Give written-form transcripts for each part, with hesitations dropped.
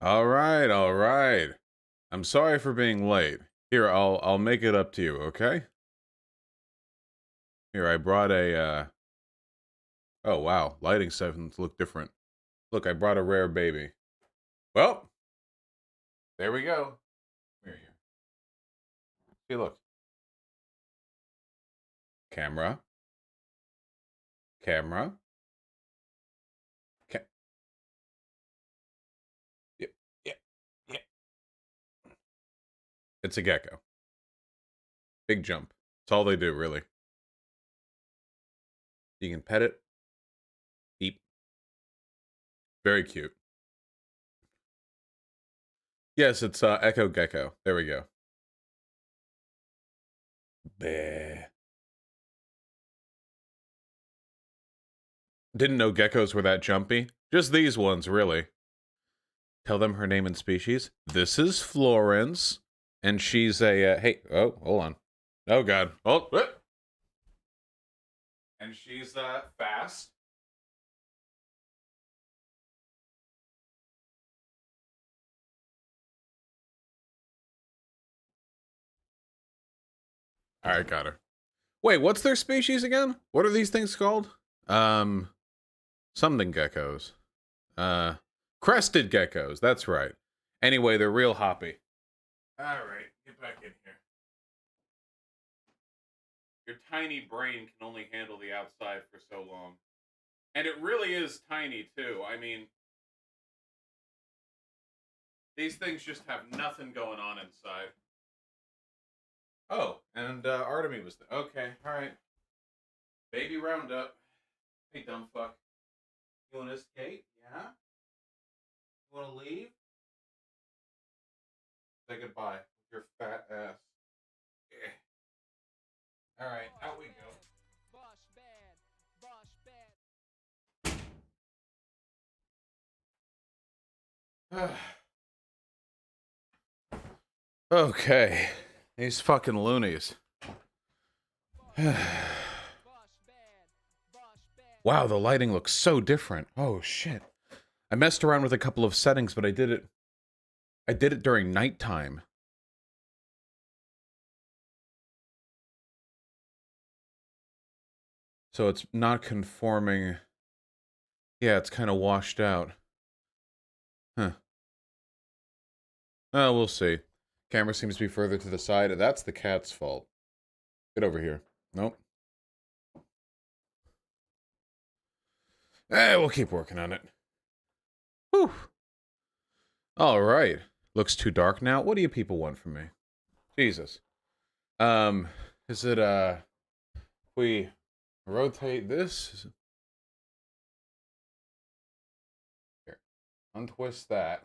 All right, all right. I'm sorry for being late. Here, I'll make it up to you, okay? Here, I brought a oh wow, lighting settings look different. Look, I brought a rare baby. Well, there we go. Here. See, look. Camera. Camera. Ca Yep, yep, yep. It's a gecko. Big jump. That's all they do, really. You can pet it. Beep. Very cute. Yes, it's Echo Gecko. There we go. Bleh. Didn't know geckos were that jumpy. Just these ones, really. Tell them her name and species. This is Florence, and she's a, hey, oh, hold on. Oh, God. Oh, what? And she's, fast. All right, got her. Wait, what's their species again? What are these things called? Something geckos. Crested geckos. That's right. Anyway, they're real hoppy. All right, get back in here. Your tiny brain can only handle the outside for so long. And it really is tiny, too. I mean, these things just have nothing going on inside. Oh, and Artemy was there. Okay, alright. Baby roundup. Hey, dumb fuck. You want to escape? Yeah? You want to leave? Say goodbye with your fat ass. Yeah. Alright, out we go. Okay. These fucking loonies. Wow, the lighting looks so different. Oh shit. I messed around with a couple of settings, but I did it during nighttime. So it's not conforming. Yeah, it's kind of washed out. Huh. Oh, we'll see. Camera seems to be further to the side. That's the cat's fault. Get over here. Nope. We'll keep working on it. Whew. All right. Looks too dark now. What do you people want from me? Jesus. Is it, we rotate this? Here. Untwist that.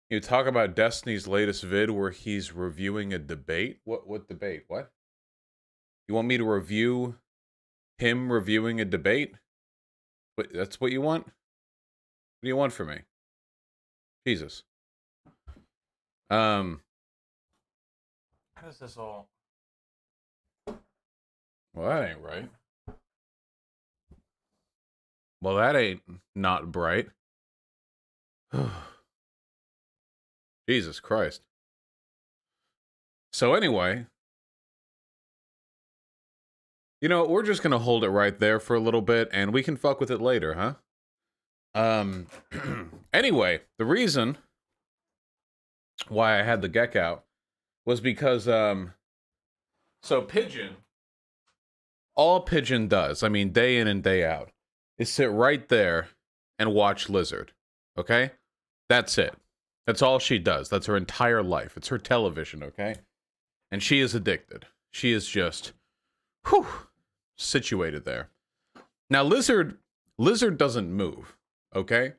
You talk about Destiny's latest vid where he's reviewing a debate? What debate? What? You want me to review him reviewing a debate? What, that's what you want? What do you want from me? Jesus. How does this all... Well, that ain't right. Well, that ain't not bright. Jesus Christ. So anyway, you know, we're just gonna hold it right there for a little bit, and we can fuck with it later, huh? Anyway, the reason why I had the Gek out was because, so Pigeon, all Pigeon does, I mean, day in and day out, is sit right there and watch Lizard, okay? That's it. That's all she does. That's her entire life. It's her television, okay? And she is addicted. She is just, whew, situated there. Now, Lizard doesn't move, okay?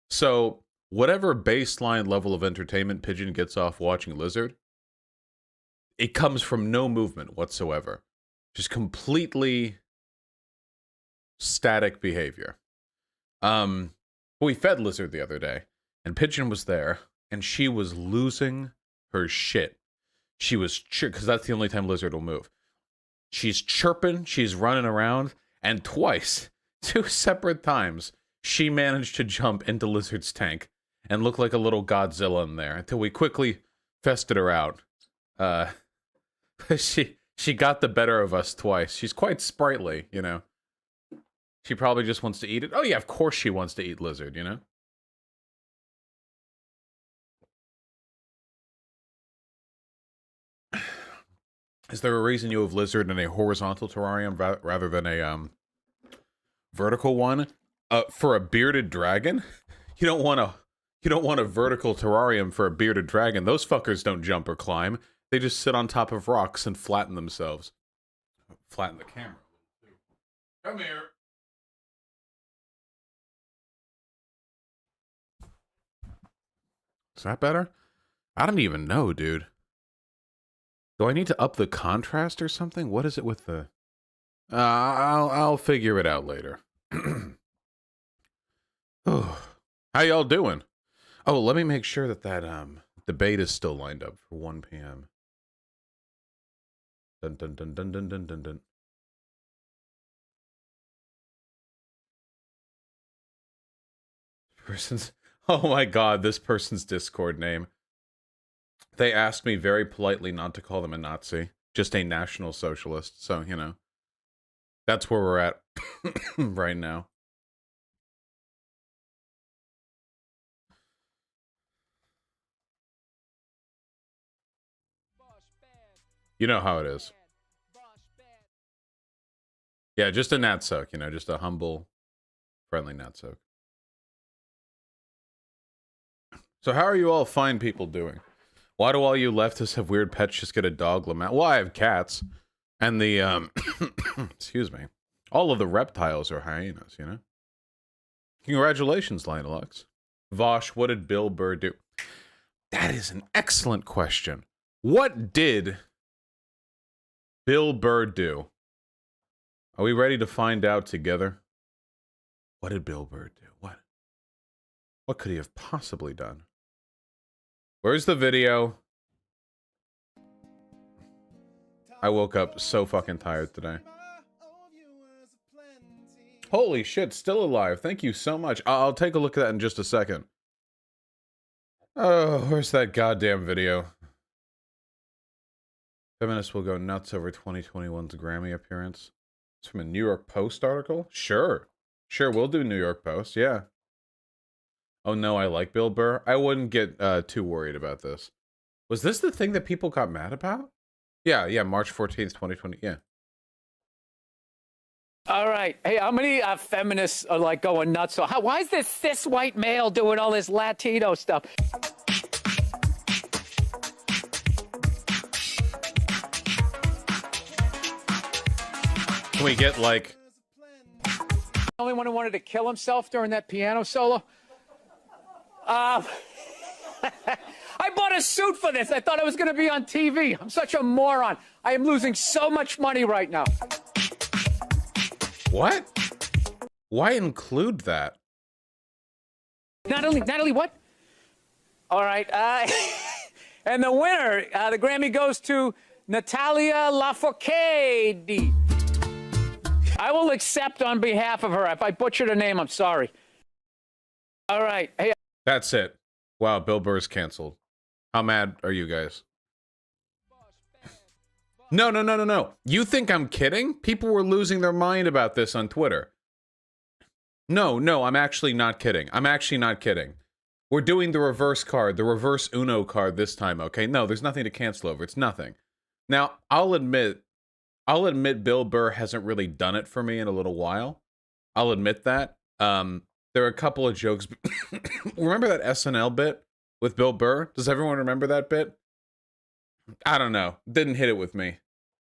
So, whatever baseline level of entertainment Pigeon gets off watching Lizard, it comes from no movement whatsoever. Just completely static behavior. We fed Lizard the other day, and Pigeon was there, and she was losing her shit. She was, because that's the only time Lizard will move. She's chirping, she's running around, and twice, 2 separate times, she managed to jump into Lizard's tank and look like a little Godzilla in there until we quickly fested her out. She got the better of us twice. She's quite sprightly, you know. She probably just wants to eat it. Oh yeah, of course she wants to eat Lizard, you know. Is there a reason you have Lizard in a horizontal terrarium rather than a vertical one? For a bearded dragon? You don't want a vertical terrarium for a bearded dragon. Those fuckers don't jump or climb. They just sit on top of rocks and flatten themselves. Flatten the camera. Come here. Is that better? I don't even know, dude. Do I need to up the contrast or something? What is it with the... I'll figure it out later. Oh, how y'all doing? Oh, let me make sure that debate is still lined up for 1 p.m. Dun dun dun dun dun dun dun dun. Oh my god, this person's Discord name. They asked me very politely not to call them a Nazi, just a National Socialist. So, you know, that's where we're at right now. You know how it is. Yeah, just a NatSoc, you know, just a humble, friendly NatSoc. So how are you all fine people doing? Why do all you leftists have weird pets just get a dog lament? Well, I have cats. And the, excuse me. All of the reptiles are hyenas, you know? Congratulations, Linelux. Vosh, what did Bill Burr do? That is an excellent question. What did Bill Burr do? Are we ready to find out together? What did Bill Burr do? What could he have possibly done? Where's the video? I woke up so fucking tired today. Holy shit, still alive. Thank you so much. I'll take a look at that in just a second. Oh, where's that goddamn video? Feminists will go nuts over 2021's Grammy appearance. It's from a New York Post article? Sure. Sure, we'll do New York Post, yeah. Oh no, I like Bill Burr. I wouldn't get too worried about this. Was this the thing that people got mad about? Yeah, March 14th, 2020, yeah. All right. Hey, how many feminists are like going nuts? So why is this cis white male doing all this Latino stuff? Can we get like... The only one who wanted to kill himself during that piano solo? I bought a suit for this. I thought I was going to be on TV. I'm such a moron. I am losing so much money right now. What? Why include that? Natalie, what? All right. And the winner, the Grammy goes to Natalia Lafourcade. I will accept on behalf of her. If I butchered her name, I'm sorry. All right. Hey. That's it. Wow, Bill Burr's canceled. How mad are you guys? No. You think I'm kidding? People were losing their mind about this on Twitter. No, I'm actually not kidding. We're doing the reverse card, the reverse Uno card this time, okay? No, there's nothing to cancel over. It's nothing. Now, I'll admit Bill Burr hasn't really done it for me in a little while. I'll admit that. There are a couple of jokes. Remember that SNL bit with Bill Burr? Does everyone remember that bit? I don't know. Didn't hit it with me.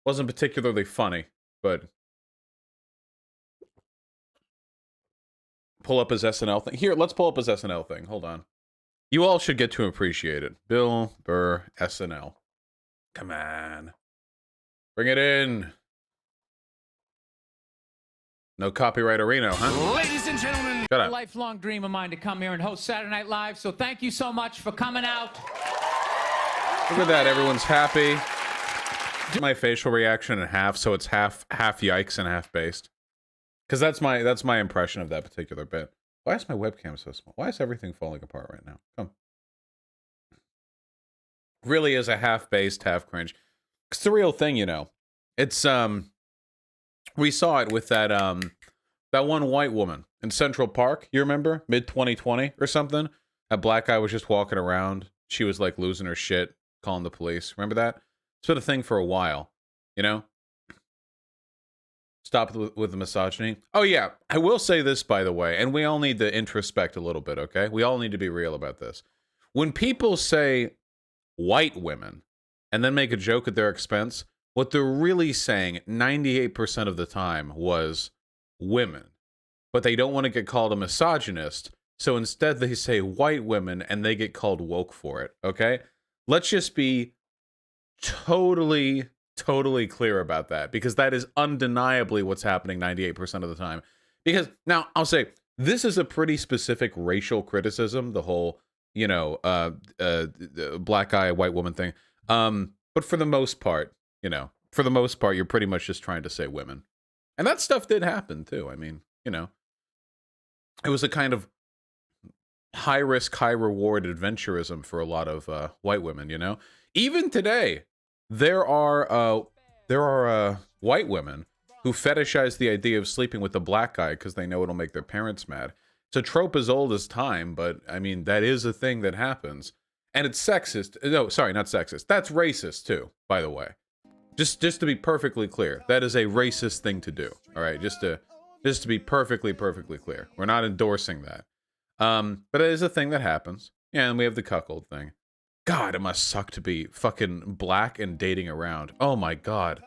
Wasn't particularly funny, but... Pull up his SNL thing. Here, let's pull up his SNL thing. Hold on. You all should get to appreciate it. Bill Burr SNL. Come on. Bring it in. No copyright Reno, huh? Ladies and gentlemen, Shut up. a lifelong dream of mine to come here and host Saturday Night Live, so thank you so much for coming out. Look at that, everyone's happy. My facial reaction in half, so it's half yikes and half based. Because that's my impression of that particular bit. Why is my webcam so small? Why is everything falling apart right now? Come. Really is a half-based, half-cringe. It's the real thing, you know. It's, we saw it with that, that one white woman in Central Park, you remember? Mid-2020 or something? That black guy was just walking around. She was, like, losing her shit, calling the police. Remember that? It's been a thing for a while, you know? Stop with the misogyny. Oh, yeah. I will say this, by the way, and we all need to introspect a little bit, okay? We all need to be real about this. When people say white women and then make a joke at their expense, what they're really saying 98% of the time was women. But they don't want to get called a misogynist, so instead they say white women and they get called woke for it, okay? Let's just be totally clear about that, because that is undeniably what's happening 98% of the time. Because, now, I'll say, this is a pretty specific racial criticism, the whole, you know, black guy, white woman thing. But for the most part, you know, you're pretty much just trying to say women. And that stuff did happen, too. I mean, you know, it was a kind of high-risk, high-reward adventurism for a lot of white women, you know? Even today, there are white women who fetishize the idea of sleeping with the black guy because they know it'll make their parents mad. It's a trope as old as time, but, I mean, that is a thing that happens. And it's sexist. No, sorry, not sexist. That's racist, too, by the way. Just to be perfectly clear, that is a racist thing to do. All right, just to be perfectly clear. We're not endorsing that. But it is a thing that happens. Yeah, and we have the cuckold thing. God, it must suck to be fucking black and dating around. Oh my God.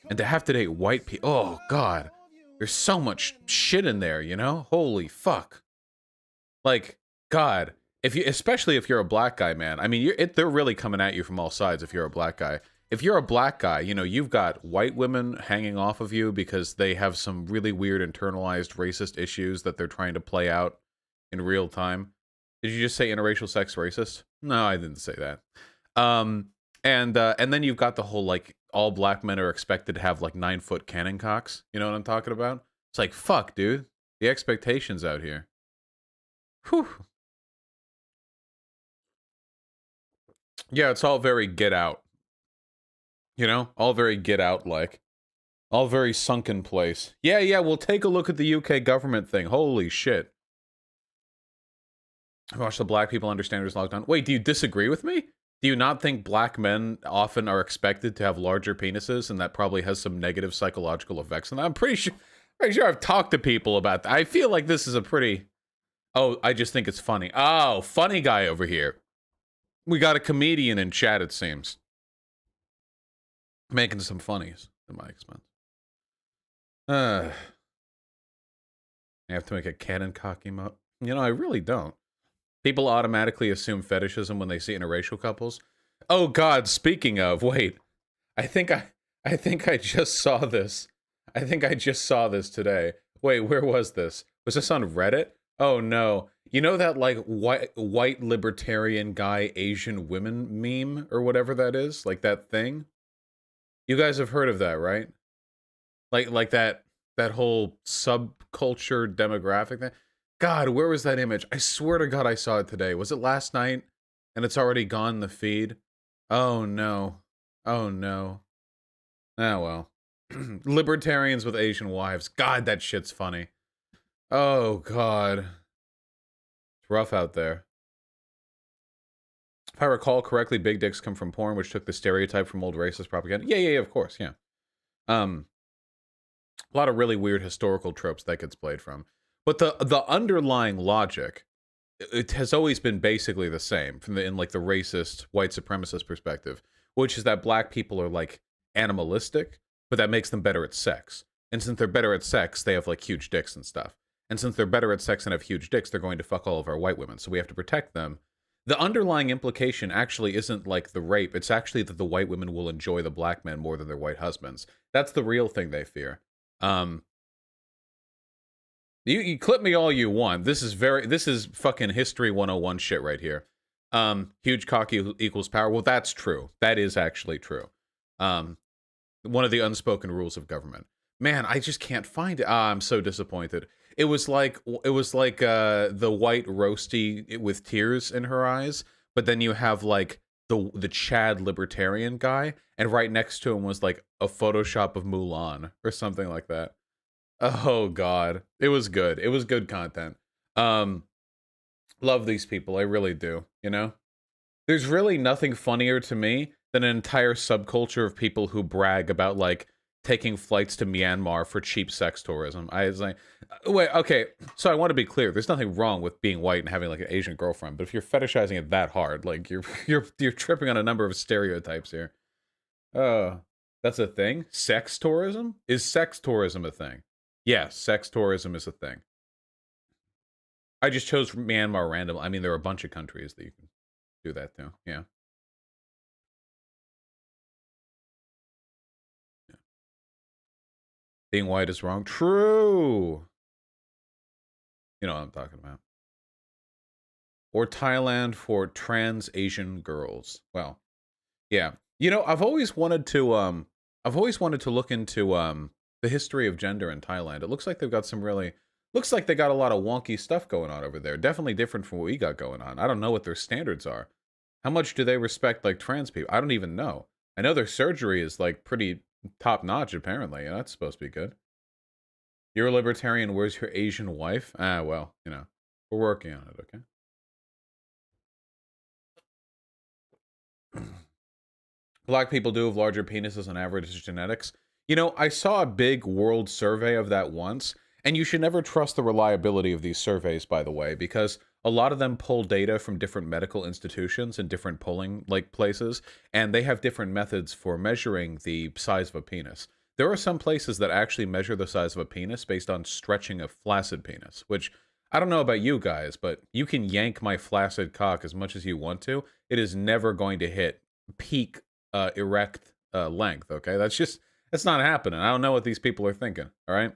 And to have to date white people. Oh God. There's so much shit in there, you know? Holy fuck. Like, God. Especially if you're a black guy, man. I mean, they're really coming at you from all sides if you're a black guy. If you're a black guy, you know, you've got white women hanging off of you because they have some really weird internalized racist issues that they're trying to play out in real time. Did you just say interracial sex racist? No, I didn't say that. And then you've got the whole, like, all black men are expected to have, like, 9-foot cannon cocks. You know what I'm talking about? It's like, fuck, dude. The expectations out here. Whew. Yeah, it's all very Get Out. You know? All very Get Out-like. All very sunken place. Yeah, we'll take a look at the UK government thing. Holy shit. Watch the black people understand there's lockdown. Wait, do you disagree with me? Do you not think black men often are expected to have larger penises, and that probably has some negative psychological effects on that? I'm pretty sure I've talked to people about that. I feel like this is a pretty... Oh, I just think it's funny. Oh, funny guy over here. We got a comedian in chat, it seems. Making some funnies at my expense. I have to make a cannon cock emote. You know, I really don't. People automatically assume fetishism when they see interracial couples. Oh God, speaking of, wait. I think I just saw this. I think I just saw this today. Wait, where was this? Was this on Reddit? Oh no. You know that, like, white libertarian guy Asian women meme or whatever that is? Like that thing? You guys have heard of that, right? Like that whole subculture demographic thing. God, where was that image? I swear to God I saw it today. Was it last night? And it's already gone in the feed? Oh no. Oh no. Ah well. Libertarians with Asian wives. God, that shit's funny. Oh God. It's rough out there. If I recall correctly, big dicks come from porn, which took the stereotype from old racist propaganda. Yeah, of course, yeah. A lot of really weird historical tropes that gets played from. But the underlying logic, it has always been basically the same in like the racist white supremacist perspective, which is that black people are like animalistic, but that makes them better at sex. And since they're better at sex, they have like huge dicks and stuff. And since they're better at sex and have huge dicks, they're going to fuck all of our white women. So we have to protect them. The underlying implication actually isn't like the rape. It's actually that the white women will enjoy the black men more than their white husbands. That's the real thing they fear. You clip me all you want. This is fucking history 101 shit right here. Huge cock equals power. Well, that's true. That is actually true. One of the unspoken rules of government. Man, I just can't find it. I'm so disappointed. the white roasty with tears in her eyes, but then you have like the Chad libertarian guy, and right next to him was like a Photoshop of Mulan or something like that. Oh God, it was good. It was good content. Love these people, I really do. You know, there's really nothing funnier to me than an entire subculture of people who brag about like taking flights to Myanmar for cheap sex tourism. I was like, wait, okay, so I want to be clear. There's nothing wrong with being white and having like an Asian girlfriend, but if you're fetishizing it that hard, like you're tripping on a number of stereotypes here. That's a thing? Sex tourism? Is sex tourism a thing? Yes, sex tourism is a thing. I just chose Myanmar random. I mean, there are a bunch of countries that you can do that to. Yeah. Being white is wrong. True. You know what I'm talking about. Or Thailand for trans Asian girls. Well, yeah. You know, I've always wanted to look into the history of gender in Thailand. It looks like they've got some really looks like they got a lot of wonky stuff going on over there. Definitely different from what we got going on. I don't know what their standards are. How much do they respect like trans people? I don't even know. I know their surgery is like pretty top notch apparently, and that's supposed to be good. You're a libertarian, where's your Asian wife? Ah, well, you know, we're working on it, okay? Black people do have larger penises on average as genetics. You know, I saw a big world survey of that once, and you should never trust the reliability of these surveys, by the way, because a lot of them pull data from different medical institutions and different polling like places, and they have different methods for measuring the size of a penis. There are some places that actually measure the size of a penis based on stretching a flaccid penis, which I don't know about you guys, but you can yank my flaccid cock as much as you want to. It is never going to hit peak erect length, okay? That's not happening. I don't know what these people are thinking, all right?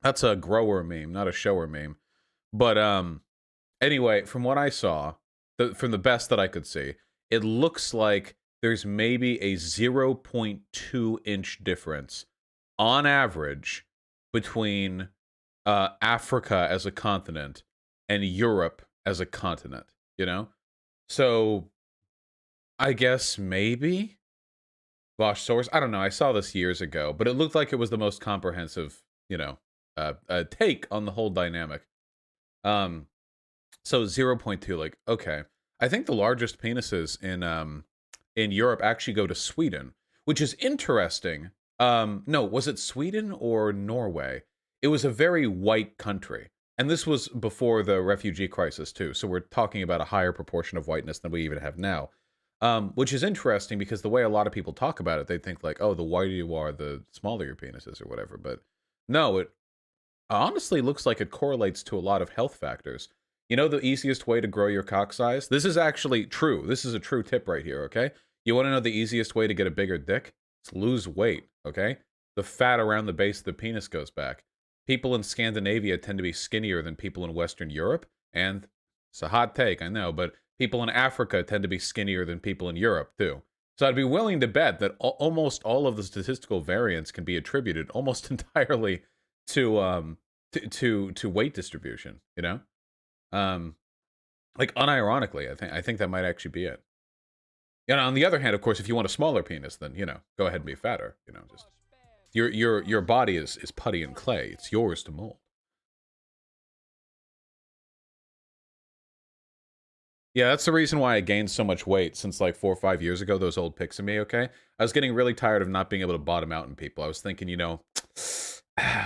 That's a grower meme, not a shower meme. But anyway, from what I saw, from the best that I could see, it looks like there's maybe a 0.2 inch difference on average between Africa as a continent and Europe as a continent, you know? So I guess maybe Vosh source. I don't know. I saw this years ago, but it looked like it was the most comprehensive, you know, take on the whole dynamic. So 0.2, like, okay. I think the largest penises in Europe actually go to Sweden, which is interesting. No, was it Sweden or Norway? It was a very white country. And this was before the refugee crisis, too. So we're talking about a higher proportion of whiteness than we even have now. Which is interesting because the way a lot of people talk about it, they think like, oh, the whiter you are, the smaller your penis is or whatever. But no, it honestly looks like it correlates to a lot of health factors. You know the easiest way to grow your cock size? This is actually true. This is a true tip right here, okay? You want to know the easiest way to get a bigger dick? It's lose weight, okay? The fat around the base of the penis goes back. People in Scandinavia tend to be skinnier than people in Western Europe, and it's a hot take, I know, but people in Africa tend to be skinnier than people in Europe, too. So I'd be willing to bet that almost all of the statistical variance can be attributed almost entirely to weight distribution, you know? Like unironically, I think that might actually be it. You know, on the other hand, of course, if you want a smaller penis, then, you know, go ahead and be fatter, you know, just your body is putty and clay. It's yours to mold. Yeah, that's the reason why I gained so much weight since like 4 or 5 years ago, those old pics of me, okay? I was getting really tired of not being able to bottom out in people. I was thinking, you know,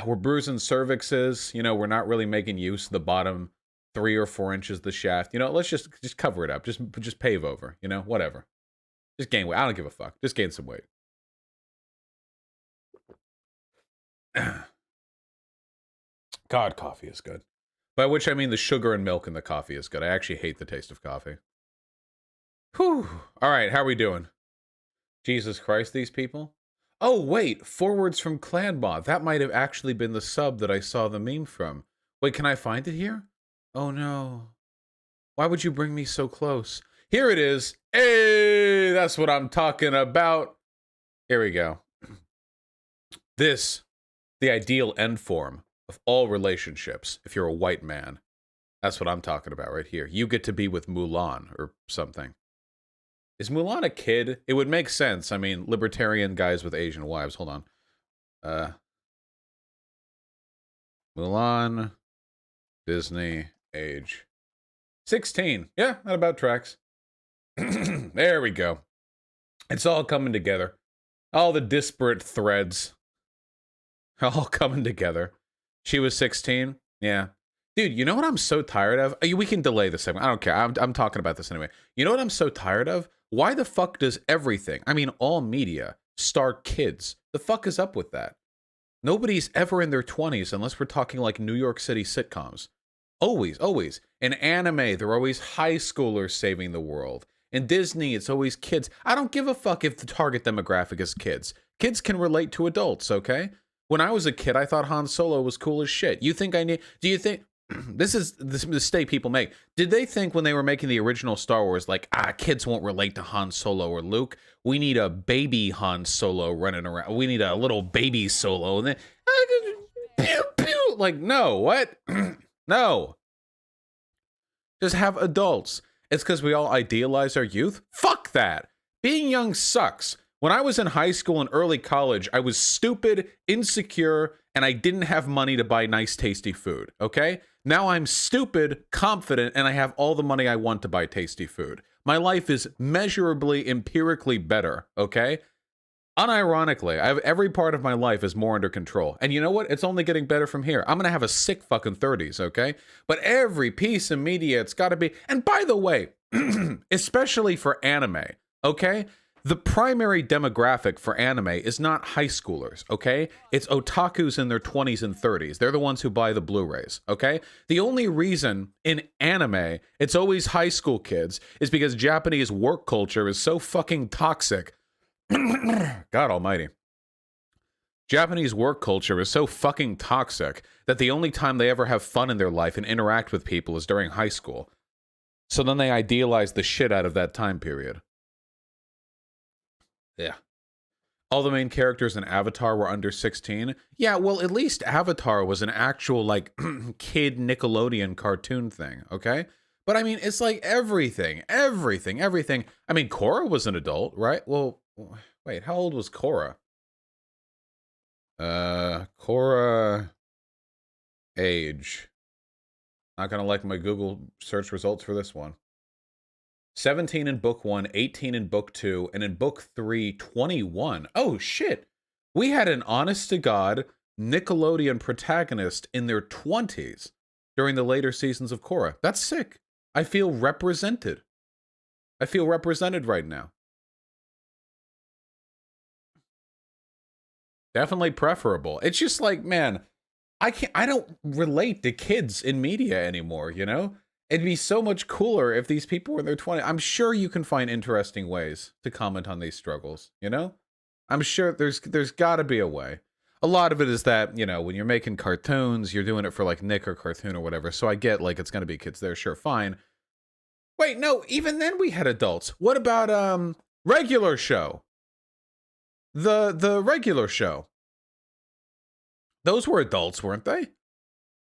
we're bruising cervixes, you know, we're not really making use of the bottom 3 or 4 inches of the shaft. You know, let's just cover it up. Just pave over, you know, whatever. Just gain weight. I don't give a fuck. Just gain some weight. God, coffee is good. By which I mean the sugar and milk in the coffee is good. I actually hate the taste of coffee. Whew. All right, how are we doing? Jesus Christ, these people. Oh, wait, forwards from Clanbot. That might have actually been the sub that I saw the meme from. Wait, can I find it here? Oh, no. Why would you bring me so close? Here it is. Hey, that's what I'm talking about. Here we go. This, the ideal end form of all relationships if you're a white man. That's what I'm talking about right here. You get to be with Mulan or something. Is Mulan a kid? It would make sense. I mean, libertarian guys with Asian wives. Hold on. Mulan, Disney, age. 16. Yeah, that about tracks. There we go. It's all coming together. All the disparate threads. All coming together. She was 16? Yeah. Dude, you know what I'm so tired of? We can delay this segment. I don't care. I'm talking about this anyway. You know what I'm so tired of? Why the fuck does everything, I mean all media, star kids? The fuck is up with that? Nobody's ever in their 20s unless we're talking like New York City sitcoms. Always, always. In anime, they're always high schoolers saving the world. In Disney, it's always kids. I don't give a fuck if the target demographic is kids. Kids can relate to adults, okay? When I was a kid, I thought Han Solo was cool as shit. You think I need... Do you think... This is the mistake people make. Did they think when they were making the original Star Wars, like, kids won't relate to Han Solo or Luke. We need a baby Han Solo running around. We need a little baby Solo. And then... Pew, pew. Like, no, what? No. Just have adults. It's because we all idealize our youth? Fuck that. Being young sucks. When I was in high school and early college, I was stupid, insecure, and I didn't have money to buy nice, tasty food, okay? Now I'm stupid, confident, and I have all the money I want to buy tasty food. My life is measurably, empirically better, okay? Unironically, every part of my life is more under control. And you know what? It's only getting better from here. I'm going to have a sick fucking 30s, okay? But every piece of media, it's got to be... And by the way, especially for anime, okay? The primary demographic for anime is not high schoolers, okay? It's otakus in their 20s and 30s. They're the ones who buy the Blu-rays, okay? The only reason in anime it's always high school kids is because Japanese work culture is so fucking toxic. God almighty. Japanese work culture is so fucking toxic that the only time they ever have fun in their life and interact with people is during high school. So then they idealize the shit out of that time period. Yeah. All the main characters in Avatar were under 16. Yeah, well, at least Avatar was an actual, like, kid Nickelodeon cartoon thing, okay? But, I mean, it's like everything. I mean, Korra was an adult, right? Well, wait, how old was Korra? Korra age. Not gonna like my Google search results for this one. 17 in book 1, 18 in book 2, and in book 3, 21. Oh, shit. We had an honest-to-God Nickelodeon protagonist in their 20s during the later seasons of Korra. That's sick. I feel represented. I feel represented right now. Definitely preferable. It's just like, man, I don't relate to kids in media anymore, you know? It'd be so much cooler if these people were in their 20s. I'm sure you can find interesting ways to comment on these struggles, you know? I'm sure there's got to be a way. A lot of it is that, you know, when you're making cartoons, you're doing it for like Nick or Cartoon or whatever. So I get like it's going to be kids there, sure, fine. Wait, no, even then we had adults. What about regular show? The regular show. Those were adults, weren't they?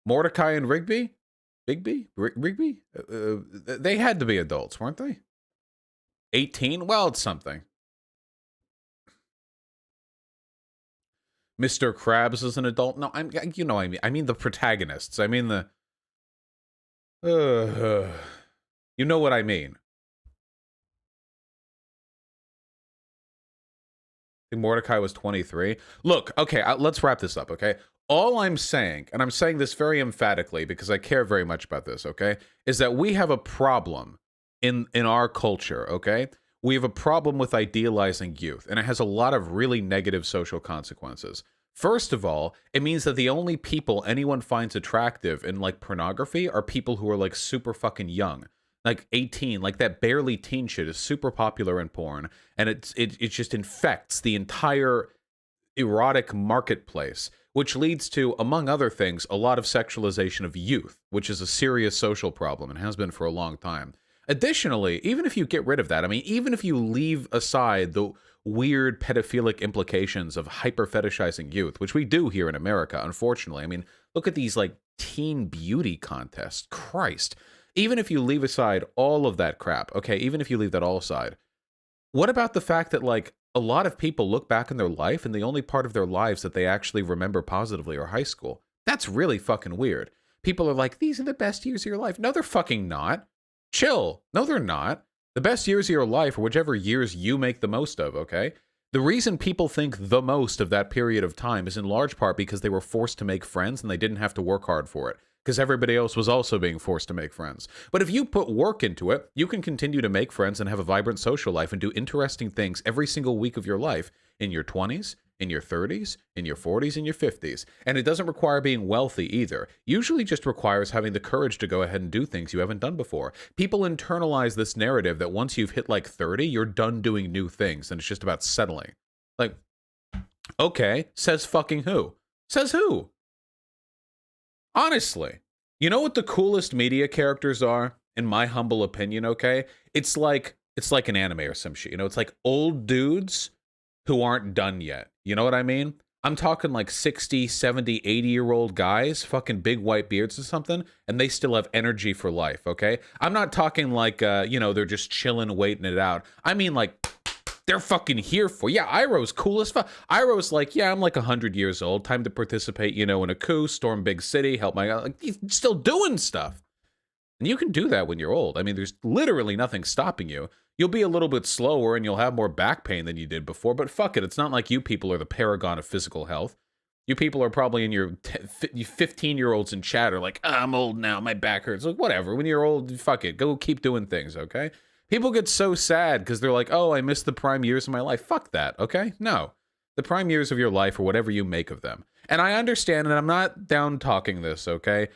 Mordecai and Rigby? Rigby? They had to be adults, weren't they? 18? Well, it's something. Mr. Krabs is an adult? No, you know what I mean. I mean the protagonists. I mean the... you know what I mean. I think Mordecai was 23. Look, okay, let's wrap this up, okay? All I'm saying, and I'm saying this very emphatically because I care very much about this, okay, is that we have a problem in our culture, okay? We have a problem with idealizing youth, and it has a lot of really negative social consequences. First of all, it means that the only people anyone finds attractive in, like, pornography are people who are, like, super fucking young. Like 18, like that barely teen shit is super popular in porn, and it just infects the entire erotic marketplace, which leads to, among other things, a lot of sexualization of youth, which is a serious social problem and has been for a long time. Additionally, even if you get rid of that, I mean, even if you leave aside the weird pedophilic implications of hyper fetishizing youth, which we do here in America, unfortunately. I mean, look at these like teen beauty contests. Christ. Even if you leave aside all of that crap, okay, even if you leave that all aside, what about the fact that like a lot of people look back in their life and the only part of their lives that they actually remember positively are high school? That's really fucking weird. People are like, these are the best years of your life. No, they're fucking not. Chill. No, they're not. The best years of your life are whichever years you make the most of, okay? The reason people think the most of that period of time is in large part because they were forced to make friends and they didn't have to work hard for it, because everybody else was also being forced to make friends. But if you put work into it, you can continue to make friends and have a vibrant social life and do interesting things every single week of your life in your 20s, in your 30s, in your 40s, in your 50s. And it doesn't require being wealthy either. Usually just requires having the courage to go ahead and do things you haven't done before. People internalize this narrative that once you've hit like 30, you're done doing new things and it's just about settling. Like, okay, says fucking who? Says who? Honestly, you know what the coolest media characters are, in my humble opinion, okay? It's like an anime or some shit, you know? It's like old dudes who aren't done yet. You know what I mean? I'm talking like 60, 70, 80-year-old guys, fucking big white beards or something, and they still have energy for life, okay? I'm not talking like, they're just chilling, waiting it out. I mean, like, they're fucking here for, yeah, Iroh's cool as fuck. Iroh's like, yeah, I'm like 100 years old, time to participate, in a coup, storm big city, help my, like, he's still doing stuff. And you can do that when you're old. I mean, there's literally nothing stopping you. You'll be a little bit slower and you'll have more back pain than you did before, but fuck it. It's not like you people are the paragon of physical health. You people are probably in your 15-year-olds in chat are like, I'm old now, my back hurts. Like, whatever. When you're old, fuck it. Go keep doing things, okay? People get so sad because they're like, oh, I missed the prime years of my life. Fuck that, okay? No. The prime years of your life are whatever you make of them. And I understand, and I'm not down talking this, okay?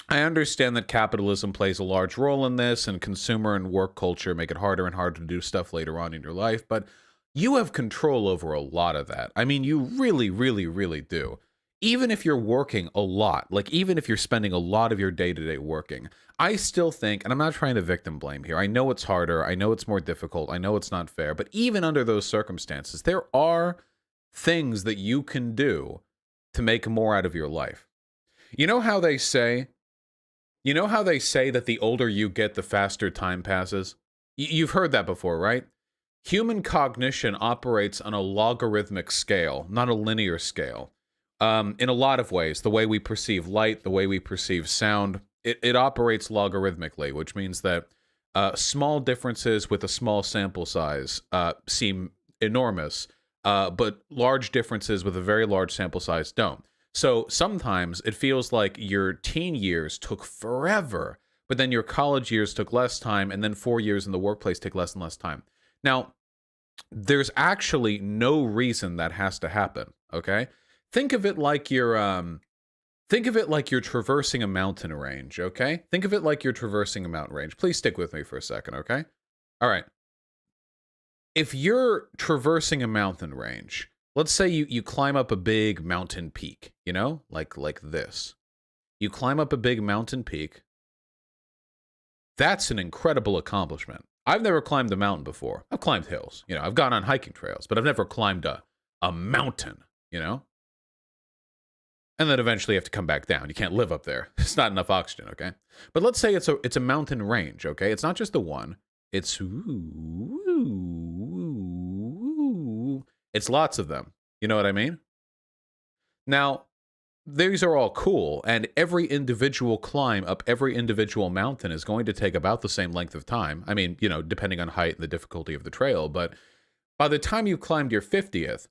I understand that capitalism plays a large role in this, and consumer and work culture make it harder and harder to do stuff later on in your life, but you have control over a lot of that. I mean, you really, really, really do. Even if you're working a lot, like even if you're spending a lot of your day-to-day working, I still think, and I'm not trying to victim blame here, I know it's harder, I know it's more difficult, I know it's not fair, but even under those circumstances, there are things that you can do to make more out of your life. You know how they say that the older you get, the faster time passes? You've heard that before, right? Human cognition operates on a logarithmic scale, not a linear scale. In a lot of ways, the way we perceive light, the way we perceive sound, it operates logarithmically, which means that small differences with a small sample size seem enormous, but large differences with a very large sample size don't. So sometimes it feels like your teen years took forever, but then your college years took less time, and then 4 years in the workplace take less and less time. Now, there's actually no reason that has to happen, okay? Think of it like you're traversing a mountain range, okay? Think of it like you're traversing a mountain range. Please stick with me for a second, okay? All right. If you're traversing a mountain range, let's say you climb up a big mountain peak, like this. You climb up a big mountain peak. That's an incredible accomplishment. I've never climbed a mountain before. I've climbed hills, I've gone on hiking trails, but I've never climbed a mountain, And then eventually you have to come back down. You can't live up there. It's not enough oxygen, okay? But let's say it's a mountain range, okay? It's not just the one. It's lots of them. You know what I mean? Now, these are all cool, and every individual climb up every individual mountain is going to take about the same length of time. I mean, depending on height and the difficulty of the trail, but by the time you've climbed your 50th,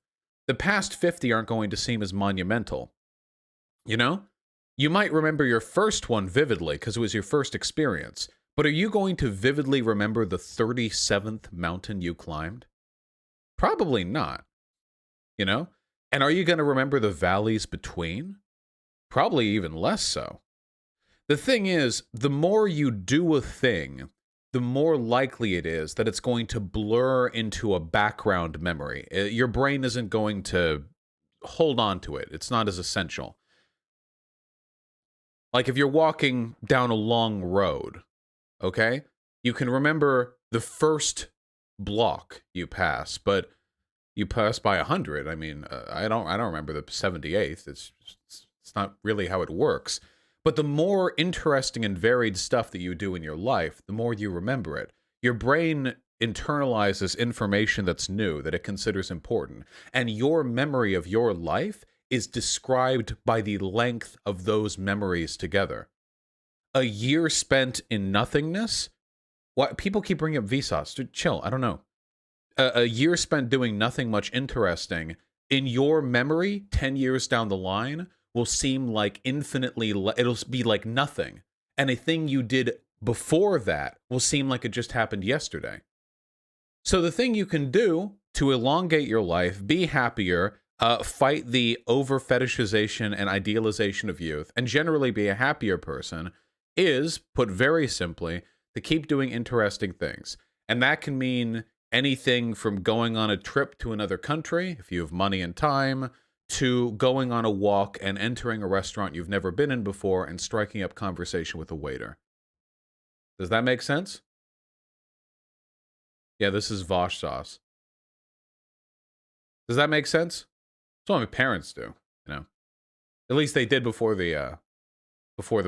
the past 50 aren't going to seem as monumental. You might remember your first one vividly because it was your first experience, but are you going to vividly remember the 37th mountain you climbed? Probably not. And are you going to remember the valleys between? Probably even less so. The thing is, the more you do a thing, the more likely it is that it's going to blur into a background memory. Your brain isn't going to hold on to it. It's not as essential. Like if you're walking down a long road, okay? You can remember the first block you pass, but you pass by 100. I mean, I don't remember the 78th. It's not really how it works. But the more interesting and varied stuff that you do in your life, the more you remember it. Your brain internalizes information that's new, that it considers important. And your memory of your life is described by the length of those memories together. A year spent in nothingness? What people keep bringing up Vsauce. Dude, chill. I don't know. A year spent doing nothing much interesting in your memory 10 years down the line will seem like infinitely, it'll be like nothing. And a thing you did before that will seem like it just happened yesterday. So the thing you can do to elongate your life, be happier, fight the over-fetishization and idealization of youth, and generally be a happier person, is, put very simply, to keep doing interesting things. And that can mean anything from going on a trip to another country, if you have money and time, to going on a walk and entering a restaurant you've never been in before and striking up conversation with a waiter. Does that make sense? Yeah, this is Vosh sauce. Does that make sense? That's what my parents do, you know. At least they did before the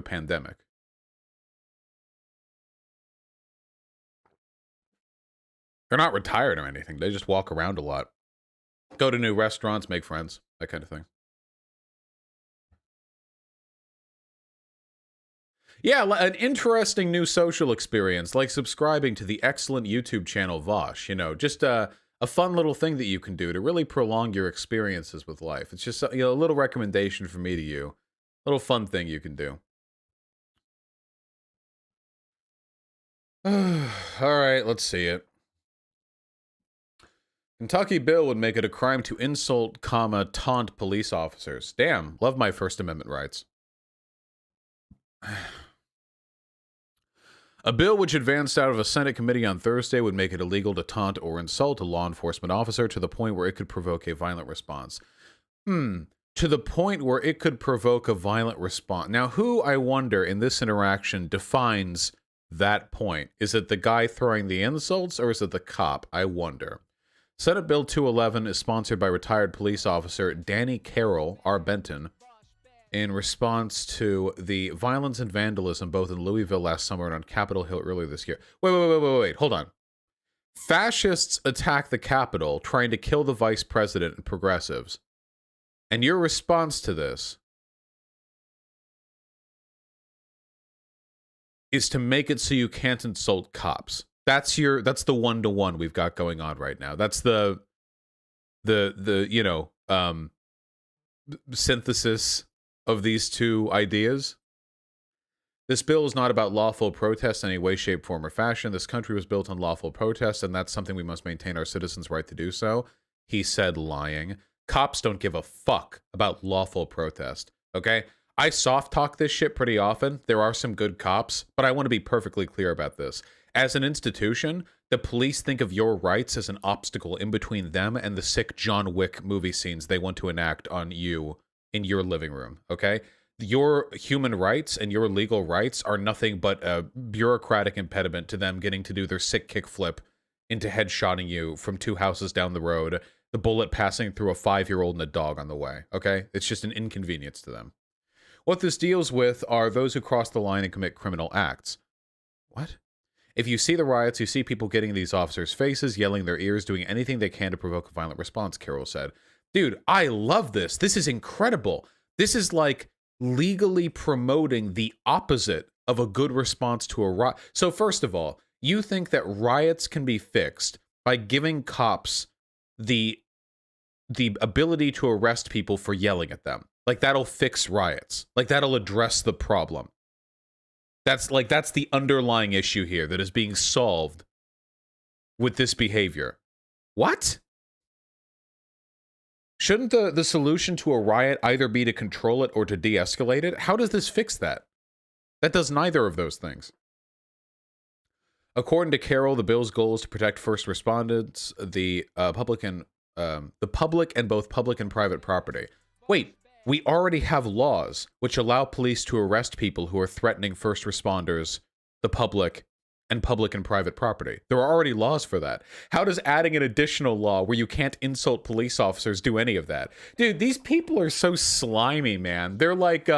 pandemic. They're not retired or anything. They just walk around a lot. Go to new restaurants, make friends, that kind of thing. Yeah, an interesting new social experience, like subscribing to the excellent YouTube channel Vosh. You know, just a fun little thing that you can do to really prolong your experiences with life. It's just a little recommendation from me to you. A little fun thing you can do. All right, let's see it. Kentucky bill would make it a crime to insult, taunt police officers. Damn, love my First Amendment rights. A bill which advanced out of a Senate committee on Thursday would make it illegal to taunt or insult a law enforcement officer to the point where it could provoke a violent response. To the point where it could provoke a violent response. Now, who, I wonder, in this interaction defines that point? Is it the guy throwing the insults, or is it the cop? I wonder. Senate Bill 211 is sponsored by retired police officer Danny Carroll, R. Benton, in response to the violence and vandalism both in Louisville last summer and on Capitol Hill earlier this year. Wait, hold on. Fascists attack the Capitol, trying to kill the vice president and progressives. And your response to this is to make it so you can't insult cops. That's the one-to-one we've got going on right now. That's the synthesis of these two ideas. This bill is not about lawful protest in any way, shape, form, or fashion. This country was built on lawful protest, and that's something we must maintain our citizens' right to do so, he said, lying. Cops don't give a fuck about lawful protest, okay? I soft talk this shit pretty often. There are some good cops, but I want to be perfectly clear about this. As an institution, the police think of your rights as an obstacle in between them and the sick John Wick movie scenes they want to enact on you in your living room, okay? Your human rights and your legal rights are nothing but a bureaucratic impediment to them getting to do their sick kickflip into headshotting you from 2 houses down the road, the bullet passing through a 5-year-old and a dog on the way, okay? It's just an inconvenience to them. What this deals with are those who cross the line and commit criminal acts. What? If you see the riots, you see people getting in these officers' faces, yelling their ears, doing anything they can to provoke a violent response, Carroll said. Dude, I love this. This is incredible. This is like legally promoting the opposite of a good response to a riot. So first of all, you think that riots can be fixed by giving cops the ability to arrest people for yelling at them. Like that'll fix riots. Like that'll address the problem. That's the underlying issue here that is being solved with this behavior. What? Shouldn't the solution to a riot either be to control it or to de-escalate it? How does this fix that? That does neither of those things. According to Carroll, the bill's goal is to protect first responders, the public and both public and private property. Wait. We already have laws which allow police to arrest people who are threatening first responders, the public, and public and private property. There are already laws for that. How does adding an additional law where you can't insult police officers do any of that? Dude, these people are so slimy, man. They're like,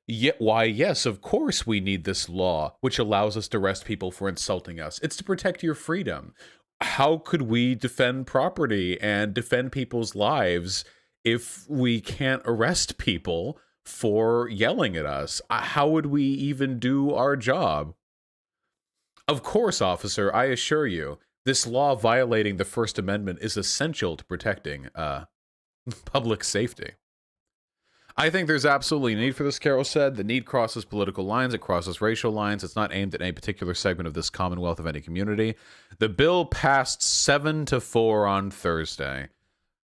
yeah, why, yes, of course we need this law, which allows us to arrest people for insulting us. It's to protect your freedom. How could we defend property and defend people's lives if we can't arrest people for yelling at us? How would we even do our job? Of course, officer, I assure you, this law violating the First Amendment is essential to protecting public safety. I think there's absolutely a need for this, Carol said. The need crosses political lines. It crosses racial lines. It's not aimed at any particular segment of this commonwealth of any community. The bill passed 7-4 on Thursday,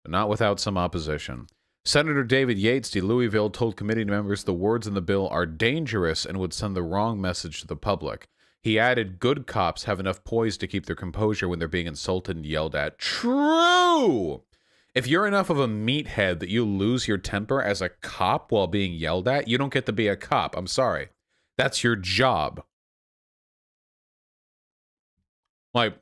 but not without some opposition. Senator David Yates, de Louisville, told committee members the words in the bill are dangerous and would send the wrong message to the public. He added, good cops have enough poise to keep their composure when they're being insulted and yelled at. True! If you're enough of a meathead that you lose your temper as a cop while being yelled at, you don't get to be a cop. I'm sorry. That's your job. Like,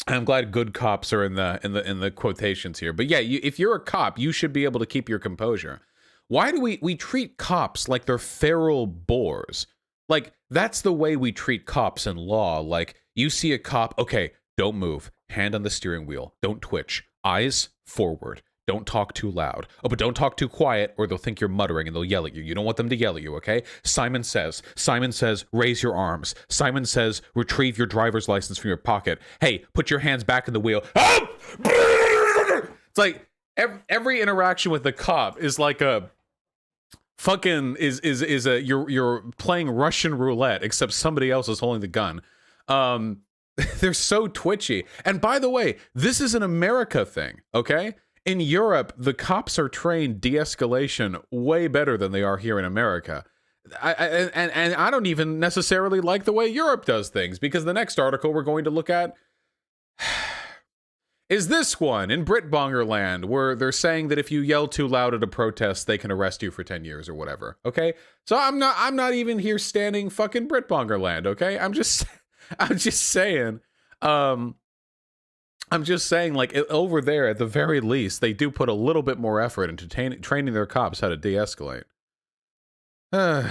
I'm glad good cops are in the quotations here. But yeah, if you're a cop, you should be able to keep your composure. Why do we treat cops like they're feral boars? Like, that's the way we treat cops in law. Like, you see a cop, okay, don't move. Hand on the steering wheel. Don't twitch. Eyes forward. Don't talk too loud. Oh, but don't talk too quiet or they'll think you're muttering and they'll yell at you. You don't want them to yell at you, okay? Simon says, raise your arms. Simon says, retrieve your driver's license from your pocket. Hey, put your hands back in the wheel. It's like every interaction with the cop is like a fucking you're playing Russian roulette, except somebody else is holding the gun. They're so twitchy. And by the way, this is an America thing, okay? In Europe, the cops are trained de-escalation way better than they are here in America. And I don't even necessarily like the way Europe does things, because the next article we're going to look at is this one in Britbongerland, where they're saying that if you yell too loud at a protest, they can arrest you for 10 years or whatever, okay? So I'm not even here standing fucking Britbongerland, okay? I'm just saying, like, over there, at the very least, they do put a little bit more effort into training their cops how to de-escalate. That's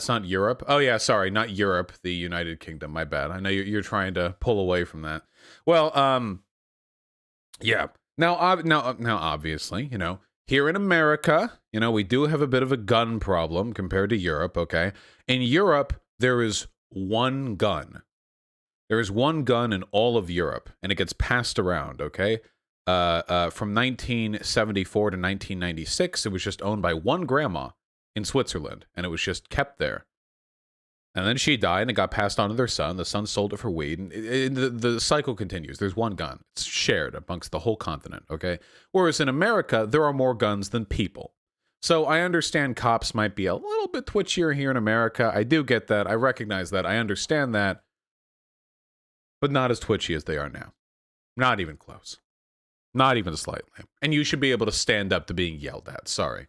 not Europe? Oh, yeah, sorry, not Europe, the United Kingdom, my bad. I know you're trying to pull away from that. Well, yeah. Now, obviously, here in America, we do have a bit of a gun problem compared to Europe, okay? In Europe, there is one gun. There is one gun in all of Europe, and it gets passed around, okay? From 1974 to 1996, it was just owned by one grandma in Switzerland, and it was just kept there. And then she died, and it got passed on to their son. The son sold it for weed, and the cycle continues. There's one gun. It's shared amongst the whole continent, okay? Whereas in America, there are more guns than people. So I understand cops might be a little bit twitchier here in America. I do get that. I recognize that. I understand that. But not as twitchy as they are now. Not even close. Not even slightly. And you should be able to stand up to being yelled at. Sorry.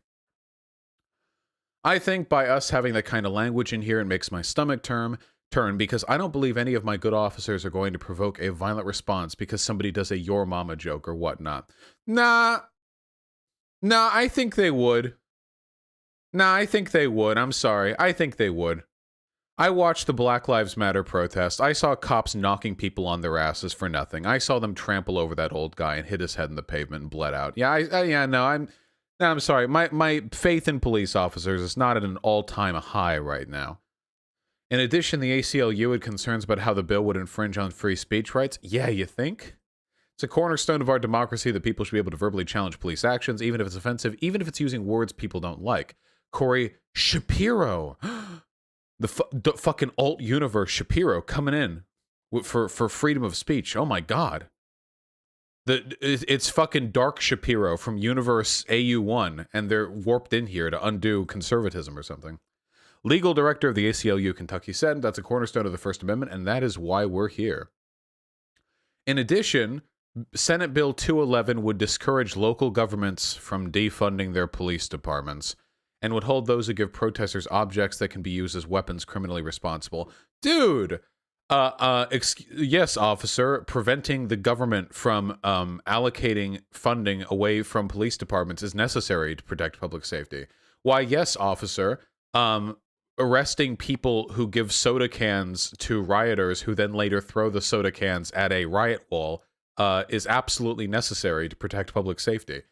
I think by us having that kind of language in here, it makes my stomach turn because I don't believe any of my good officers are going to provoke a violent response because somebody does a your mama joke or whatnot. Nah, I think they would. I'm sorry. I think they would. I watched the Black Lives Matter protest. I saw cops knocking people on their asses for nothing. I saw them trample over that old guy and hit his head in the pavement and bled out. Yeah, I'm sorry. My faith in police officers is not at an all-time high right now. In addition, the ACLU had concerns about how the bill would infringe on free speech rights. Yeah, you think? It's a cornerstone of our democracy that people should be able to verbally challenge police actions, even if it's offensive, even if it's using words people don't like. Corey Shapiro, the fucking alt universe Shapiro coming in for freedom of speech. Oh my God. It's fucking Dark Shapiro from Universe AU1, and they're warped in here to undo conservatism or something. Legal director of the ACLU Kentucky said that's a cornerstone of the First Amendment, and that is why we're here. In addition, Senate Bill 211 would discourage local governments from defunding their police departments. and would hold those who give protesters objects that can be used as weapons criminally responsible. Dude! Yes, officer, preventing the government from allocating funding away from police departments is necessary to protect public safety. Why, yes, officer, arresting people who give soda cans to rioters who then later throw the soda cans at a riot wall is absolutely necessary to protect public safety.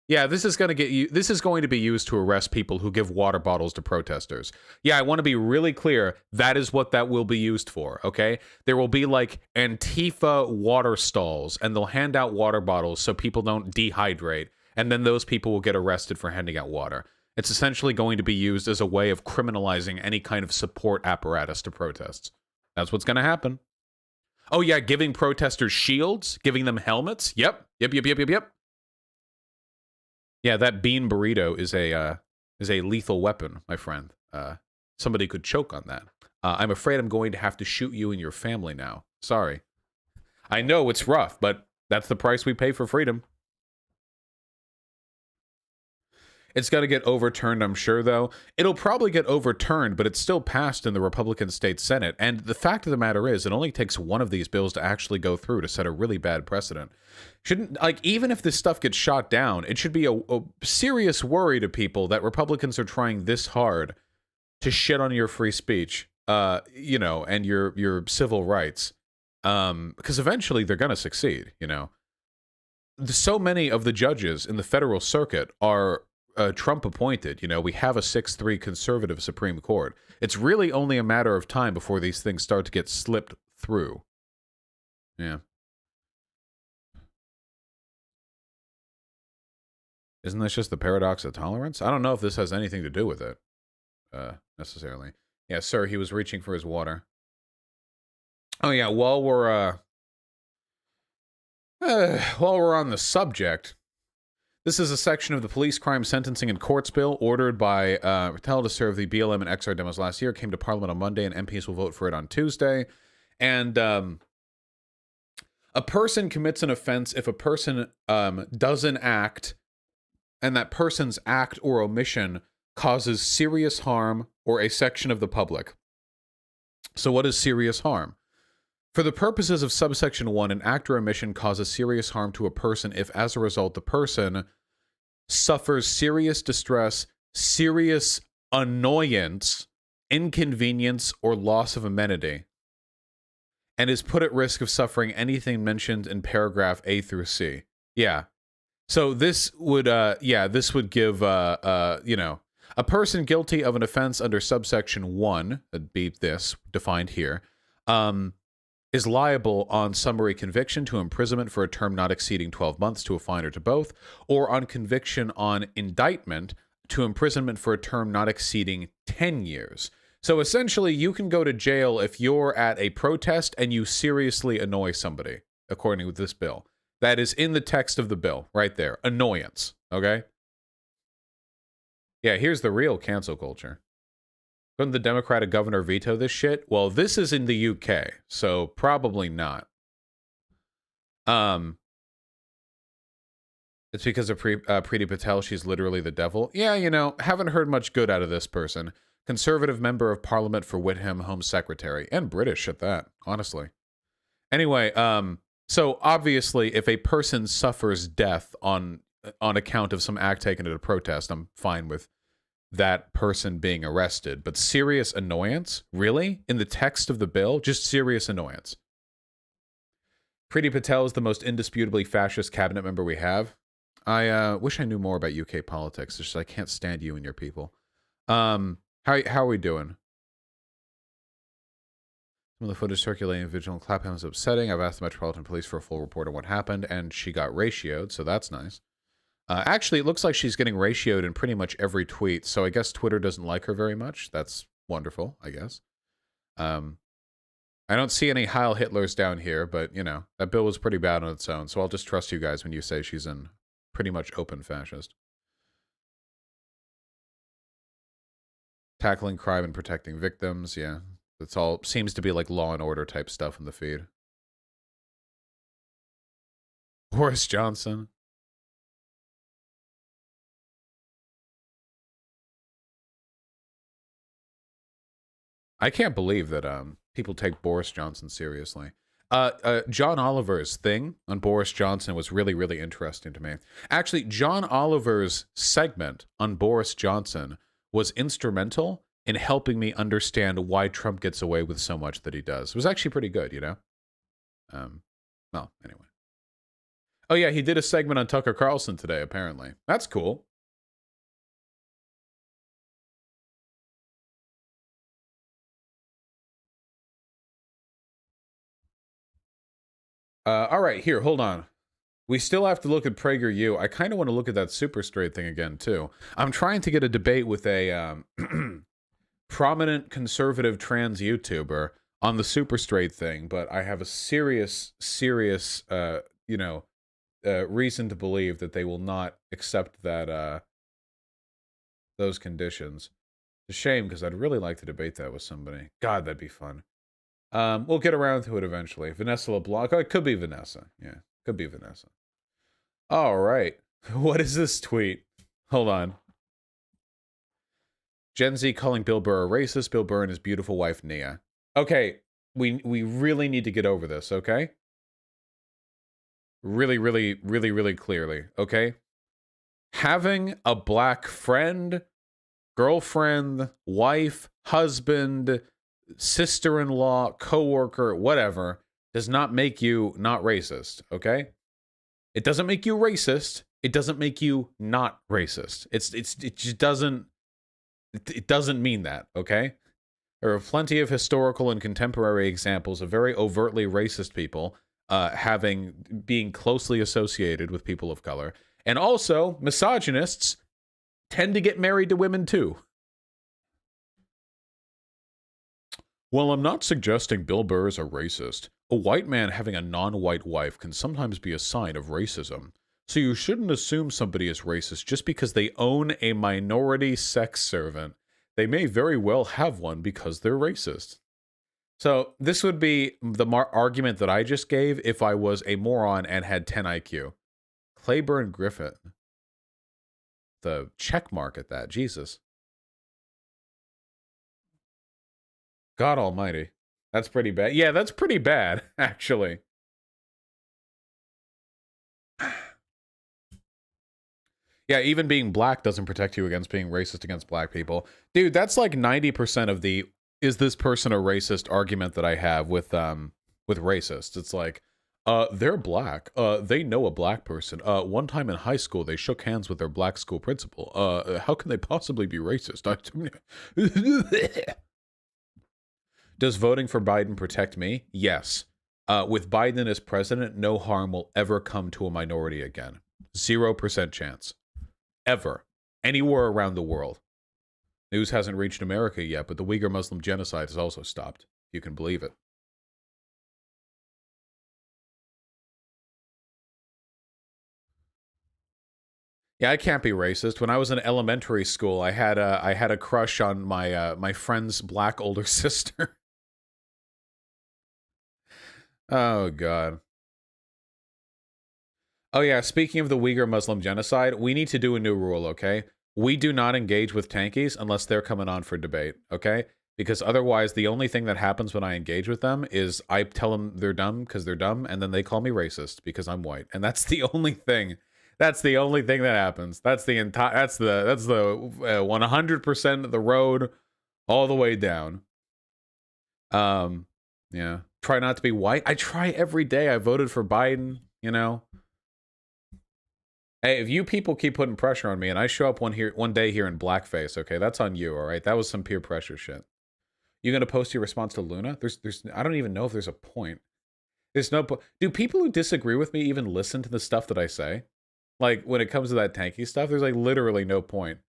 Yeah, this is going to be used to arrest people who give water bottles to protesters. Yeah, I want to be really clear. That is what that will be used for, okay? There will be like Antifa water stalls, and they'll hand out water bottles so people don't dehydrate, and then those people will get arrested for handing out water. It's essentially going to be used as a way of criminalizing any kind of support apparatus to protests. That's what's going to happen. Oh yeah, giving protesters shields, giving them helmets. Yep. Yeah, that bean burrito is a lethal weapon, my friend. Somebody could choke on that. I'm afraid I'm going to have to shoot you and your family now. Sorry. I know it's rough, but that's the price we pay for freedom. It's got to get overturned, I'm sure, though. It'll probably get overturned, but it's still passed in the Republican State Senate. And the fact of the matter is, it only takes one of these bills to actually go through to set a really bad precedent. Shouldn't, like, even if this stuff gets shot down, it should be a serious worry to people that Republicans are trying this hard to shit on your free speech, you know, and your civil rights. Because eventually they're going to succeed, you know. So many of the judges in the federal circuit are Trump appointed. You know, we have a 6-3 conservative Supreme Court. It's really only a matter of time before these things start to get slipped through. Yeah. Isn't this just the paradox of tolerance? I don't know if this has anything to do with it, necessarily. Yeah, sir, he was reaching for his water. Oh yeah, while we're on the subject, this is a section of the Police Crime Sentencing and Courts Bill ordered by Patel to serve the BLM and XR demos last year. Came to Parliament on Monday, and MPs will vote for it on Tuesday. And a person commits an offense if a person doesn't act, and that person's act or omission causes serious harm or a section of the public. So what is serious harm? For the purposes of subsection 1, an act or omission causes serious harm to a person if, as a result, the person suffers serious distress, serious annoyance, inconvenience, or loss of amenity, and is put at risk of suffering anything mentioned in paragraph A through C. Yeah. So this would, give, you know, a person guilty of an offense under subsection 1, that'd be this, defined here, is liable on summary conviction to imprisonment for a term not exceeding 12 months to a fine or to both, or on conviction on indictment to imprisonment for a term not exceeding 10 years. So essentially, you can go to jail if you're at a protest and you seriously annoy somebody, according to this bill. That is in the text of the bill, right there. Annoyance, okay? Yeah, here's the real cancel culture. Couldn't the Democratic governor veto this shit? Well, this is in the UK, so probably not. It's because of Priti Patel. She's literally the devil. Yeah, you know, haven't heard much good out of this person. Conservative member of Parliament for Whitham, Home Secretary, and British at that, honestly. Anyway, so obviously, if a person suffers death on account of some act taken at a protest, I'm fine with that person being arrested. But serious annoyance? Really? In the text of the bill? Just serious annoyance. Priti Patel is the most indisputably fascist cabinet member we have. I wish I knew more about UK politics. It's just I can't stand you and your people. How are we doing? Some of the footage circulating in Vigilant Clapham is upsetting. I've asked the Metropolitan Police for a full report on what happened, and she got ratioed, so that's nice. Actually, it looks like she's getting ratioed in pretty much every tweet, so I guess Twitter doesn't like her very much. That's wonderful, I guess. I don't see any Heil Hitlers down here, but, you know, that bill was pretty bad on its own, so I'll just trust you guys when you say she's in pretty much open fascist. Tackling crime and protecting victims, yeah. It's all, seems to be like Law and Order type stuff in the feed. Boris Johnson. I can't believe that people take Boris Johnson seriously. John Oliver's thing on Boris Johnson was really, really interesting to me. Actually, John Oliver's segment on Boris Johnson was instrumental in helping me understand why Trump gets away with so much that he does. It was actually pretty good, you know? Well, anyway. Oh, yeah, he did a segment on Tucker Carlson today, apparently. That's cool. All right, here, hold on. We still have to look at PragerU. I kind of want to look at that super straight thing again, too. I'm trying to get a debate with a prominent conservative trans YouTuber on the super straight thing, but I have a serious, reason to believe that they will not accept that those conditions. It's a shame, because I'd really like to debate that with somebody. God, that'd be fun. We'll get around to it eventually. Vanessa LeBlanc. Oh, it could be Vanessa. Yeah, could be Vanessa. All right. What is this tweet? Hold on. Gen Z calling Bill Burr a racist. Bill Burr and his beautiful wife, Nia. Okay, we really need to get over this, okay? Really, really, really, really clearly, okay? Having a black friend, girlfriend, wife, husband, sister-in-law, coworker, whatever, does not make you not racist, okay? It doesn't make you racist. It doesn't make you not racist. It just doesn't mean that, okay? There are plenty of historical and contemporary examples of very overtly racist people being closely associated with people of color. And also, misogynists tend to get married to women too. Well, I'm not suggesting Bill Burr is a racist. A white man having a non-white wife can sometimes be a sign of racism. So you shouldn't assume somebody is racist just because they own a minority sex servant. They may very well have one because they're racist. So this would be the argument that I just gave if I was a moron and had 10 IQ. Claiborne Griffith. The check mark at that. Jesus. God almighty. That's pretty bad. Yeah, that's pretty bad, actually. Yeah, even being black doesn't protect you against being racist against black people. Dude, that's like 90% of the is this person a racist argument that I have with racists. It's like, they're black. They know a black person. One time in high school, they shook hands with their black school principal. How can they possibly be racist? Does voting for Biden protect me? Yes. With Biden as president, no harm will ever come to a minority again. 0% chance. Ever. Anywhere around the world. News hasn't reached America yet, but the Uyghur Muslim genocide has also stopped. You can believe it. Yeah, I can't be racist. When I was in elementary school, I had a crush on my friend's black older sister. Oh, God. Oh, yeah, speaking of the Uyghur Muslim genocide, we need to do a new rule, okay? We do not engage with tankies unless they're coming on for debate, okay? Because otherwise, the only thing that happens when I engage with them is I tell them they're dumb because they're dumb, and then they call me racist because I'm white. And that's the only thing. That's the only thing that happens. That's the 100% of the road all the way down. Yeah. Try not to be white. I try every day. I voted for Biden, you know. Hey, if you people keep putting pressure on me and I show up one day here in blackface, okay, that's on you, all right? That was some peer pressure shit. You gonna post your response to Luna? I don't even know if there's a point. There's no do people who disagree with me even listen to the stuff that I say? Like when it comes to that tanky stuff, there's like literally no point.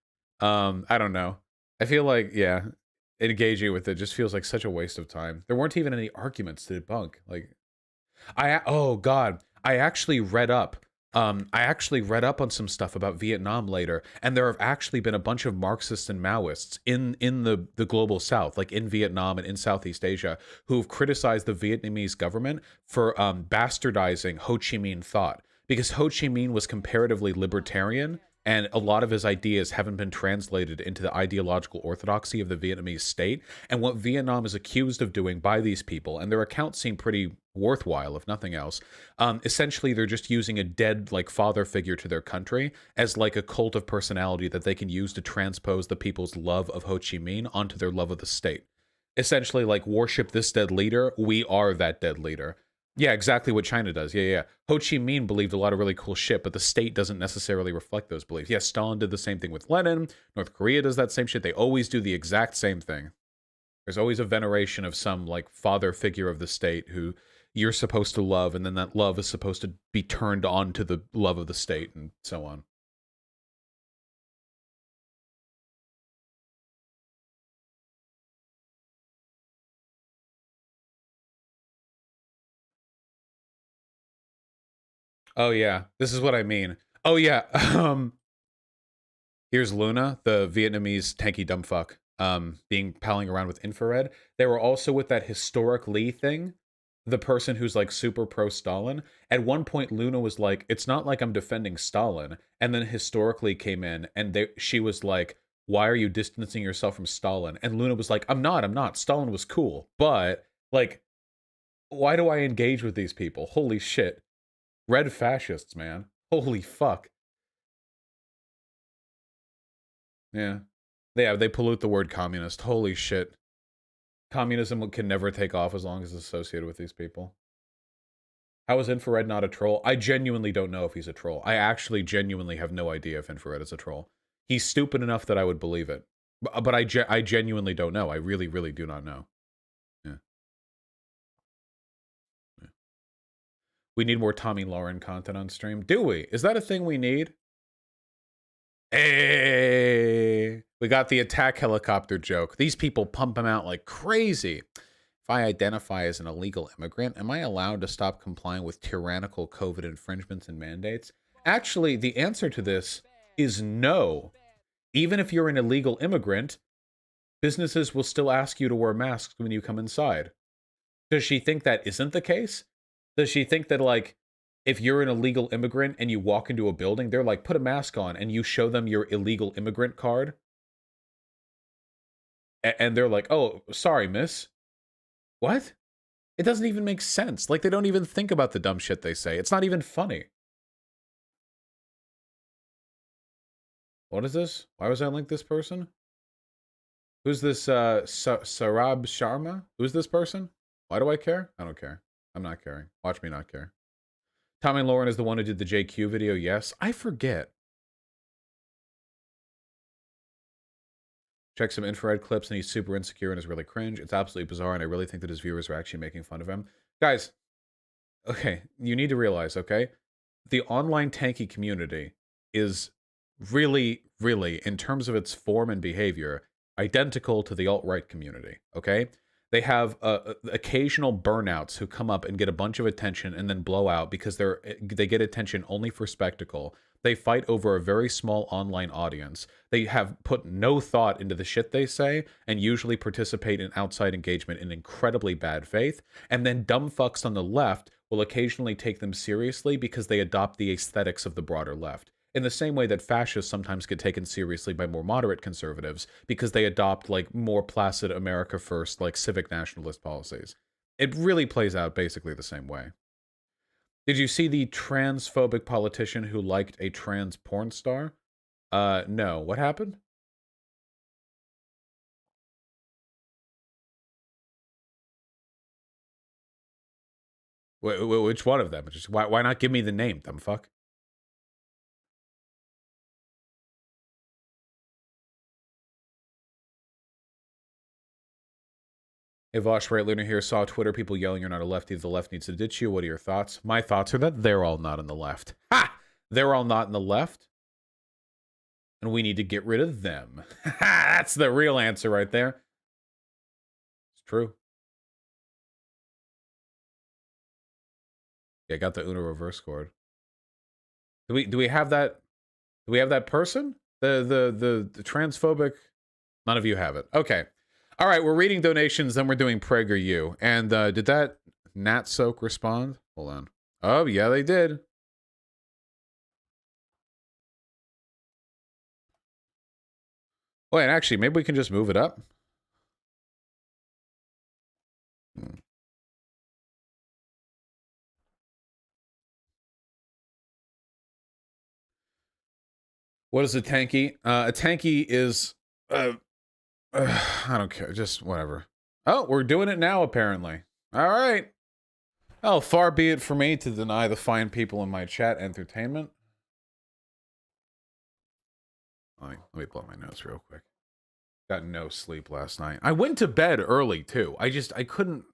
I don't know. I feel like, yeah, engaging with it just feels like such a waste of time. There weren't even any arguments to debunk. Like, oh God, I actually read up on some stuff about Vietnam later, and there have actually been a bunch of Marxists and Maoists in the global South, like in Vietnam and in Southeast Asia, who've criticized the Vietnamese government for bastardizing Ho Chi Minh thought, because Ho Chi Minh was comparatively libertarian and a lot of his ideas haven't been translated into the ideological orthodoxy of the Vietnamese state. And what Vietnam is accused of doing by these people, and their accounts seem pretty worthwhile, if nothing else, essentially they're just using a dead, like, father figure to their country as, like, a cult of personality that they can use to transpose the people's love of Ho Chi Minh onto their love of the state. Essentially, like, worship this dead leader, we are that dead leader. Yeah, exactly what China does. Yeah. Ho Chi Minh believed a lot of really cool shit, but the state doesn't necessarily reflect those beliefs. Yeah, Stalin did the same thing with Lenin. North Korea does that same shit. They always do the exact same thing. There's always a veneration of some, like, father figure of the state who you're supposed to love, and then that love is supposed to be turned on to the love of the state, and so on. Oh, yeah. This is what I mean. Oh, yeah. Here's Luna, the Vietnamese tanky dumb fuck, being palling around with infrared. They were also with that historic Lee thing, the person who's like super pro Stalin. At one point, Luna was like, "It's not like I'm defending Stalin," and then historically came in, and she was like, "Why are you distancing yourself from Stalin?" And Luna was like, I'm not. Stalin was cool, but like, why do I engage with these people? Holy shit, red fascists, man. Holy fuck. Yeah. They pollute the word communist. Holy shit. Communism can never take off as long as it's associated with these people. How is Infrared not a troll? I genuinely don't know if he's a troll. I actually genuinely have no idea if Infrared is a troll. He's stupid enough that I would believe it. But I genuinely don't know. I really, really do not know. Yeah. We need more Tommy Lauren content on stream. Do we? Is that a thing we need? Hey, we got the attack helicopter joke. These people pump him out like crazy. If I identify as an illegal immigrant, am I allowed to stop complying with tyrannical COVID infringements and mandates? Actually, the answer to this is no. Even if you're an illegal immigrant, businesses will still ask you to wear masks when you come inside. Does she think that isn't the case? Does she think that, like, if you're an illegal immigrant and you walk into a building, they're like, put a mask on, and you show them your illegal immigrant card? And they're like, oh, sorry, miss. What? It doesn't even make sense. Like, they don't even think about the dumb shit they say. It's not even funny. What is this? Why was I linked this person? Who's this, Sarab Sharma? Who's this person? Why do I care? I don't care. I'm not caring. Watch me not care. Tommy Lauren is the one who did the JQ video, yes. I forget. Check some infrared clips and he's super insecure and is really cringe. It's absolutely bizarre, and I really think that his viewers are actually making fun of him. Guys, okay, you need to realize, okay? The online tanky community is really, really, in terms of its form and behavior, identical to the alt-right community, okay? They have occasional burnouts who come up and get a bunch of attention and then blow out because they get attention only for spectacle. They fight over a very small online audience. They have put no thought into the shit they say and usually participate in outside engagement in incredibly bad faith. And then dumb fucks on the left will occasionally take them seriously because they adopt the aesthetics of the broader left. In the same way that fascists sometimes get taken seriously by more moderate conservatives because they adopt, like, more placid America first, like, civic nationalist policies. It really plays out basically the same way. Did you see the transphobic politician who liked a trans porn star? No. What happened? Which one of them? Just why not give me the name, dumb fuck? Hey, Vosh, right, Lunar here. Saw Twitter people yelling you're not a lefty. The left needs to ditch you. What are your thoughts? My thoughts are that they're all not on the left. Ha! They're all not in the left. And we need to get rid of them. That's the real answer right there. It's true. Yeah, got the Uno reverse chord. Do we have that? Do we have that person? The transphobic? None of you have it. Okay. All right, we're reading donations, then we're doing PragerU. And did that NatSoc respond? Hold on. Oh, yeah, they did. Wait, actually, maybe we can just move it up. What is a tanky? A tanky is, I don't care, just whatever. Oh, we're doing it now, apparently. All right. Oh, far be it for me to deny the fine people in my chat entertainment. Let me blow my nose real quick. Got no sleep last night. I went to bed early, too. I couldn't...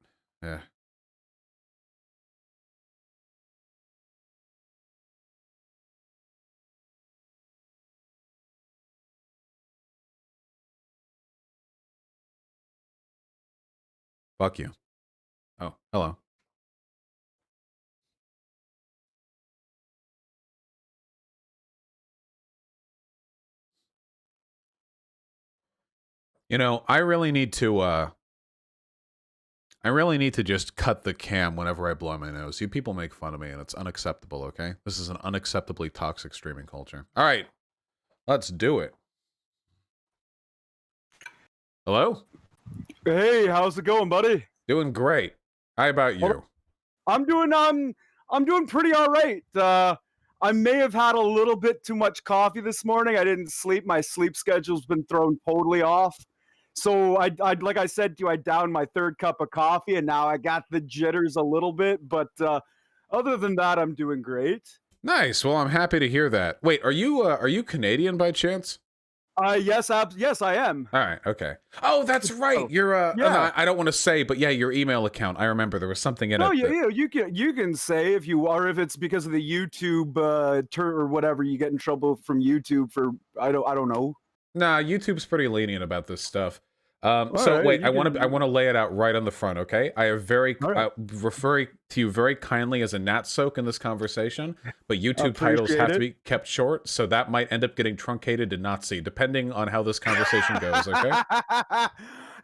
Fuck you. Oh, hello. You know, I really need to just cut the cam whenever I blow my nose. You people make fun of me, and it's unacceptable, okay? This is an unacceptably toxic streaming culture. All right, let's do it. Hello? Hey, how's it going, buddy? Doing great. How about you? I'm doing pretty all right. I may have had a little bit too much coffee this morning. I didn't sleep. My sleep schedule's been thrown totally off. So I like I said to you, I downed my third cup of coffee, and now I got the jitters a little bit. But other than that, I'm doing great. Nice. Well, I'm happy to hear that. Wait, are you Canadian by chance? Yes, I am. All right, okay. Oh, that's right. You're yeah. I don't want to say, but yeah, your email account. I remember there was something in it. Oh, yeah, you can say if you are, if it's because of the YouTube or whatever, you get in trouble from YouTube for I don't know. Nah, YouTube's pretty lenient about this stuff. So right, wait, I want to lay it out right on the front, okay? I have referring to you very kindly as a NatSoc in this conversation, but YouTube titles have to be kept short, so that might end up getting truncated to Nazi, depending on how this conversation goes, okay?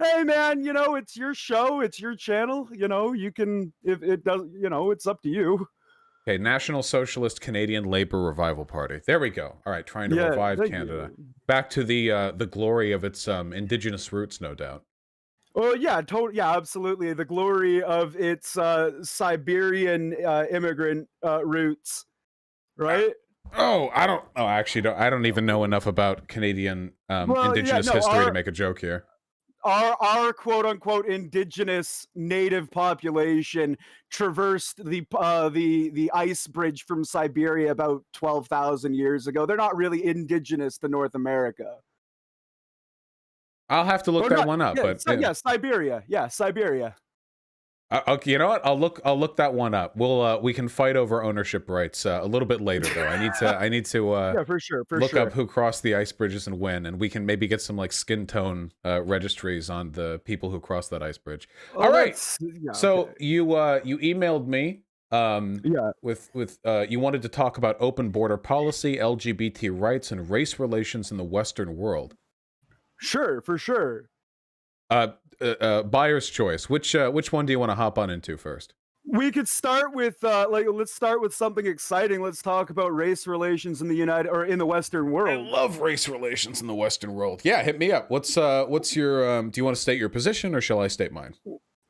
Hey man, you know, it's your show, it's your channel, you know, you can, if it does, you know, it's up to you. Okay, National Socialist Canadian Labour Revival Party. There we go. All right, trying to revive Canada. Back to the glory of its indigenous roots, no doubt. Oh yeah, yeah, absolutely. The glory of its Siberian immigrant roots, right? I don't even know enough about Canadian indigenous history to make a joke here. Our quote unquote indigenous native population traversed the ice bridge from Siberia about 12,000 years ago. They're not really indigenous to North America. I'll have to look one up. Yeah, Siberia. Yeah, Siberia. Okay, you know what? I'll look that one up. We can fight over ownership rights a little bit later, though. I need to yeah, for sure. Look up who crossed the ice bridges and when, and we can maybe get some like skin tone registries on the people who crossed that ice bridge. All right. Yeah, so okay. You emailed me. With you wanted to talk about open border policy, LGBT rights, and race relations in the Western world. Sure, for sure. Buyer's choice. Which one do you want to hop on into first? We could start with let's start with something exciting. Let's talk about race relations in the Western world. I love race relations in the Western world. Yeah, hit me up. What's your do you want to state your position or shall I state mine?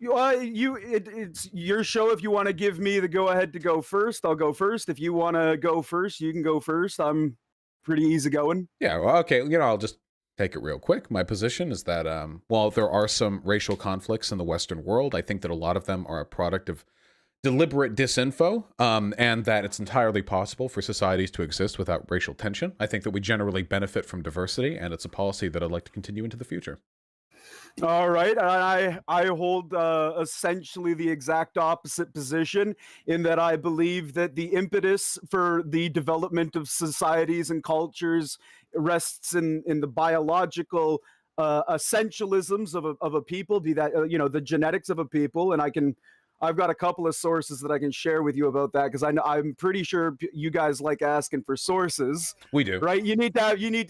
It's your show. If you want to give me the go ahead to go first, I'll go first. If you want to go first, you can go first. I'm pretty easygoing. Yeah, well, okay. You know, I'll just take it real quick. My position is that while there are some racial conflicts in the Western world, I think that a lot of them are a product of deliberate disinfo, and that it's entirely possible for societies to exist without racial tension. I think that we generally benefit from diversity, and it's a policy that I'd like to continue into the future. All right, I hold essentially the exact opposite position in that I believe that the impetus for the development of societies and cultures rests in the biological essentialisms of a people, be that the genetics of a people, and I've got a couple of sources that I can share with you about that because I'm pretty sure you guys like asking for sources. We do, right? You need to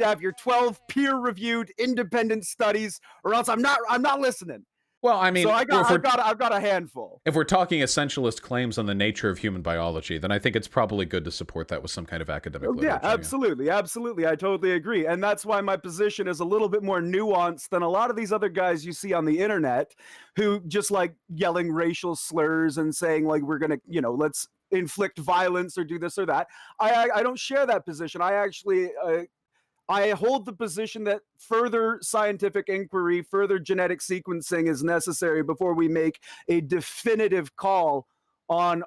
have your 12 peer-reviewed independent studies, or else I'm not listening. Well, I mean, So if we're, I've got a handful. if we're talking essentialist claims on the nature of human biology, then I think it's probably good to support that with some kind of academic literature. Yeah, absolutely, absolutely. I totally agree, and that's why my position is a little bit more nuanced than a lot of these other guys you see on the internet, who just like yelling racial slurs and saying like we're gonna, let's inflict violence or do this or that. I don't share that position. I actually I hold the position that further scientific inquiry, further genetic sequencing is necessary before we make a definitive call on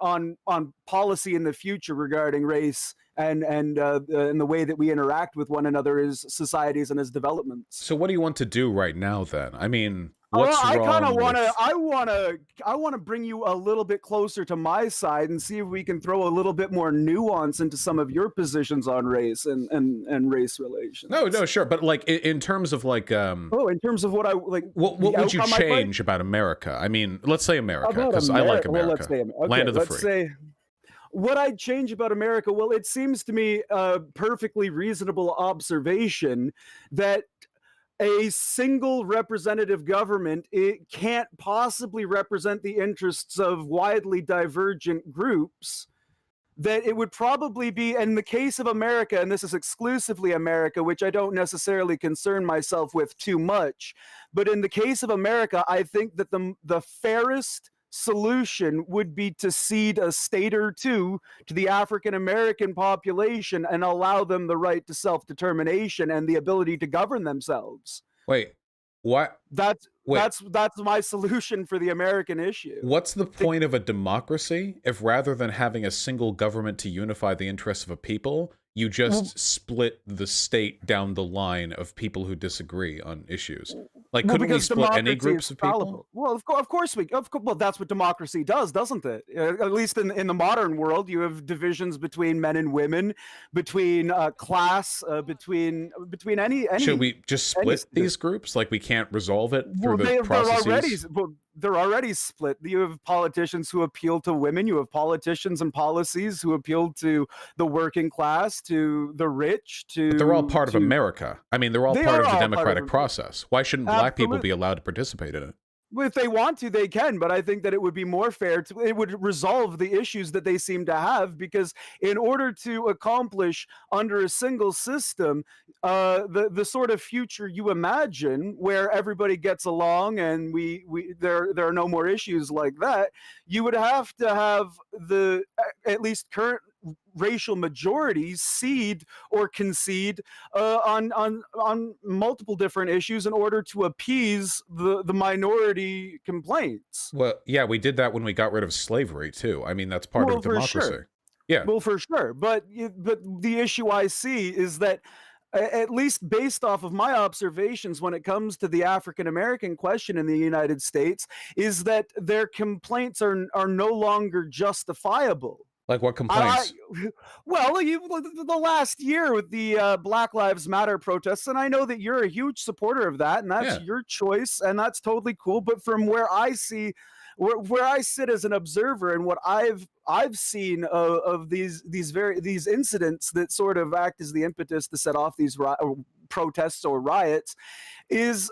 policy in the future regarding race and the way that we interact with one another as societies and as developments. So what do you want to do right now then? I mean, what's I kind of wrong want to I want to bring you a little bit closer to my side and see if we can throw a little bit more nuance into some of your positions on race and race relations. No, sure, but like in terms of like in terms of what I like, what would you change about America? I mean, let's say America, because I like America. Well, let's say, okay, land of the let's free. say what I'd change about America. Well, it seems to me a perfectly reasonable observation that a single representative government, it can't possibly represent the interests of widely divergent groups. That it would probably be, in the case of America, and this is exclusively America, which I don't necessarily concern myself with too much, but in the case of America, I think that the fairest solution would be to cede a state or two to the African American population and allow them the right to self-determination and the ability to govern themselves. Wait, what? That's my solution for the American issue. What's the point of a democracy if rather than having a single government to unify the interests of a people, you just split the state down the line of people who disagree on issues? Like, couldn't we split any groups of people? Well, of course well, that's what democracy does, doesn't it? At least in the modern world, you have divisions between men and women, between class, between any. Should we just split these groups? Like, we can't resolve it through the processes? They're already split. You have politicians who appeal to women. You have politicians and policies who appeal to the working class, to the rich, to... But they're all part of America. I mean, they're all part of the democratic process. Why shouldn't black people be allowed to participate in it? If they want to, they can, but I think that it would be more fair it would resolve the issues that they seem to have, because in order to accomplish under a single system, the sort of future you imagine where everybody gets along and there are no more issues like that, you would have to have the at least current racial majorities cede or concede on multiple different issues in order to appease the minority complaints. Well, yeah, we did that when we got rid of slavery too. I mean, that's part of democracy. Sure. Yeah. Well, for sure. But the issue I see is that, at least based off of my observations when it comes to the African American question in the United States, is that their complaints are no longer justifiable. Like what complaints? Well, the last year with the Black Lives Matter protests, and I know that you're a huge supporter of that, and that's your choice, and that's totally cool. But from where I see, where I sit as an observer, and what I've seen of these incidents that sort of act as the impetus to set off these protests or riots, is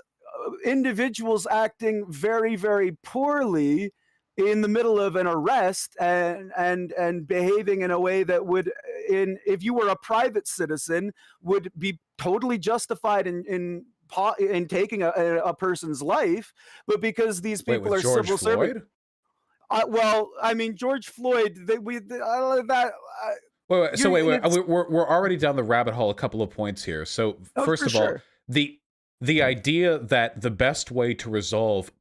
individuals acting very, very poorly in the middle of an arrest and behaving in a way that would, if you were a private citizen, would be totally justified in taking a person's life, but because these people are civil servants. Well, I mean, George Floyd. Wait. So we're already down the rabbit hole. A couple of points here. So first of all, the idea that the best way to resolve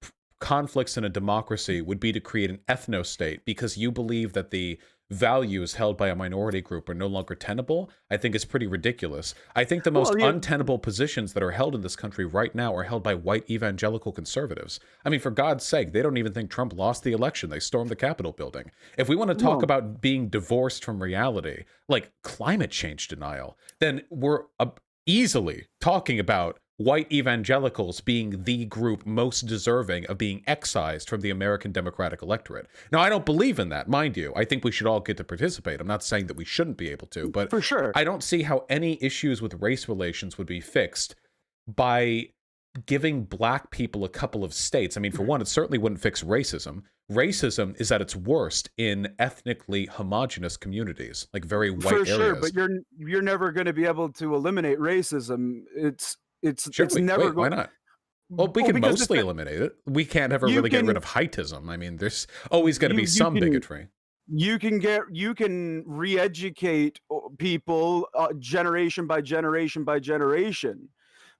conflicts in a democracy would be to create an ethno-state because you believe that the values held by a minority group are no longer tenable, I think is pretty ridiculous. I think the most untenable positions that are held in this country right now are held by white evangelical conservatives. I mean, for God's sake, they don't even think Trump lost the election. They stormed the Capitol building. If we want to talk about being divorced from reality, like climate change denial, then we're easily talking about white evangelicals being the group most deserving of being excised from the American Democratic electorate. Now, I don't believe in that, mind you. I think we should all get to participate. I'm not saying that we shouldn't be able to, but for sure, I don't see how any issues with race relations would be fixed by giving black people a couple of states. I mean, for one, it certainly wouldn't fix racism. Racism is at its worst in ethnically homogenous communities, like very white For areas. sure, but you're never going to be able to eliminate racism. Sure, it's never why not? Well, we can because mostly eliminate it. We can't ever really get rid of heightism. I mean, there's always going to be some bigotry. You can re-educate people generation by generation by generation,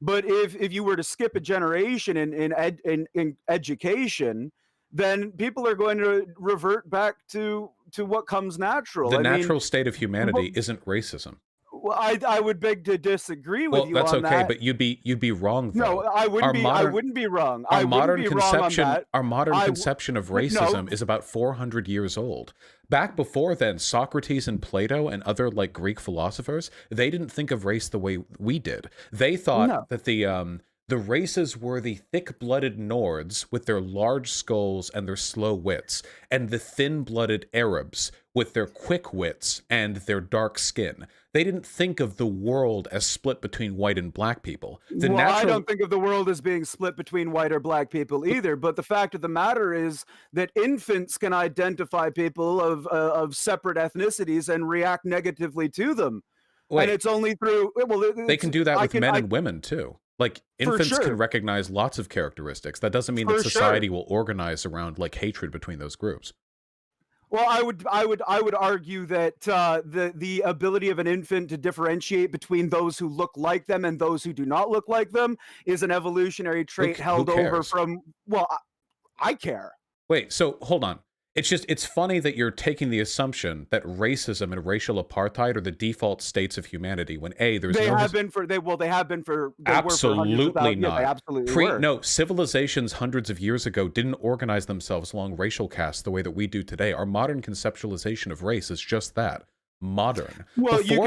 but if you were to skip a generation in education, then people are going to revert back to what comes natural. The natural state of humanity isn't racism. Well, I would beg to disagree with you that's on okay, that. but you'd be wrong though. No, I wouldn't be wrong. Our I modern wouldn't be wrong on that. Our modern conception of racism is about 400 years old. Back before then, Socrates and Plato and other like Greek philosophers, they didn't think of race the way we did. They thought that the races were the thick-blooded Nords with their large skulls and their slow wits, and the thin-blooded Arabs with their quick wits and their dark skin. They didn't think of the world as split between white and black people. I don't think of the world as being split between white or black people either. But the fact of the matter is that infants can identify people of separate ethnicities and react negatively to them. Wait, and it's only through they can do that with men and women too. Like infants can recognize lots of characteristics. That doesn't mean that society will organize around like hatred between those groups. Well, I would argue that the ability of an infant to differentiate between those who look like them and those who do not look like them is an evolutionary trait held over from. Well, I care. Wait, so hold on. It's funny that you're taking the assumption that racism and racial apartheid are the default states of humanity when they have been for absolutely not. Yeah, they absolutely were. No, civilizations hundreds of years ago didn't organize themselves along racial castes the way that we do today. Our modern conceptualization of race is just that. Modern. Well, you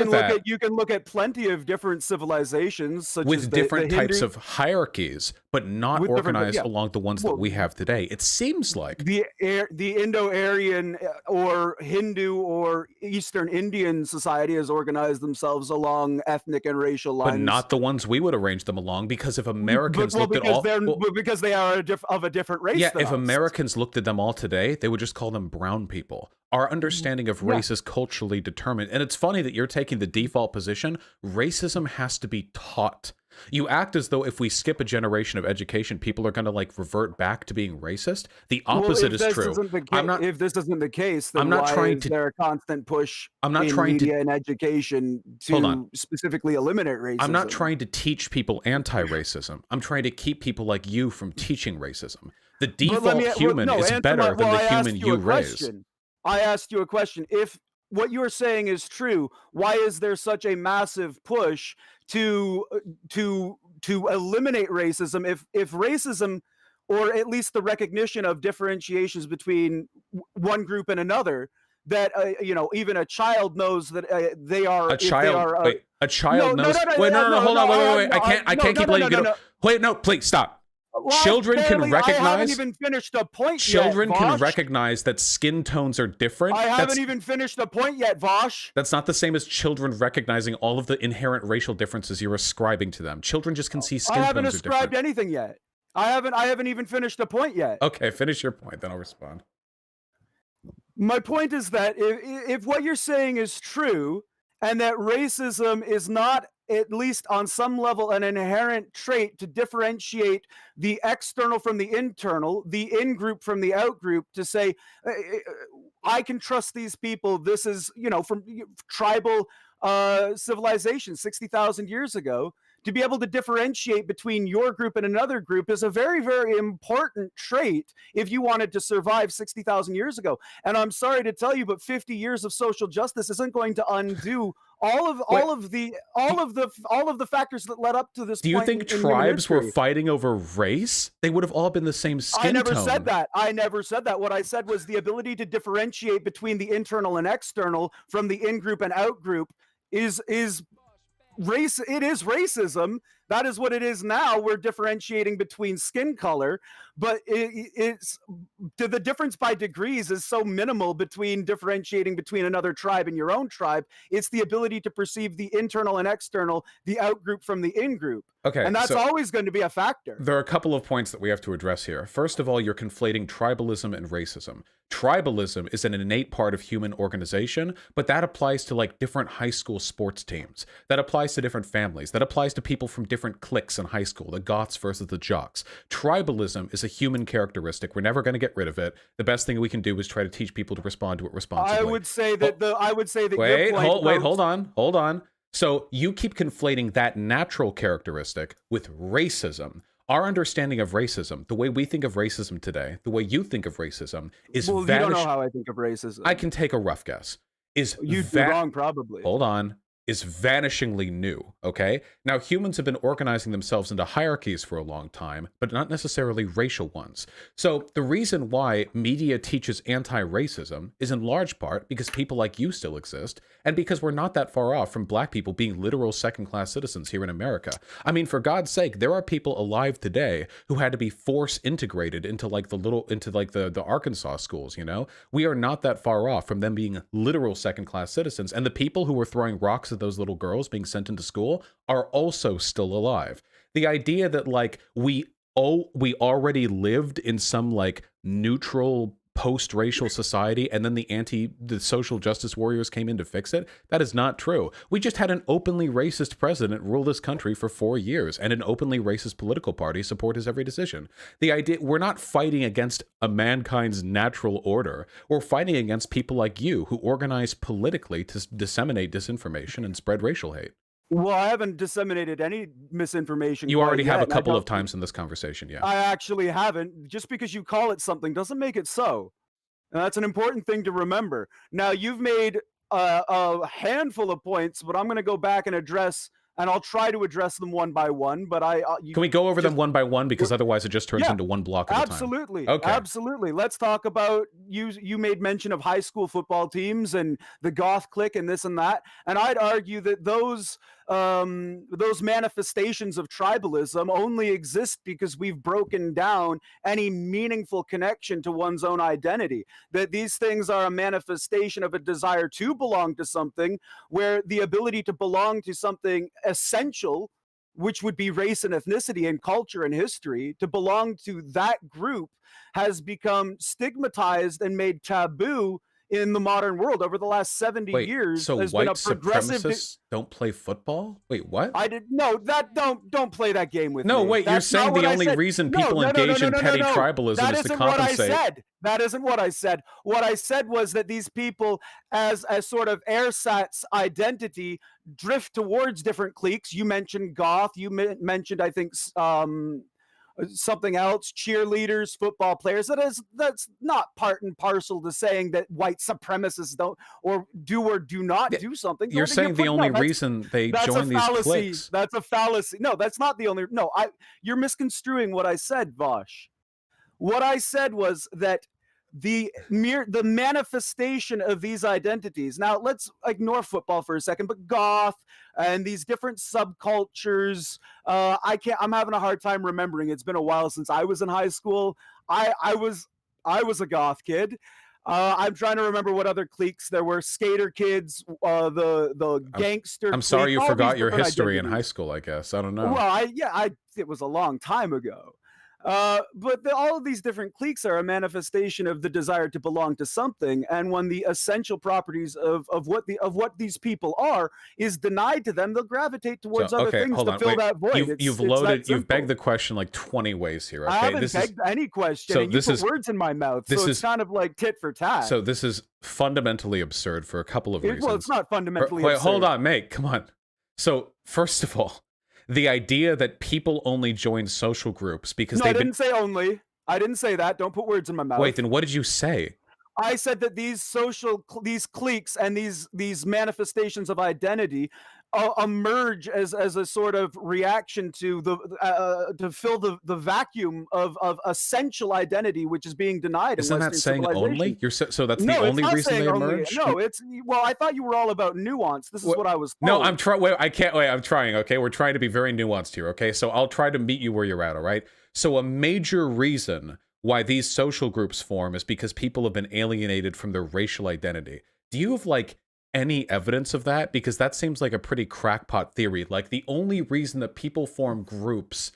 can look at plenty of different civilizations such with as different types of hierarchies, but not organized along the ones that we have today. It seems like the Indo-Aryan or Hindu or Eastern Indian society has organized themselves along ethnic and racial lines, but not the ones we would arrange them along. Because if Americans because they are of a different race. Yeah, if Americans looked at them all today, they would just call them brown people. Our understanding of race is culturally determined. And it's funny that you're taking the default position. Racism has to be taught. You act as though if we skip a generation of education, people are going to like revert back to being racist. The opposite is true. If this isn't the case, then I'm not trying is there a constant push in media and education to specifically eliminate racism? I'm not trying to teach people anti-racism. I'm trying to keep people like you from teaching racism. The default human is better than the human you raise. I asked you a question. If what you're saying is true, why is there such a massive push to eliminate racism? If racism, or at least the recognition of differentiations between one group and another, that even a child knows that they are a child. A child knows. Wait, hold on. Wait. I can't keep letting you go. Wait, no, please stop. Children can recognize. I haven't even finished a point Children yet, can recognize that skin tones are different. I haven't even finished a point yet, Vosh. That's not the same as children recognizing all of the inherent racial differences you're ascribing to them. Children just can see skin tones are different. I haven't ascribed anything yet. I haven't even finished a point yet. Okay, finish your point, then I'll respond. My point is that if what you're saying is true, and that racism is not, at least on some level, an inherent trait to differentiate the external from the internal, the in-group from the out-group, to say, I can trust these people. This is, from tribal civilization 60,000 years ago. To be able to differentiate between your group and another group is a very, very important trait if you wanted to survive 60,000 years ago. And I'm sorry to tell you, but 50 years of social justice isn't going to undo all of the factors that led up to this. Do you think tribes were fighting over race? They would have all been the same skin tone. I never said that. What I said was the ability to differentiate between the internal and external from the in-group and out-group is race. It is racism That is what it is now. We're differentiating between skin color, but it's the difference by degrees is so minimal between differentiating between another tribe and your own tribe. It's the ability to perceive the internal and external, the out group from the in group. Okay, And that's so always going to be a factor. there are a couple of points that we have to address here. First of all, you're conflating tribalism and racism. Tribalism is an innate part of human organization, but that applies to like different high school sports teams. That applies to different families. That applies to people from different cliques in high school, the goths versus the jocks. Tribalism is a human characteristic. We're never going to get rid of it. The best thing we can do is try to teach people to respond to it responsibly. I would say that hold on. So you keep conflating that natural characteristic with racism. Our understanding of racism, the way we think of racism today, the way you think of racism, is you don't know how I think of racism. I can take a rough guess. You'd be wrong, probably. Hold on. Is vanishingly new, okay? Now, humans have been organizing themselves into hierarchies for a long time, but not necessarily racial ones. So the reason why media teaches anti-racism is in large part because people like you still exist, and because we're not that far off from black people being literal second-class citizens here in America. I mean, for God's sake, there are people alive today who had to be force integrated into like the Arkansas schools, you know? We are not that far off from them being literal second-class citizens, and the people who were throwing rocks at those little girls being sent into school are also still alive. The idea that like we already lived in some like neutral post-racial society and then the social justice warriors came in to fix it, that is not true. We just had an openly racist president rule this country for 4 years and an openly racist political party support his every decision. The idea, we're not fighting against a mankind's natural order. We're fighting against people like you who organize politically to disseminate disinformation and spread racial hate. Well, I haven't disseminated any misinformation. You already have a couple of times in this conversation, yeah. I actually haven't. Just because you call it something doesn't make it so. And that's an important thing to remember. Now, you've made a handful of points, but I'm going to go back and address, and I'll try to address them one by one. But can we go over them one by one, because otherwise it just turns into one block at a time? Absolutely. Okay. Absolutely. Let's talk about you made mention of high school football teams and the goth clique and this and that, and I'd argue that those manifestations of tribalism only exist because we've broken down any meaningful connection to one's own identity. That these things are a manifestation of a desire to belong to something, where the ability to belong to something essential, which would be race and ethnicity and culture and history, to belong to that group has become stigmatized and made taboo in the modern world over the last 70 years. So white supremacists don't play football? Wait, what? Don't play that game with me. No, wait, you're saying the only reason people engage in petty tribalism is to compensate. That isn't what I said. What I said was that these people, as a sort of ersatz identity, drift towards different cliques. You mentioned goth. You mentioned, I think, something else, cheerleaders, football players. That's not part and parcel to saying that white supremacists don't or do not do something. You're saying the only reason they join these cliques. That's a fallacy. No, that's not the only. No, you're misconstruing what I said, Vosh. What I said was that the manifestation of these identities. Now let's ignore football for a second, but goth and these different subcultures. I'm having a hard time remembering. It's been a while since I was in high school. I was a goth kid. I'm trying to remember what other cliques there were. Skater kids, the gangster. I'm sorry you forgot your history in high school, I guess. I don't know. Well, it was a long time ago. But all of these different cliques are a manifestation of the desire to belong to something, and when the essential properties of what these people are is denied to them, they'll gravitate towards other things to fill that void. You've begged the question like 20 ways here. Okay? I haven't begged any question. So you put words in my mouth, so it's kind of like tit for tat. So this is fundamentally absurd for a couple of reasons. Well, it's not fundamentally absurd. Wait, hold on, mate. Come on. So first of all, the idea that people only join social groups because I didn't say only. I didn't say that. Don't put words in my mouth. Wait, then what did you say? I said that these cliques and these manifestations of identity emerge as a sort of reaction to the to fill the vacuum of essential identity which is being denied Isn't in that Western saying civilization. only? So that's the No, it's only not reason saying they only. emerged? No, it's well, I thought you were all about nuance. This is what I was told. No, I'm trying. Wait, I can't. Wait, I'm trying. Okay, we're trying to be very nuanced here. Okay, so I'll try to meet you where you're at. All right. So a major reason why these social groups form is because people have been alienated from their racial identity. Do you have like any evidence of that? Because that seems like a pretty crackpot theory. Like the only reason that people form groups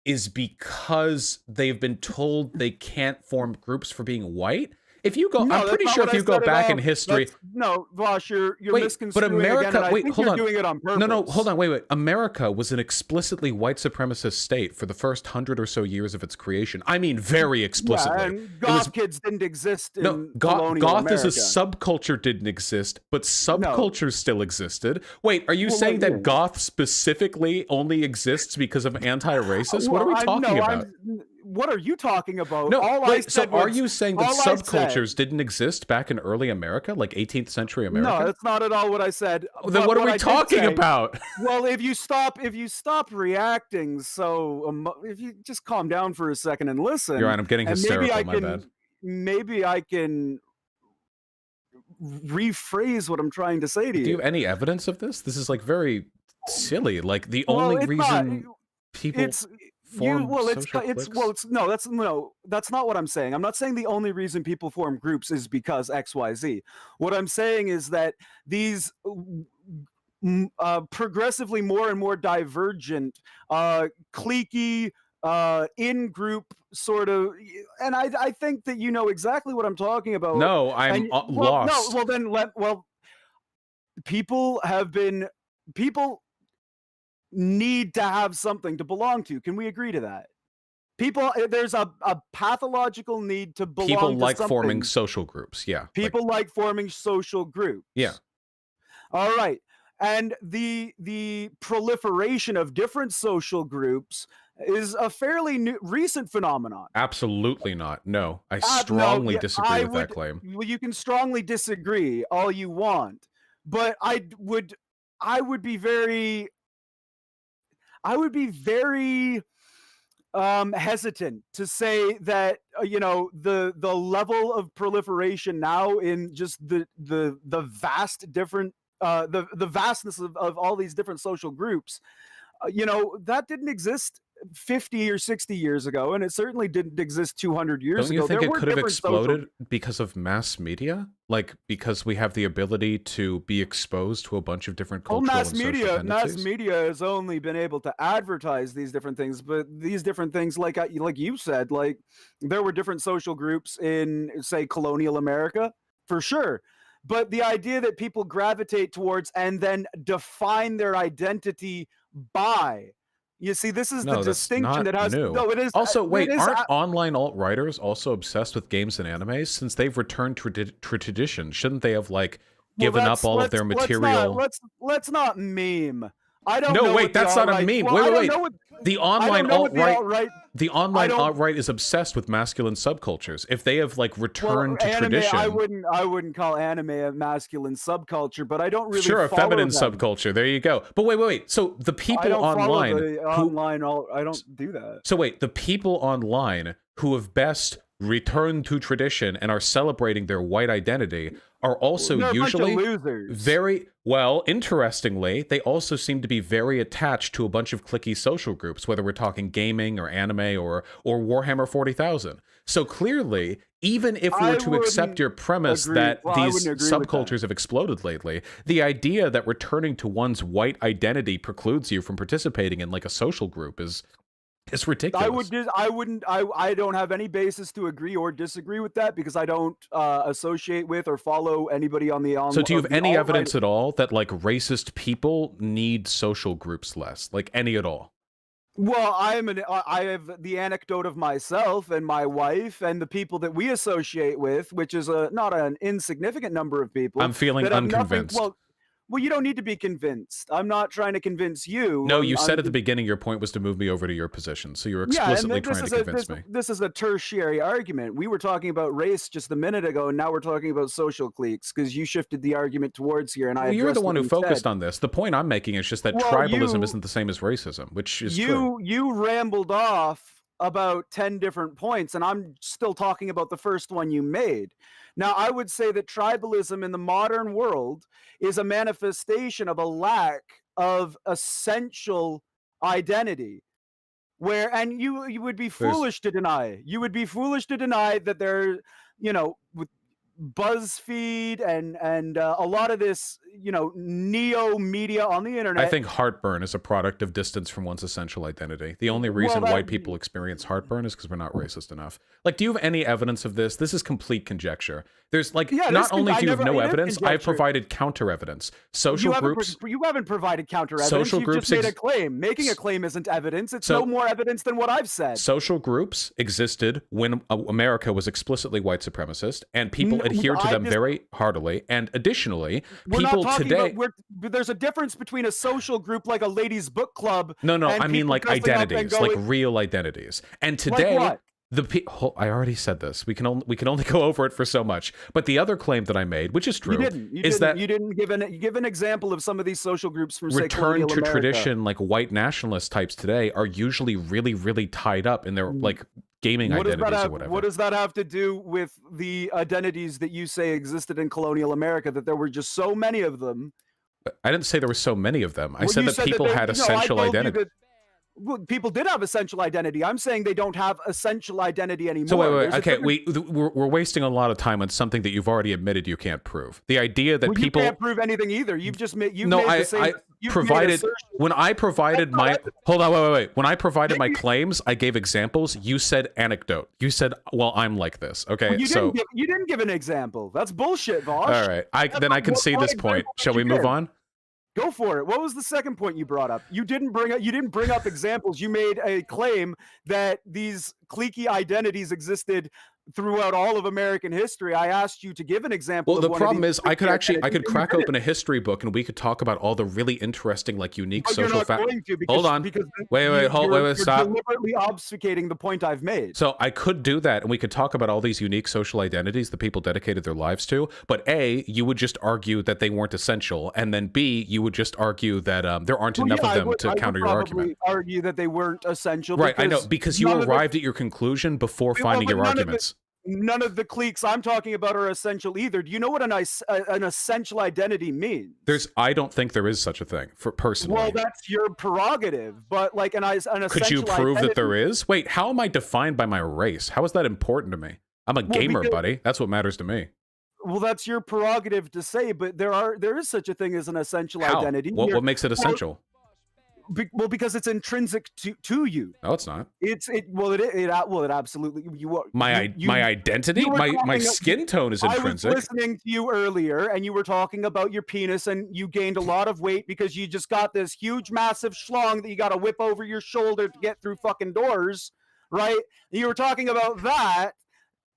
is because they've been told they can't form groups for being white. If you go, No, I'm pretty sure if you go back in history. No, Vosh, you're Wait, misconstruing but America. again, and wait, I think hold you're on. doing it on purpose. No, hold on. Wait. America was an explicitly white supremacist state for the first 100 or so years of its creation. I mean, very explicitly. Yeah, and goth kids didn't exist in goth colonial as a America. subculture didn't exist, but subcultures still existed. Wait, are you saying that goth specifically only exists because of anti-racist? What are we talking about? What are you talking about? No, all wait, I said so are was, you saying that all I subcultures said- didn't exist back in early America, like 18th century America? No, that's not at all what I said. Then But what are we I did talking say- about? Well, if you stop reacting, if you just calm down for a second and listen. You're right, I'm getting and hysterical, my bad. Maybe I can rephrase what I'm trying to say to you. Do you have any evidence of this? This is like very silly. Like the Well, only it's reason not, people it's form well, social it's cliques? well, it's no, that's not what I'm saying. I'm not saying the only reason people form groups is because XYZ. What I'm saying is that these progressively more and more divergent, cliquey, in-group sort of, and I think that you know exactly what I'm talking about. No, I'm lost. No, people need to have something to belong to. Can we agree to that? There's a pathological need to belong People to like something. forming social groups. Yeah. People like forming social groups. Yeah. All right. And the proliferation of different social groups is a fairly recent phenomenon. Absolutely not. No, I strongly disagree with that claim. Well, you can strongly disagree all you want, but I would be very hesitant to say that the level of proliferation now in just the vast different the vastness of all these different social groups, that didn't exist 50 or 60 years ago, and it certainly didn't exist 200 years ago. Don't you think it could have exploded social... because of mass media? Like, because we have the ability to be exposed to a bunch of different cultural and social tendencies? Mass media has only been able to advertise these different things, but these different things, like you said, like there were different social groups in, say, colonial America, for sure. But the idea that people gravitate towards and then define their identity by, you see, this is the distinction that has. New. No, it is. Also, wait, aren't online alt-writers also obsessed with games and animes? Since they've returned to tradition, shouldn't they have like given up all of their material? Let's not meme. I don't. No, know wait, that's not a meme. Well, wait. The online alt-right is obsessed with masculine subcultures. If they have like returned to anime, tradition, I wouldn't call anime a masculine subculture, but I don't really. Sure, a feminine them. subculture. There you go. But wait. So the people online, I don't do that. So wait, the people online who have best returned to tradition and are celebrating their white identity are also usually very well. Interestingly, they also seem to be very attached to a bunch of cliquey social groups, whether we're talking gaming or anime or Warhammer 40,000. So clearly, even if we were to accept your premise that these subcultures have exploded lately, the idea that returning to one's white identity precludes you from participating in like a social group is ridiculous. I don't have any basis to agree or disagree with that because I don't associate with or follow anybody on the online. So do you have any evidence at all that like racist people need social groups less? Like any at all? Well, I have the anecdote of myself and my wife and the people that we associate with, which is not an insignificant number of people. I'm feeling unconvinced. Well, you don't need to be convinced. I'm not trying to convince you. No, you said at the beginning your point was to move me over to your position, so you're explicitly trying to convince me. This is a tertiary argument. We were talking about race just a minute ago, and now we're talking about social cliques because you shifted the argument towards here, and you're the one who focused on this. The point I'm making is just that tribalism isn't the same as racism, which is true. You rambled off about 10 different points, and I'm still talking about the first one you made. Now, I would say that tribalism in the modern world is a manifestation of a lack of essential identity. And you would be foolish to deny. You would be foolish to deny that there, with BuzzFeed and a lot of this, neo media on the internet. I think heartburn is a product of distance from one's essential identity. The only reason white people experience heartburn is because we're not racist enough. Like, do you have any evidence of this? This is complete conjecture. There's not only do you have no evidence, I've provided counter evidence. Social groups. You haven't provided counter evidence. Social You've groups just made a claim. Making a claim isn't evidence. It's no more evidence than what I've said. Social groups existed when America was explicitly white supremacist, and people adhered to them very heartily. And additionally, people today. There's a difference between a social group like a ladies' book club. No, I mean like identities, like real identities. And today. Like I already said this. We can only go over it for so much. But the other claim that I made, which is true, is that you didn't give an example of some of these social groups from return to tradition, like white nationalist types today are usually really, really tied up in their like gaming identities or whatever. What does that have to do with the identities that you say existed in colonial America? That there were just so many of them. I didn't say there were so many of them. I said that people had essential identity. People did have essential identity. I'm saying they don't have essential identity anymore. So wait. Okay, we're wasting a lot of time on something that you've already admitted you can't prove. The idea that people you can't prove anything either. You've just made when I provided my hold on, wait. When I provided my claims, I gave examples. You said anecdote. You said, "Well, I'm like this." Okay, well, you didn't give an example. That's bullshit, Vosh. All right, I can see this point. Shall we move on? Go for it. What was the second point you brought up? You didn't bring up examples. You made a claim that these cliquey identities existed throughout all of American history. I asked you to give an example. Well, the problem is I could crack open a history book and we could talk about all the really interesting, like unique social factors. Hold on. Wait, stop. You're deliberately obfuscating the point I've made. So I could do that and we could talk about all these unique social identities that people dedicated their lives to. But A, you would just argue that they weren't essential. And then B, you would just argue that there aren't enough of them to counter your argument. I would argue that they weren't essential. Right, I know, because you arrived at your conclusion before finding your arguments. None of the cliques I'm talking about are essential either. Do you know what an essential identity means? I don't think there is such a thing, personally. Well, that's your prerogative, but like an essential Could you prove that there is? Wait, how am I defined by my race? How is that important to me? I'm a gamer, buddy. That's what matters to me. Well, that's your prerogative to say, but there is such a thing as an essential identity. What makes it essential? Well, because it's intrinsic to you. No, it's not. It absolutely my identity, my skin tone is intrinsic. I was listening to you earlier, and you were talking about your penis, and you gained a lot of weight because you just got this huge, massive schlong that you got to whip over your shoulder to get through fucking doors, right? You were talking about that.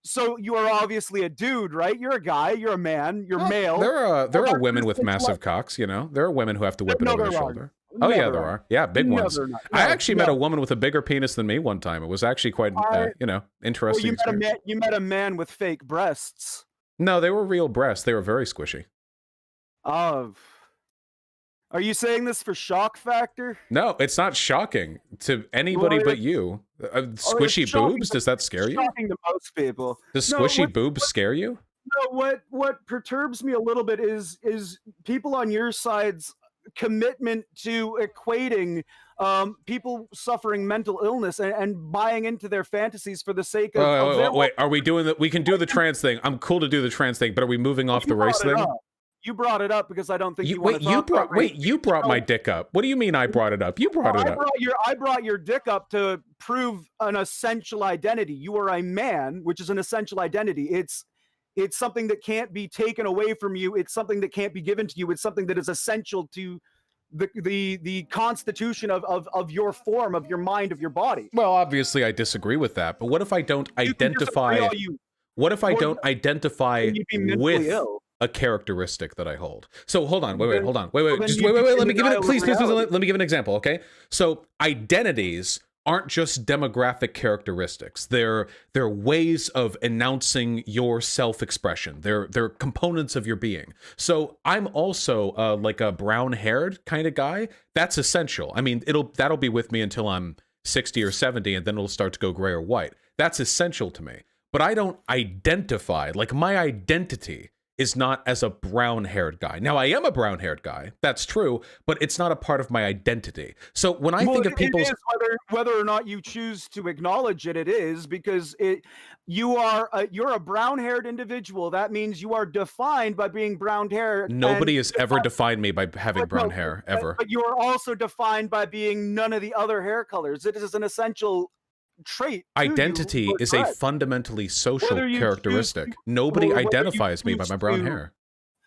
So you are obviously a dude, right? You're a guy. You're a man. You're male. There are women with massive cocks. There are women who have to whip it over their shoulder. Oh yeah, there are. Yeah, big ones. I actually met a woman with a bigger penis than me one time. It was actually quite, interesting. Well, you met a man with fake breasts. No, they were real breasts. They were very squishy. Oh. Are you saying this for shock factor? No, it's not shocking to anybody but you. Squishy boobs? Does that scare you? Shocking to most people. Does squishy boobs scare you? No, what perturbs me a little bit is people on your side's commitment to equating people suffering mental illness and buying into their fantasies for the sake of wait, are we doing that? We can do the trans thing. I'm cool to do the trans thing, but are we moving off the race thing? You brought it up because I don't think you brought my dick up. What do you mean I brought it up? You brought it up. I brought your dick up to prove an essential identity. You are a man, which is an essential identity. It's something that can't be taken away from you. It's something that can't be given to you. It's something that is essential to the constitution of your form, of your mind, of your body. Well, obviously I disagree with that. But what if I don't identify? What if I don't identify with? a characteristic that I hold. So hold on, wait, hold on, wait, then just you'd wait, be let in me give it, denial of please, reality. let me give an example, okay? So identities aren't just demographic characteristics. They're ways of announcing your self-expression. They're components of your being. So I'm also like a brown-haired kind of guy. That's essential. I mean, that'll be with me until I'm 60 or 70, and then it'll start to go gray or white. That's essential to me. But I don't identify, like my identity is not as a brown-haired guy. Now, I am a brown-haired guy. That's true, but it's not a part of my identity. So when I think of people's... It is whether or not you choose to acknowledge it, it is, because you're a brown-haired individual. That means you are defined by being brown-haired. Nobody has ever defined me by having brown hair, ever. But you are also defined by being none of the other hair colors. It is an essential trait. Identity is a fundamentally social characteristic. Nobody identifies me by my brown hair.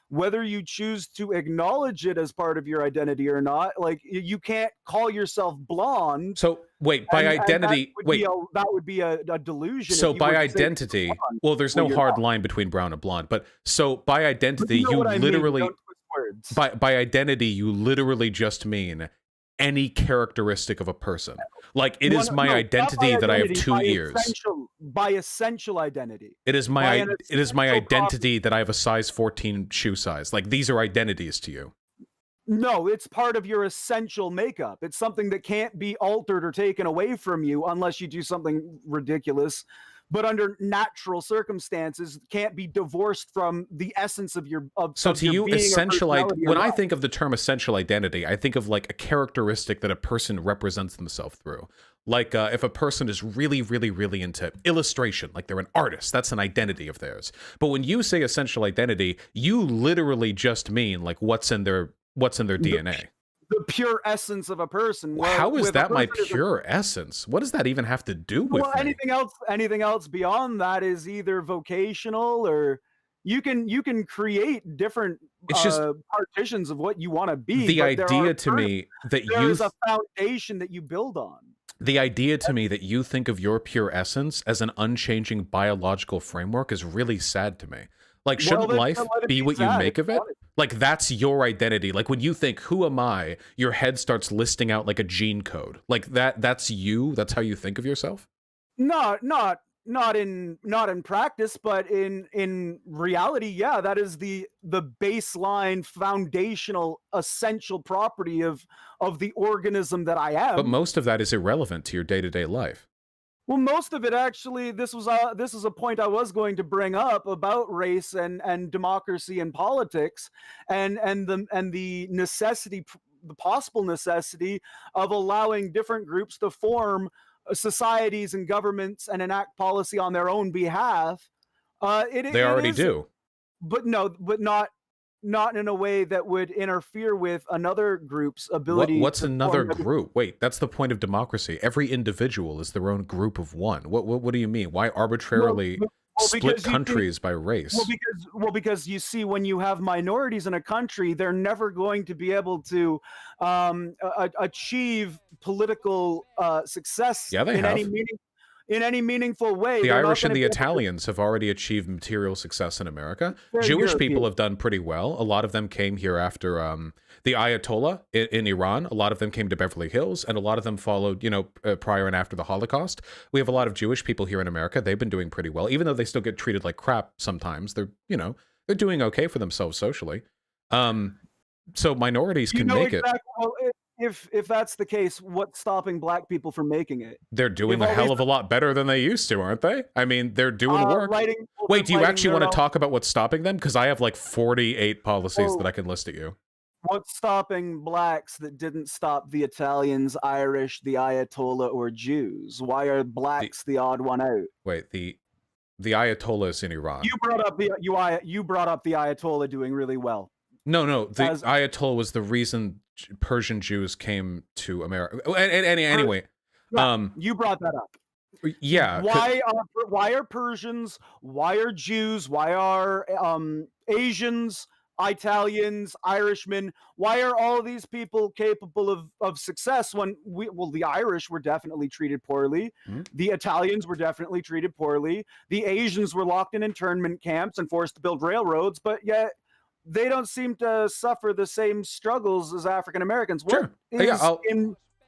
Whether you choose to acknowledge it as part of your identity or not, like you can't call yourself blonde. So wait, by identity, that would be a delusion. So by identity, well, there's no hard line between brown and blonde, but so by identity, you literally, by identity, you literally just mean any characteristic of a person. Like it is my identity that I have 2 ears. By essential identity. It is my identity that I have a size 14 shoe size. Like these are identities to you. No, it's part of your essential makeup. It's something that can't be altered or taken away from you unless you do something ridiculous. But under natural circumstances, can't be divorced from the essence of your. So to you, essential. When I think of the term essential identity, I think of like a characteristic that a person represents themselves through. Like if a person is really, really, really into illustration, like they're an artist, that's an identity of theirs. But when you say essential identity, you literally just mean like what's in their DNA. The pure essence of a person. How is that my pure essence? What does that even have to do with me? Anything else beyond that is either vocational or you can create different partitions of what you want to be. The idea to me that there is a foundation that you build on. The idea to me that you think of your pure essence as an unchanging biological framework is really sad to me. Like, shouldn't life be what you make of it? Like, that's your identity. Like, when you think, who am I? Your head starts listing out like a gene code. Like that's you. That's how you think of yourself. Not in practice, but in reality, yeah, that is the baseline, foundational, essential property of the organism that I am. But most of that is irrelevant to your day-to-day life. Well, most of it actually, this is a point I was going to bring up about race and democracy and politics, and the necessity, the possible necessity of allowing different groups to form societies and governments and enact policy on their own behalf. They already do, but not in a way that would interfere with another group's ability. What's another group? Wait, that's the point of democracy. Every individual is their own group of one. What do you mean? Why arbitrarily split countries by race? Because you see, when you have minorities in a country, they're never going to be able to achieve political success in any meanful way. The Irish and the Italians have already achieved material success in America. Jewish people have done pretty well. A lot of them came here after the Ayatollah in Iran. A lot of them came to Beverly Hills, and a lot of them followed, prior and after the Holocaust. We have a lot of Jewish people here in America. They've been doing pretty well, even though they still get treated like crap sometimes. They're doing okay for themselves socially. So minorities can make it. Well, if that's the case, what's stopping black people from making it? They're doing a hell of a lot better than they used to, aren't they? I mean, they're doing work. Wait, do you actually want to talk about what's stopping them? Because I have like 48 policies that I can list at you. What's stopping blacks that didn't stop the Italians, Irish, the Ayatollah, or Jews? Why are blacks the odd one out? Wait, the Ayatollah is in Iran. You brought up the Ayatollah doing really well. No, the Ayatollah was the reason Persian Jews came to America. Anyway, you brought that up. Yeah. Why are Persians? Why are Jews? Why are Asians, Italians, Irishmen? Why are all these people capable of success when the Irish were definitely treated poorly. Mm-hmm. The Italians were definitely treated poorly. The Asians were locked in internment camps and forced to build railroads, but yet they don't seem to suffer the same struggles as African Americans. Sure. Yeah,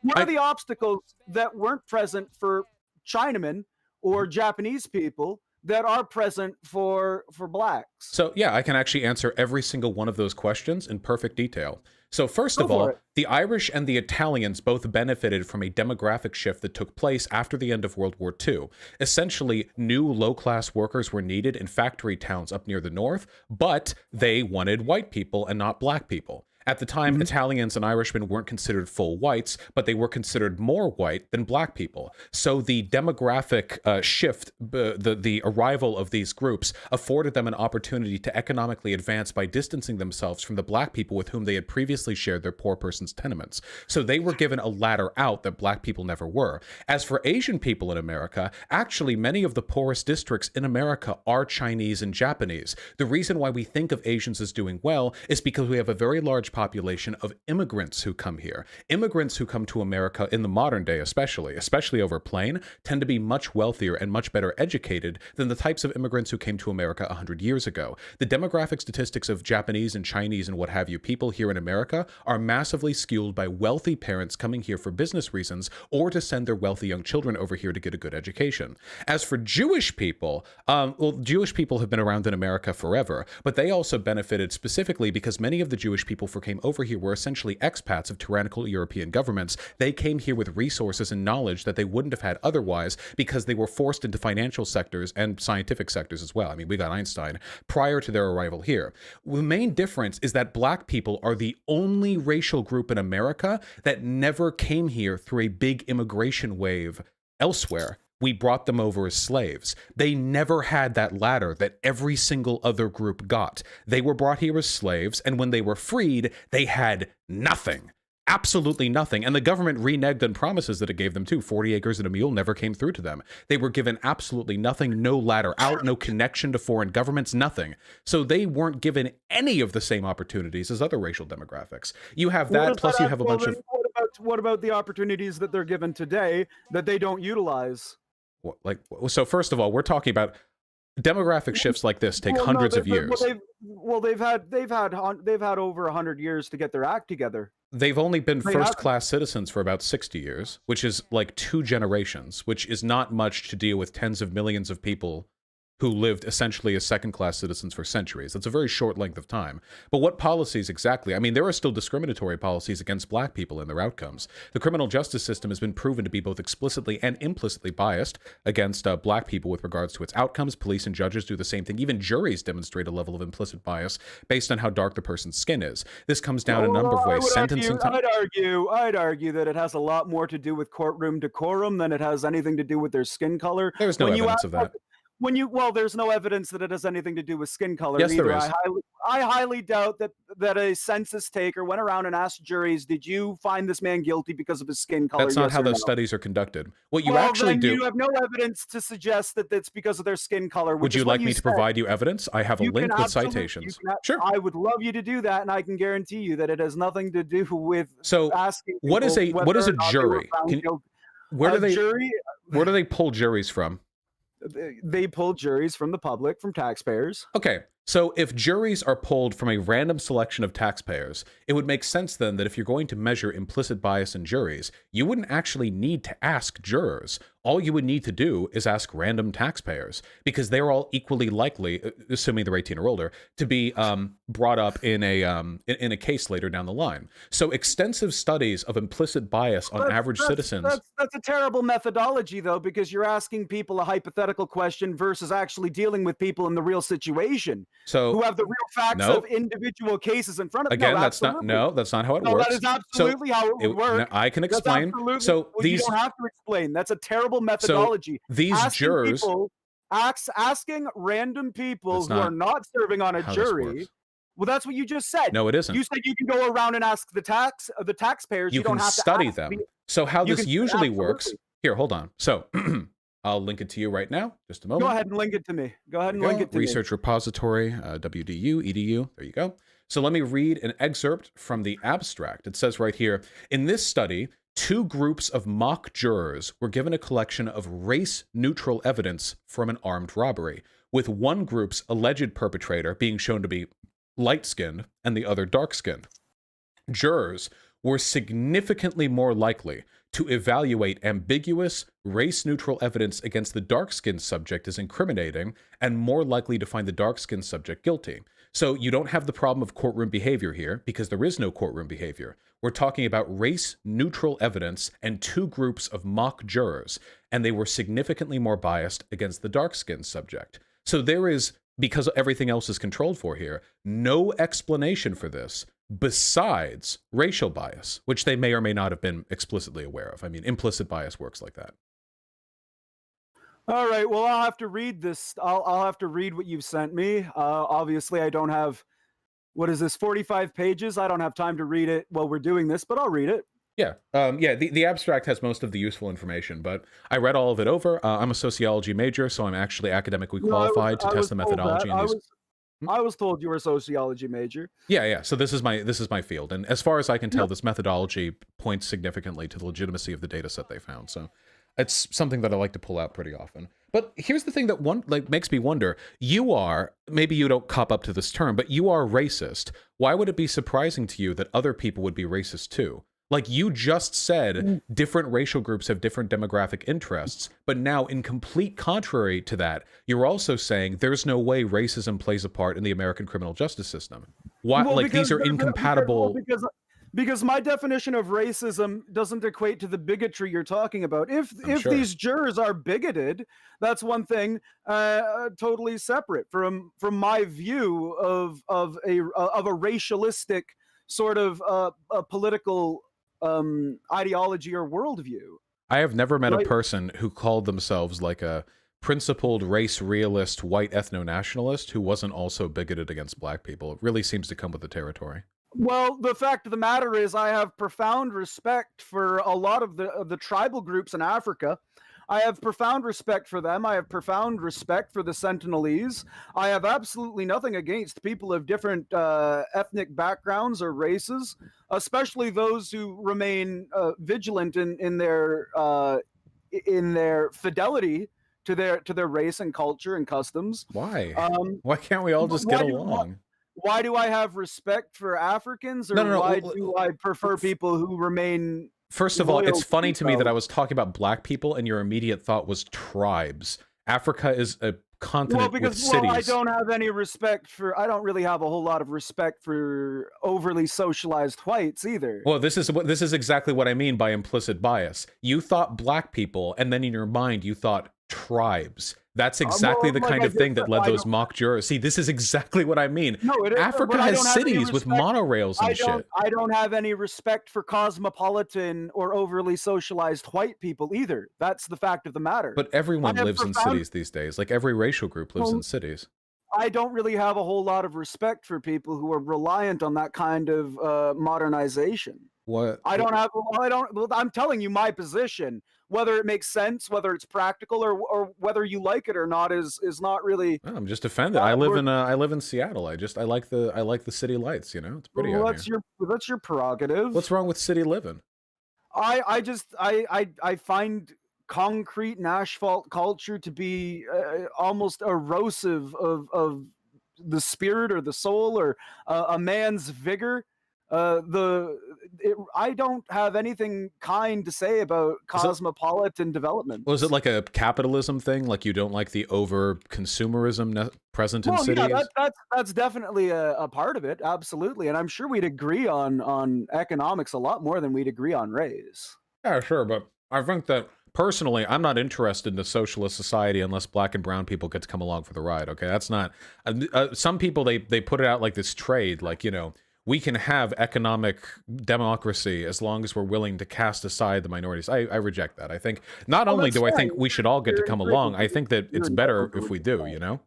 What are the obstacles that weren't present for Chinamen or Japanese people that are present for blacks? So yeah, I can actually answer every single one of those questions in perfect detail. So first Go of for all, it. the Irish and the Italians both benefited from a demographic shift that took place after the end of World War II. Essentially, new low-class workers were needed in factory towns up near the north, but they wanted white people and not black people. At the time, Italians and Irishmen weren't considered full whites, but they were considered more white than black people. So the demographic shift, the arrival of these groups, afforded them an opportunity to economically advance by distancing themselves from the black people with whom they had previously shared their poor person's tenements. So they were given a ladder out that black people never were. As for Asian people in America, actually many of the poorest districts in America are Chinese and Japanese. The reason why we think of Asians as doing well is because we have a very large population of immigrants who come here. Immigrants who come to America in the modern day especially over plane, tend to be much wealthier and much better educated than the types of immigrants who came to America 100 years ago. The demographic statistics of Japanese and Chinese and what have you people here in America are massively skewed by wealthy parents coming here for business reasons or to send their wealthy young children over here to get a good education. As for Jewish people, well, Jewish people have been around in America forever, but they also benefited specifically because many of the Jewish people who came over here were essentially expats of tyrannical European governments. They came here with resources and knowledge that they wouldn't have had otherwise because they were forced into financial sectors and scientific sectors as well. I mean, we got Einstein prior to their arrival here. The main difference is that black people are the only racial group in America that never came here through a big immigration wave elsewhere. We brought them over as slaves. They never had that ladder that every single other group got. They were brought here as slaves, and when they were freed, they had nothing. Absolutely nothing. And the government reneged on promises that it gave them too. 40 acres and a mule never came through to them. They were given absolutely nothing, no ladder out, no connection to foreign governments, nothing. So they weren't given any of the same opportunities as other racial demographics. You have that, plus you have a bunch of... What about the opportunities that they're given today that they don't utilize? So first of all, we're talking about demographic shifts like this take hundreds of years. They've had over 100 years to get their act together. They've only been first-class citizens for about 60 years, which is like 2 generations, which is not much to deal with tens of millions of people who lived essentially as second-class citizens for centuries. That's a very short length of time. But what policies exactly? I mean, there are still discriminatory policies against black people in their outcomes. The criminal justice system has been proven to be both explicitly and implicitly biased against black people with regards to its outcomes. Police and judges do the same thing. Even juries demonstrate a level of implicit bias based on how dark the person's skin is. This comes down a number of ways. I'd argue that it has a lot more to do with courtroom decorum than it has anything to do with their skin color. There's no evidence of that. There's no evidence that it has anything to do with skin color. Yes, either. there is. I highly doubt that a census taker went around and asked juries, "Did you find this man guilty because of his skin color?" That's not how those studies are conducted. What you actually do. You have no evidence to suggest that it's because of their skin color. Would you like me to provide you evidence? I have a link with citations. Sure. I would love you to do that, and I can guarantee you that it has nothing to do with asking. What is a jury? Where do they pull juries from? They pull juries from the public, from taxpayers. Okay, so if juries are pulled from a random selection of taxpayers, it would make sense then that if you're going to measure implicit bias in juries, you wouldn't actually need to ask jurors. All you would need to do is ask random taxpayers, because they're all equally likely, assuming they're 18 or older, to be brought up in a case later down the line. So extensive studies of implicit bias on average citizens. That's a terrible methodology, though, because you're asking people a hypothetical question versus actually dealing with people in the real situation, who have the real facts of individual cases in front of them. Again, that's not how it works. That is absolutely how it would work. I can explain. So you don't have to explain. That's a terrible methodology. So these jurors asking random people who are not serving on a jury. Well, that's what you just said. No, it isn't. You said you can go around and ask the taxpayers. You don't have to study them. So how this usually works. Here, hold on. So I'll link it to you right now. Just a moment. Go ahead and link it to me. Go ahead and link it to me. Research repository, WDU, EDU. There you go. So let me read an excerpt from the abstract. It says right here, in this study, 2 groups of mock jurors were given a collection of race-neutral evidence from an armed robbery, with one group's alleged perpetrator being shown to be light-skinned and the other dark-skinned. Jurors were significantly more likely to evaluate ambiguous, race-neutral evidence against the dark-skinned subject as incriminating and more likely to find the dark-skinned subject guilty. So you don't have the problem of courtroom behavior here because there is no courtroom behavior. We're talking about race-neutral evidence and two groups of mock jurors, and they were significantly more biased against the dark-skinned subject. So there is, because everything else is controlled for here, no explanation for this besides racial bias, which they may or may not have been explicitly aware of. I mean, implicit bias works like that. All right, well, I'll have to read this. I'll have to read what you've sent me. Obviously, I don't have, what is this, 45 pages? I don't have time to read it while we're doing this, but I'll read it. Yeah, the abstract has most of the useful information, but I read all of it over. I'm a sociology major, so I'm actually academically qualified to test the methodology. I was told you were a sociology major. Yeah. So this is my field, and as far as I can tell, this methodology points significantly to the legitimacy of the data set they found. So it's something that I like to pull out pretty often. But here's the thing that makes me wonder. You are, maybe you don't cop up to this term, but you are racist. Why would it be surprising to you that other people would be racist too? Like you just said, different racial groups have different demographic interests, but now in complete contrary to that, you're also saying there's no way racism plays a part in the American criminal justice system. Why? Well, these are incompatible. Because my definition of racism doesn't equate to the bigotry you're talking about. If these jurors are bigoted, that's one thing, totally separate from my view of a racialistic sort of a political ideology or worldview. I have never met a person who called themselves like a principled race realist white ethno-nationalist who wasn't also bigoted against black people. It really seems to come with the territory. Well, the fact of the matter is I have profound respect for a lot of the tribal groups in Africa. I have profound respect for them. I have profound respect for the Sentinelese. I have absolutely nothing against people of different ethnic backgrounds or races, especially those who remain vigilant in their fidelity to their race and culture and customs. Why? Why can't we all just get along? Why do I have respect for Africans, or why do I prefer people who remain? First of all, it's funny to me that I was talking about black people and your immediate thought was tribes. Africa is a continent with cities. I don't have any respect for, I don't really have a whole lot of respect for overly socialized whites either. Well, this is exactly what I mean by implicit bias. You thought black people, and then in your mind you thought tribes. That's exactly the kind of thing that led those mock jurors. See, this is exactly what I mean. Africa has cities with monorails and shit. I don't have any respect for cosmopolitan or overly socialized white people either. That's the fact of the matter. But everyone lives in cities these days. Like every racial group lives in cities. I don't really have a whole lot of respect for people who are reliant on that kind of modernization. What? I'm telling you my position. Whether it makes sense, whether it's practical, or whether you like it or not is not really. I'm just offended. I live in Seattle. I like the city lights. You know, it's pretty. Well, that's your prerogative. What's wrong with city living? I find concrete and asphalt culture to be almost erosive of the spirit or the soul or a man's vigor. I don't have anything kind to say about cosmopolitan development. Was it like a capitalism thing? Like you don't like the over consumerism present in cities? Yeah, that's definitely a part of it, absolutely. And I'm sure we'd agree on economics a lot more than we'd agree on race. Yeah, sure, but I think that personally, I'm not interested in a socialist society unless black and brown people get to come along for the ride. Okay, that's not. Some people they put it out like this trade, like, you know, we can have economic democracy as long as we're willing to cast aside the minorities. I reject that. I think not only do I think we should all get to come along, I think that it's better if we do, you know?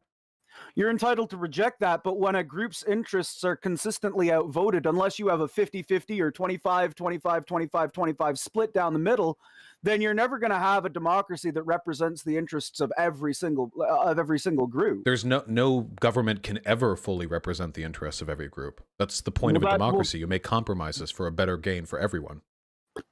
You're entitled to reject that, but when a group's interests are consistently outvoted, unless you have a 50-50 or 25-25-25-25 split down the middle, then you're never going to have a democracy that represents the interests of every single group. There's no government can ever fully represent the interests of every group. That's the point of a democracy. You make compromises for a better gain for everyone.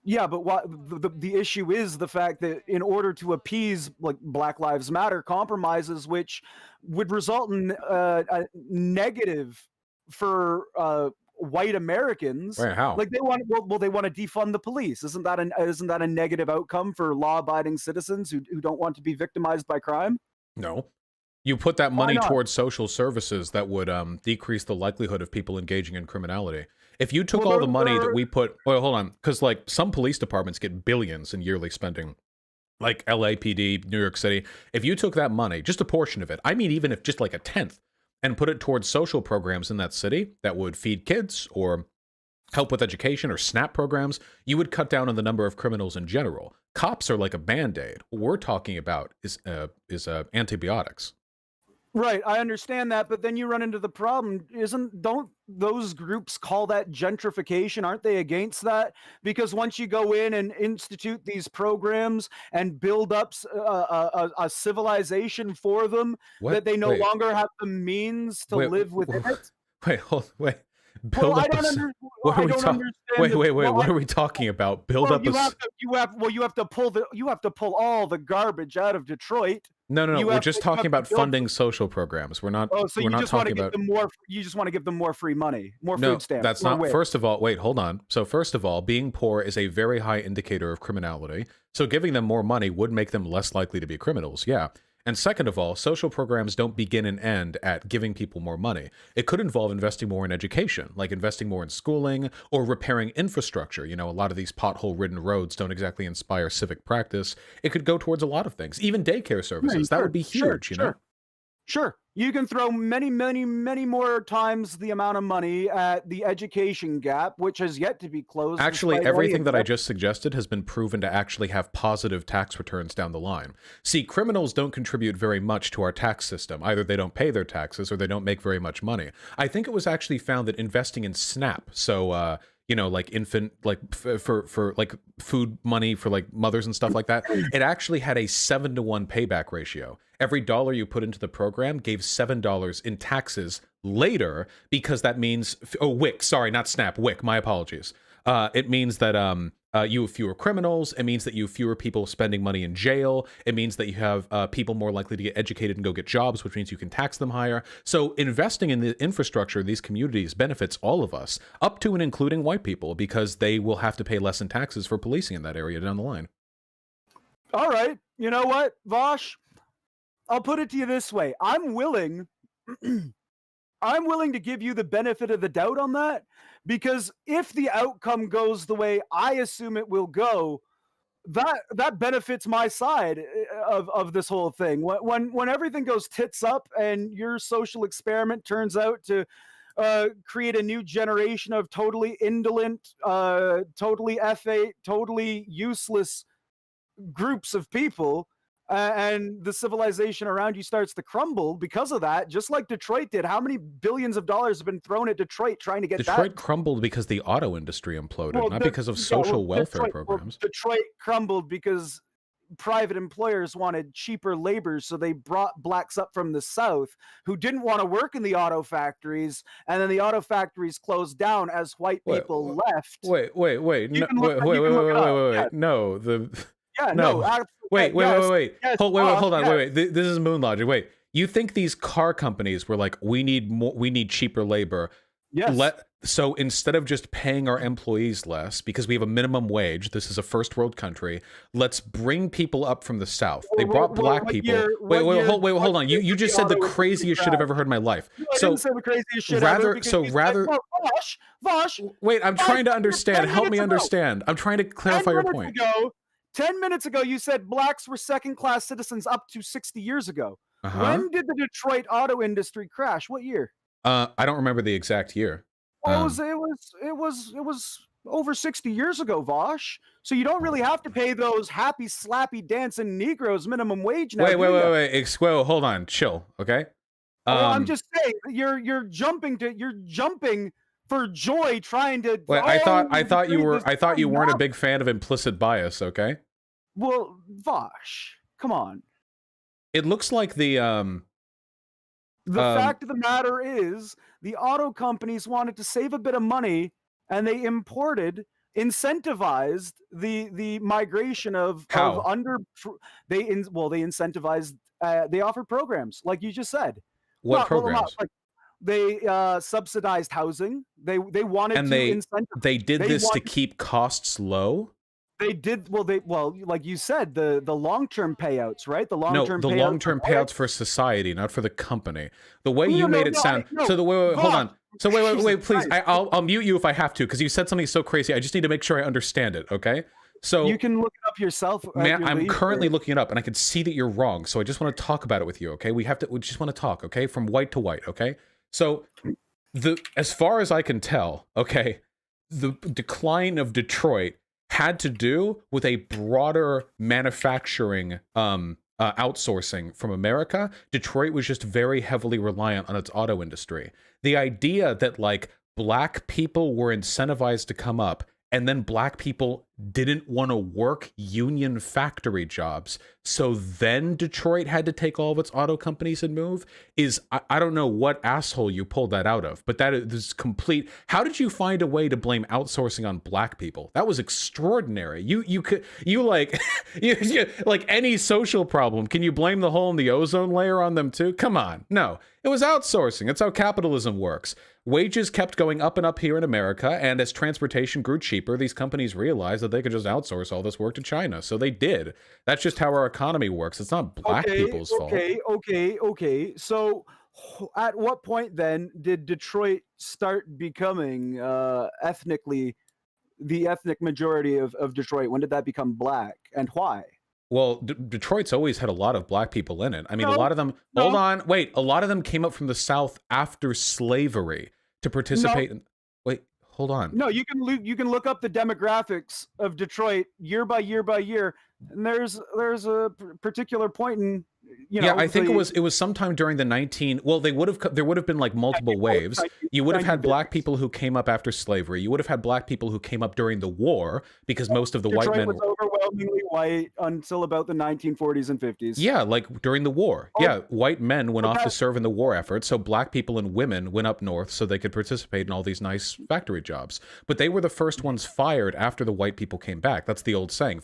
Yeah, but the issue is the fact that in order to appease like Black Lives Matter compromises, which would result in a negative for white Americans. Wait, how? Like they want they want to defund the police. Isn't that a negative outcome for law-abiding citizens who don't want to be victimized by crime? No. You put that money not? towards social services that would decrease the likelihood of people engaging in criminality. If you took all the money that we put, well, hold on, because like some police departments get billions in yearly spending, like LAPD, New York City. If you took that money, just a portion of it, I mean, even if just like a tenth, and put it towards social programs in that city that would feed kids or help with education or SNAP programs, you would cut down on the number of criminals in general. Cops are like a Band-Aid. What we're talking about is antibiotics. Right, I understand that, but then you run into the problem. Don't those groups call that gentrification? Aren't they against that? Because once you go in and institute these programs and build up a civilization for them, that they no longer have the means to live within it. Wait. Build up. What are we talking? Wait. What are we talking about? Build up. You have to pull all the garbage out of Detroit. No. We're just talking about funding social programs. We're not. Oh, so we're you not just want to talking give about. them more. You just want to give them more free money, more food stamps. That's not. First of all, wait, hold on. So first of all, being poor is a very high indicator of criminality. So giving them more money would make them less likely to be criminals. Yeah. And second of all, social programs don't begin and end at giving people more money. It could involve investing more in education, like investing more in schooling or repairing infrastructure. You know, a lot of these pothole-ridden roads don't exactly inspire civic practice. It could go towards a lot of things, even daycare services. That would be huge, you know? Sure. You can throw many more times the amount of money at the education gap, which has yet to be closed. Actually, everything that I just suggested has been proven to actually have positive tax returns down the line. See, criminals don't contribute very much to our tax system. Either they don't pay their taxes or they don't make very much money. I think it was actually found that investing in SNAP, so you know, like infant, like for like food money for like mothers and stuff like that, it actually had a 7-to-1 payback ratio. Every dollar you put into the program gave $7 in taxes later, because that means, WIC, sorry, not SNAP, WIC, my apologies. It means that you have fewer criminals. It means that you have fewer people spending money in jail. It means that you have people more likely to get educated and go get jobs, which means you can tax them higher. So investing in the infrastructure of these communities benefits all of us, up to and including white people, because they will have to pay less in taxes for policing in that area down the line. All right. You know what, Vosh? I'll put it to you this way. I'm willing to give you the benefit of the doubt on that, because if the outcome goes the way I assume it will go, that benefits my side of this whole thing. When everything goes tits up and your social experiment turns out to create a new generation of totally indolent, totally F8, totally useless groups of people, and the civilization around you starts to crumble because of that, just like Detroit did. How many billions of dollars have been thrown at Detroit trying to get Detroit crumbled because the auto industry imploded, not because of social welfare programs. Detroit crumbled because private employers wanted cheaper labor, so they brought blacks up from the South who didn't want to work in the auto factories, and then the auto factories closed down as white people left. Wait. No, hold on. Wait. This is moon logic. Wait, you think these car companies were like, we need cheaper labor? Yes. So instead of just paying our employees less because we have a minimum wage, this is a first world country, let's bring people up from the South. They brought black people. Hold on. You just said the craziest shit I've ever heard in my life. I didn't say the craziest shit ever. Vosh. Wait, I'm trying to understand. Help me understand. I'm trying to clarify your point. 10 minutes ago, you said blacks were second-class citizens up to 60 years ago. When did the Detroit auto industry crash? What year? I don't remember the exact year. Well, it was over 60 years ago, Vosh. So you don't really have to pay those happy, slappy, dancing Negroes minimum wage now. Wait. Hold on. Chill, okay? I'm just saying, you're jumping for joy trying to. Wait, I thought you weren't a big fan of implicit bias, okay? Well, Vosh, come on. It looks like the fact of the matter is, the auto companies wanted to save a bit of money, and they incentivized the migration of they incentivized, they offered programs like you just said. What programs? They subsidized housing. They wanted And to incentivize. they did They this to wanted- keep costs low. They did well, like you said, the long-term payouts, right? The long-term No, the payouts long-term payouts for society, not for the company. The way you made it sound. no, So the wait, hold on. So wait, Jesus please. Christ. I'll mute you if I have to, because you said something so crazy. I just need to make sure I understand it. Okay. So You can look it up yourself. at man, your I'm leisure. currently looking it up, and I can see that you're wrong. So I just want to talk about it with you. Okay. We just want to talk. Okay. From white to white. Okay. So as far as I can tell, okay, the decline of Detroit had to do with a broader manufacturing outsourcing from America. Detroit was just very heavily reliant on its auto industry. The idea that like black people were incentivized to come up, and then black people didn't want to work union factory jobs, so then Detroit had to take all of its auto companies and move, is I don't know what asshole you pulled that out of, but that is complete. How did you find a way to blame outsourcing on black people? That was extraordinary. You like like any social problem, can you blame the hole in the ozone layer on them too? Come on. No, it was outsourcing. That's how capitalism works. Wages kept going up and up here in America, and as transportation grew cheaper, these companies realized that they could just outsource all this work to China. So they did. That's just how our economy works. It's not black people's fault. Okay. So at what point then did Detroit start becoming ethnically the ethnic majority of Detroit? When did that become black, and why? Well, Detroit's always had a lot of black people in it. I mean, a No, lot of them, no. hold on, wait, a lot of them came up from the South after slavery to participate in, wait, hold on. No, you can look up the demographics of Detroit year by year by year, and there's a particular point in Yeah, I think it was sometime during the there would have been like multiple waves. You would have had black people who came up after slavery. You would have had black people who came up during the war, because most of the white men was overwhelmingly white until about the 1940s and 50s. Yeah, like during the war. Yeah, white men went off Okay. to serve in the war effort, so black people and women went up north so they could participate in all these nice factory jobs. But they were the first ones fired after the white people came back. That's the old saying,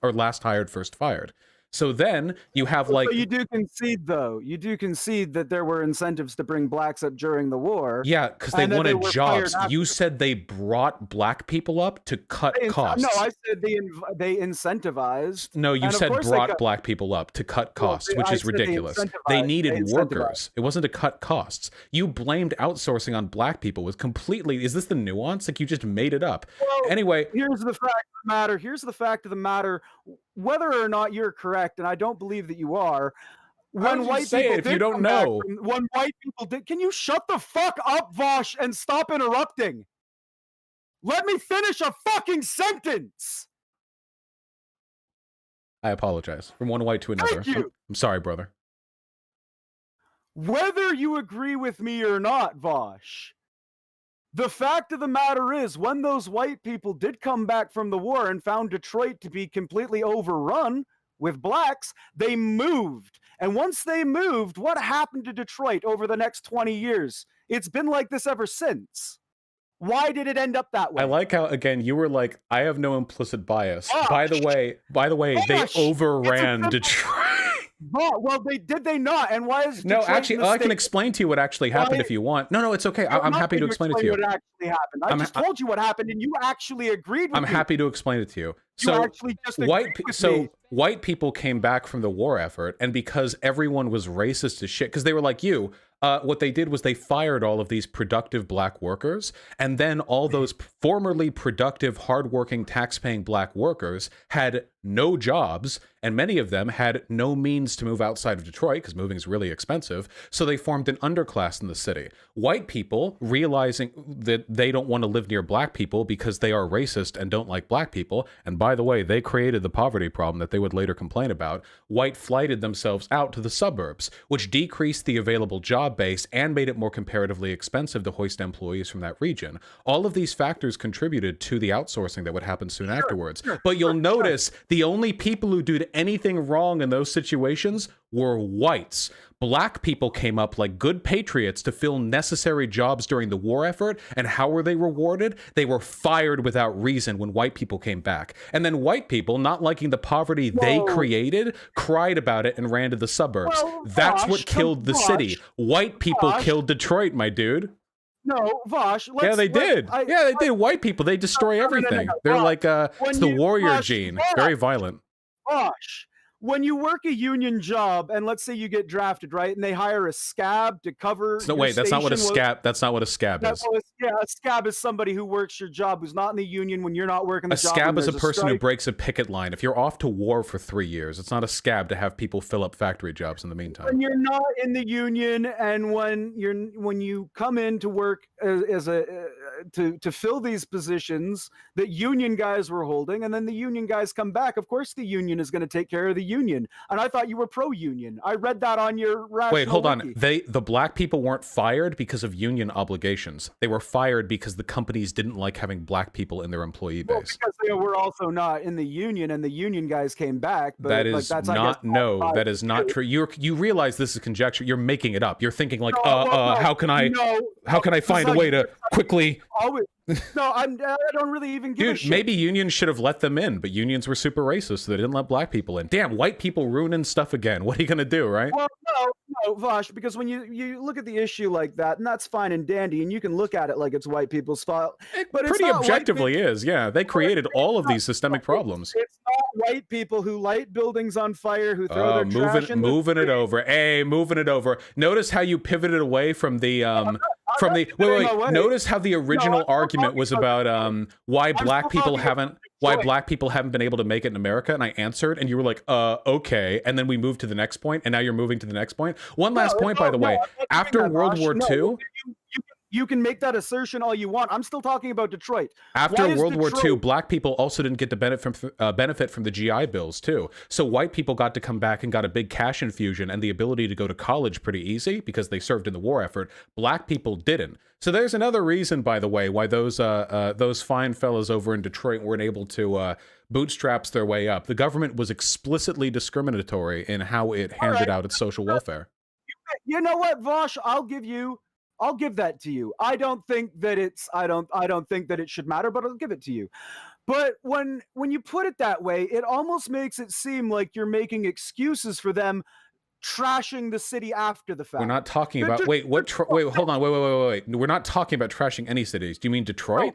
last hired, first fired. So then you have like... So you do concede, though. You do concede that there were incentives to bring blacks up during the war. Yeah, because they and that wanted were jobs. fired after. You said they brought black people up to cut costs. No, I said they incentivized. No, you And of said course they brought cut- black people up to cut costs, which I is said they ridiculous. They incentivized. needed They workers. It wasn't to cut costs. You blamed outsourcing on black people. Was completely... Is this the nuance? Like, you just made it up. Well, Anyway... Here's the fact of the matter. Here's the fact of the matter. Whether or not you're correct, and I don't believe that you are. How would you say it if you don't know? When white people did, can you shut the fuck up, Vosh, and stop interrupting? Let me finish a fucking sentence. I apologize. From one white to another. Thank you. I'm sorry, brother. Whether you agree with me or not, Vosh, the fact of the matter is, when those white people did come back from the war and found Detroit to be completely overrun with blacks, they moved. And once they moved, what happened to Detroit over the next 20 years? It's been like this ever since. Why did it end up that way? I like how, again, you were like, I have no implicit bias. Gosh. By the way, they Gosh. overran It's a Detroit. Well, did they not? And why is No, Detroit actually, in the I can state- explain to you what actually happened Why- if you want. No, it's okay. I'm not happy to going explain it to you. What actually happened? I just told you what happened, and you actually agreed with I'm me. happy to explain it to you. You So actually just agreed with me. white people came back from the war effort, and because everyone was racist as shit, because they were like you, what they did was they fired all of these productive black workers, and then all those formerly productive, hardworking, tax-paying black workers had no jobs, and many of them had no means to move outside of Detroit, because moving is really expensive, so they formed an underclass in the city. White people, realizing that they don't want to live near black people because they are racist and don't like black people, and by the way, they created the poverty problem that they would later complain about, white flighted themselves out to the suburbs, which decreased the available job base and made it more comparatively expensive to hoist employees from that region. All of these factors contributed to the outsourcing that would happen soon afterwards. But you'll notice the only people who did anything wrong in those situations were whites. Black people came up like good patriots to fill necessary jobs during the war effort, and how were they rewarded? They were fired without reason when white people came back. And then white people, not liking the poverty they created, cried about it and ran to the suburbs. That's what killed the city. White people killed Detroit, my dude. No, Vosh. Yeah, they did. They did. White people, they destroy everything. They're like, it's the warrior gene. Very violent. Vosh. When you work a union job, and let's say you get drafted, right, and they hire a scab to cover. No, wait, that's not what a scab. That's not what a scab is. Yeah, a scab is somebody who works your job, who's not in the union when you're not working the job. A scab is a person who breaks a picket line. If you're off to war for 3 years, it's not a scab to have people fill up factory jobs in the meantime. When you're not in the union, and when you come in to work to fill these positions that union guys were holding, and then the union guys come back, of course the union is going to take care of the union. And I thought you were pro-union. I read that on your rational Wait, hold on. wiki. The black people weren't fired because of union obligations. They were fired because the companies didn't like having black people in their employee base. Well, because they were also not in the union, and the union guys came back. But that is that's, that is not true. You realize this is conjecture. You're making it up. You're thinking like, how can I find a way to quickly? No, I don't really even give a shit. Maybe unions should have let them in, but unions were super racist, so they didn't let black people in. Damn, white people ruining stuff again. What are you gonna do, right? Well, no, Vosh, because when you look at the issue like that, and that's fine and dandy, and you can look at it like it's white people's fault. But it pretty objectively is, yeah. They created all of these systemic problems. It's not white people who light buildings on fire, who throw their trash in moving it over. Hey, moving it over. Notice how you pivoted away from the wait. Notice how the original argument was about why black people haven't been able to make it in America, and I answered, and you were like, okay, and then we moved to the next point, and now you're moving to the next point. One last point, by the way. After World War II, you can make that assertion all you want. I'm still talking about Detroit. After World War II, black people also didn't get the benefit from the GI Bills too. So white people got to come back and got a big cash infusion and the ability to go to college pretty easy because they served in the war effort. Black people didn't. So there's another reason, by the way, why those fine fellas over in Detroit weren't able to bootstraps their way up. The government was explicitly discriminatory in how it handed out its social welfare. You know what, Vosh? I'll give that to you. I don't think that it should matter, but I'll give it to you. But when you put it that way, it almost makes it seem like you're making excuses for them trashing the city after the fact. We're not talking about hold on. Wait. We're not talking about trashing any cities. Do you mean Detroit?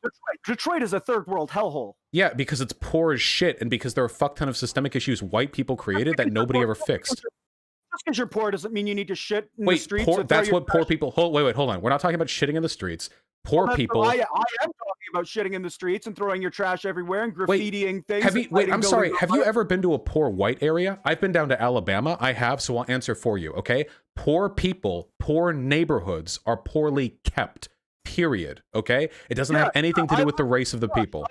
No, Detroit is a third world hellhole. Yeah, because it's poor as shit and because there are a fuck ton of systemic issues white people created that nobody ever fixed. Just because you're poor doesn't mean you need to shit in the streets. That's what poor people... Hold on. We're not talking about shitting in the streets. Poor people... I am talking about shitting in the streets and throwing your trash everywhere and graffitiing things. I'm sorry. Have you ever been to a poor white area? I've been down to Alabama. I have, so I'll answer for you, okay? Poor people, poor neighborhoods are poorly kept, period, okay? It doesn't have anything to do with the race of the people.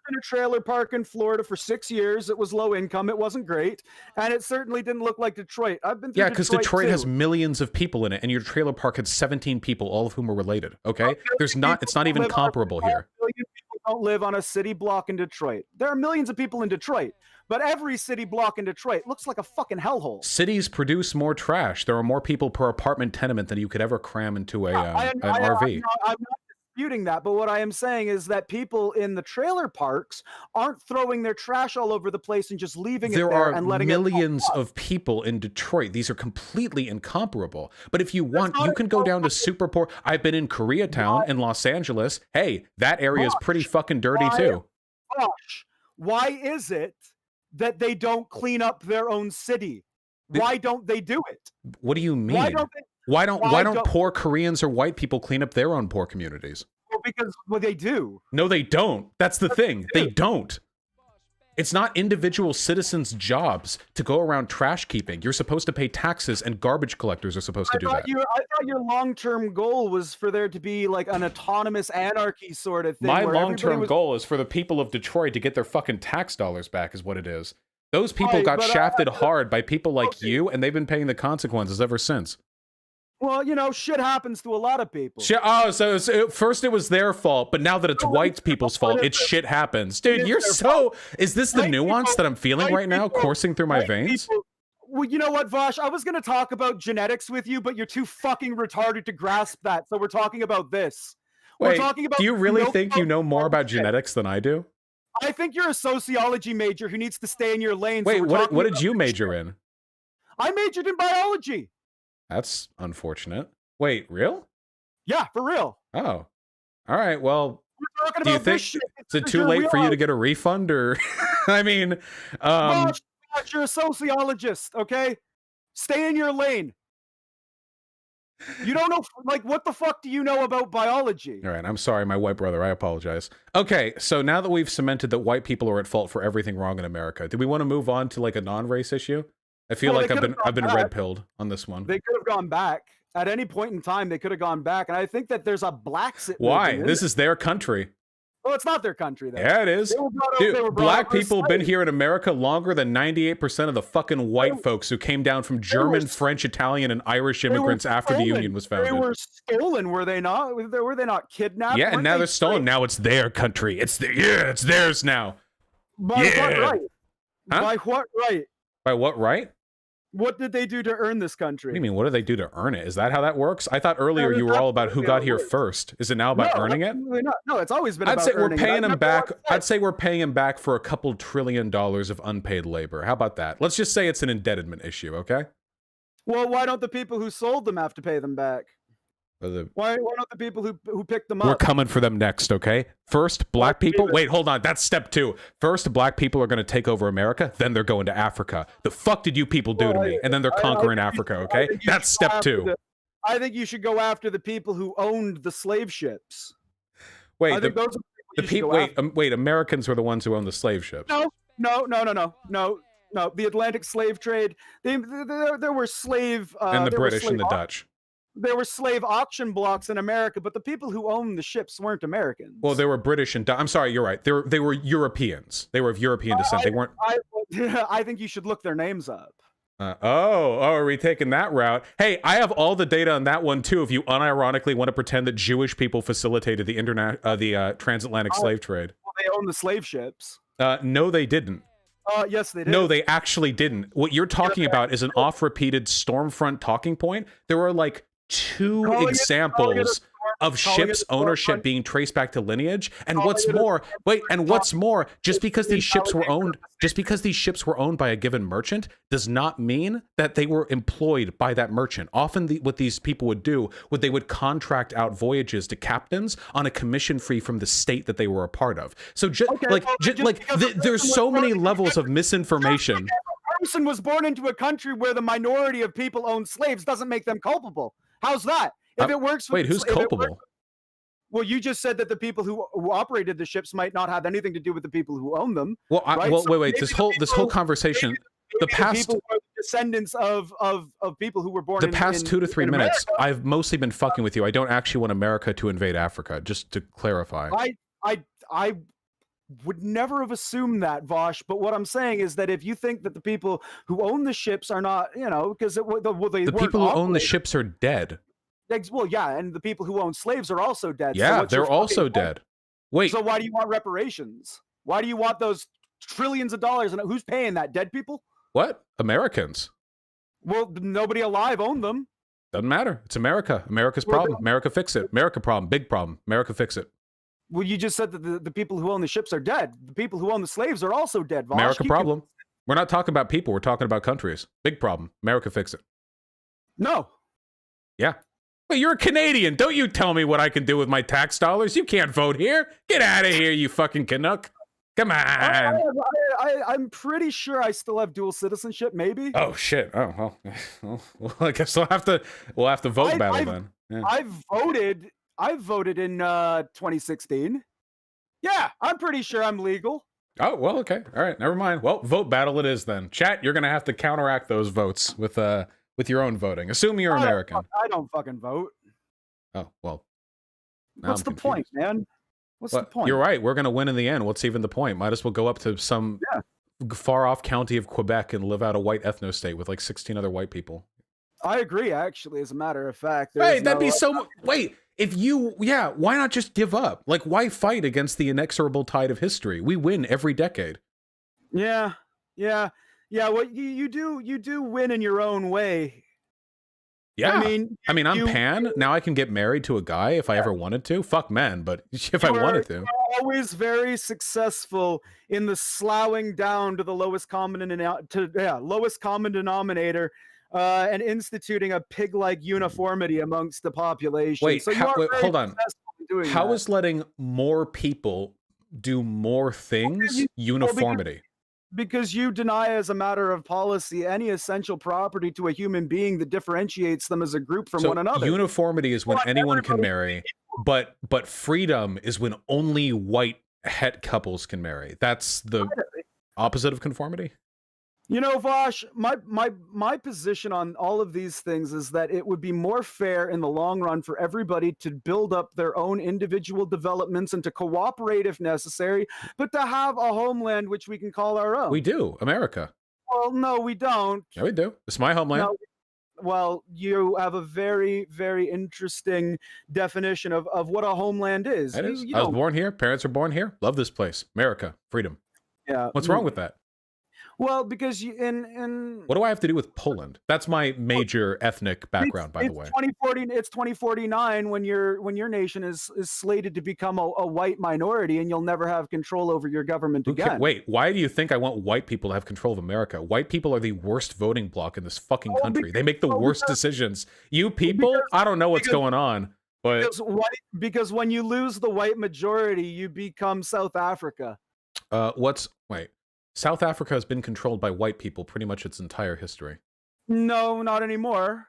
In a trailer park in Florida for 6 years. It was low income. It wasn't great, and it certainly didn't look like Detroit. I've been through because Detroit has millions of people in it, and your trailer park had 17 people, all of whom are related. Okay, it's not even comparable here. Million people don't live on a city block in Detroit. There are millions of people in Detroit, but every city block in Detroit looks like a fucking hellhole. Cities produce more trash. There are more people per apartment tenement than you could ever cram into an RV. I'm not disputing that, but what I am saying is that people in the trailer parks aren't throwing their trash all over the place and just leaving it there and letting it. There are millions of people in Detroit. These are completely incomparable. But if you want, you can go down to super poor. I've been in Koreatown in Los Angeles. Hey, that area is pretty fucking dirty too. Gosh, why is it that they don't clean up their own city? Why don't they do it? What do you mean? Why don't poor Koreans or white people clean up their own poor communities? Well, because they do. No, they don't. That's the thing. They don't. It's not individual citizens' jobs to go around trash keeping. You're supposed to pay taxes, and garbage collectors are supposed to do that. I thought your long-term goal was for there to be like an autonomous anarchy sort of thing. My long-term goal is for the people of Detroit to get their fucking tax dollars back, is what it is. Those people got shafted hard by people like you, and they've been paying the consequences ever since. Well, shit happens to a lot of people. So first it was their fault, but now that it's white people's fault, it's shit happens. Dude, is this the nuance that I'm feeling right now coursing through my veins? Well, you know what, Vosh? I was going to talk about genetics with you, but you're too fucking retarded to grasp that. So we're talking about this. We're Wait, talking about. do you really think you know more about bullshit. genetics than I do? I think you're a sociology major who needs to stay in your lane. Wait, so what did you major in? I majored in biology. That's unfortunate. Wait, real? Yeah, for real. Oh, all right. Well, We're talking do you about think this shit. is it too late for you to get a refund, or I mean, Vosh, you're a sociologist, okay? Stay in your lane. You don't know, like, what the fuck do you know about biology? all right. I'm sorry, my white brother. I apologize. Okay, so now that we've cemented that white people are at fault for everything wrong in America, do we want to move on to like a non-race issue? I feel Well, like they I've been back. red-pilled on this one. They could have gone back. At any point in time, they could have gone back. And I think that there's a Blaxit Why? movement in This it. is their country. Well, it's not their country, though. Yeah, it is. They were brought over- they were Dude, brought black over as people have been slaves. here in America longer than 98% of the fucking white folks who came down from German, were- French, Italian, and Irish They were immigrants after the stolen. Union was founded. They were stolen, were they not? Were they not kidnapped? Yeah, and Weren't now they they're stolen. slaves? Now it's their country. It's theirs now. By what Yeah. right? Huh? By what right? By what right? What did they do to earn this country? What do you mean? What do they do to earn it? Is that how that works? I thought earlier No, you were all about who absolutely got how it here works. first. Is it now about earning it? absolutely not. No, it's always been I'd about say we're earning it. paying I him never back. once I'd say we're paying him back for a couple $1 trillion of unpaid labor. How about that? Let's just say it's an indebtedness issue, okay? Well, why don't the people who sold them have to pay them back? Why don't the people who picked them We're up? coming for them next, okay? First, black people. Wait, hold on. That's step 2. First, black people are going to take over America. Then they're going to Africa. The fuck did you people do to me? And then they're conquering Africa, okay? That's step 2. I think you should go after the people who owned the slave ships. I Wait, think those are the people. Wait. Americans were the ones who owned the slave ships. No. The Atlantic slave trade. There were slave. And the there were British and the slave Dutch. There were slave auction blocks in America, but the people who owned the ships weren't Americans. Well, they were British and I'm sorry, you're right. They were Europeans. They were of European descent. They weren't. I think you should look their names up. Are we taking that route? Hey, I have all the data on that one too. If you unironically want to pretend that Jewish people facilitated the transatlantic slave trade. Well, they own the slave ships. No, they didn't. Yes, they did. No, they actually didn't. What you're talking about is an off-repeated Stormfront talking point. There were like 2 examples of ships ownership being traced back to lineage. And what's more, just because these ships were owned by a given merchant does not mean that they were employed by that merchant. Often what these people would do they would contract out voyages to captains on a commission fee from the state that they were a part of. So there's so many levels of misinformation. A person was born into a country where the minority of people own slaves doesn't make them culpable. How's that? If it works, wait, who's culpable? Well, you just said that the people who operated the ships might not have anything to do with the people who own them. Well, right? wait. This whole conversation, the past people were descendants of people who were born. The past 2 to 3 minutes, America. I've mostly been fucking with you. I don't actually want America to invade Africa. Just to clarify. I would never have assumed that, Vosh. But what I'm saying is that if you think that the people who own the ships are not, because the people who own the ships are dead. Well, yeah, and the people who own slaves are also dead. Yeah, so they're also dead. Wait. So why do you want reparations? Why do you want those trillions of dollars? And who's paying that? Dead people? What? Americans. Well, nobody alive owned them. Doesn't matter. It's America. America's problem. America fix it. America problem. Big problem. America fix it. Well, you just said that the people who own the ships are dead. The people who own the slaves are also dead. Vosh. America problem. We're not talking about people. We're talking about countries. Big problem. America fix it. No. Yeah. Well, you're a Canadian. Don't you tell me what I can do with my tax dollars. You can't vote here. Get out of here, you fucking Canuck. Come on. I'm pretty sure I still have dual citizenship, maybe. Oh shit. Oh well. Well, I guess we'll have to vote battle then. Yeah. I've voted in 2016. Yeah, I'm pretty sure I'm legal. Oh well, okay. All right, never mind. Well, vote battle it is then. Chat, you're gonna have to counteract those votes with your own voting. Assuming you're American. I don't fucking vote. Oh well. What's the point, man? What's the point? You're right. We're gonna win in the end. What's even the point? Might as well go up to some far off county of Quebec and live out a white ethno state with like 16 other white people. I agree, actually, as a matter of fact. Wait, that'd be so. Wait, why not just give up? Like, why fight against the inexorable tide of history? We win every decade. Yeah. Yeah, well, you do win in your own way. Yeah. I mean, I'm you pan. Now I can get married to a guy if I ever wanted to. Fuck men, but if I wanted to. you're always very successful in the sloughing down to the lowest common lowest common denominator, and instituting a pig-like uniformity amongst the population. Wait, So you are very hold on. successful in doing How that. is letting more people do more things uniformity? Because you deny as a matter of policy any essential property to a human being that differentiates them as a group from one another. Uniformity is when Well, anyone can everybody- marry, but freedom is when only white het couples can marry. That's the opposite of conformity. You know, Vosh, my position on all of these things is that it would be more fair in the long run for everybody to build up their own individual developments and to cooperate if necessary, but to have a homeland which we can call our own. We do, America. Well, no, we don't. Yeah, we do. It's my homeland. No, well, you have a very, very interesting definition of what a homeland is. That is. You I was don't- born here. Parents are born here. Love this place. America. Freedom. Yeah. What's wrong with that? Well, because you in What do I have to do with Poland? That's my major ethnic background, by the way. 2040. It's 2049 when your nation is slated to become a white minority, and you'll never have control over your government again. Wait, why do you think I want white people to have control of America? White people are the worst voting bloc in this fucking country. They make the worst decisions. You people, I don't know what's going on, but because when you lose the white majority, you become South Africa. South Africa has been controlled by white people pretty much its entire history. No, not anymore.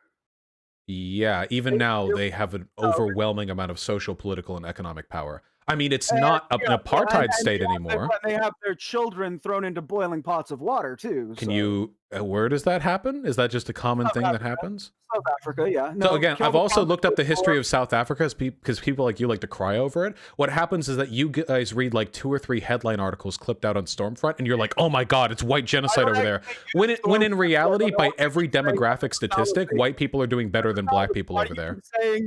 Yeah, even now they have an overwhelming amount of social, political, and economic power. I mean, it's not an apartheid state anymore. They have their children thrown into boiling pots of water too. Can you? Where does that happen? Is that just a common thing that happens? South Africa, yeah. So again, I've also looked up the history of South Africa because people like you like to cry over it. What happens is that you guys read like 2 or 3 headline articles clipped out on Stormfront, and you're like, "Oh my God, it's white genocide over there." When in reality, by every demographic statistic, white people are doing better than black people over there.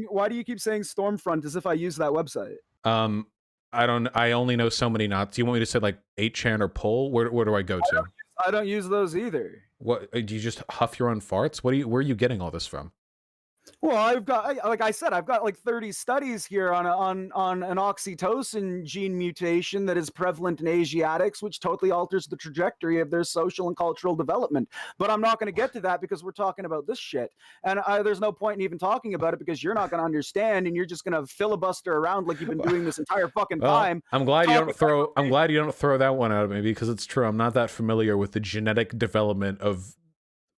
Why do you keep saying Stormfront as if I use that website? I only know so many knots. Do you want me to say like 8chan or Poll? Where do I go to? I don't use those either. What do you just huff your own farts? Where are you getting all this from? Well, like I said, I've got like 30 studies here on an oxytocin gene mutation that is prevalent in Asiatics, which totally alters the trajectory of their social and cultural development. But I'm not going to get to that because we're talking about this shit, and there's no point in even talking about it because you're not going to understand, and you're just going to filibuster around like you've been doing this entire fucking time. I'm glad you don't throw that one out at me because it's true. I'm not that familiar with the genetic development of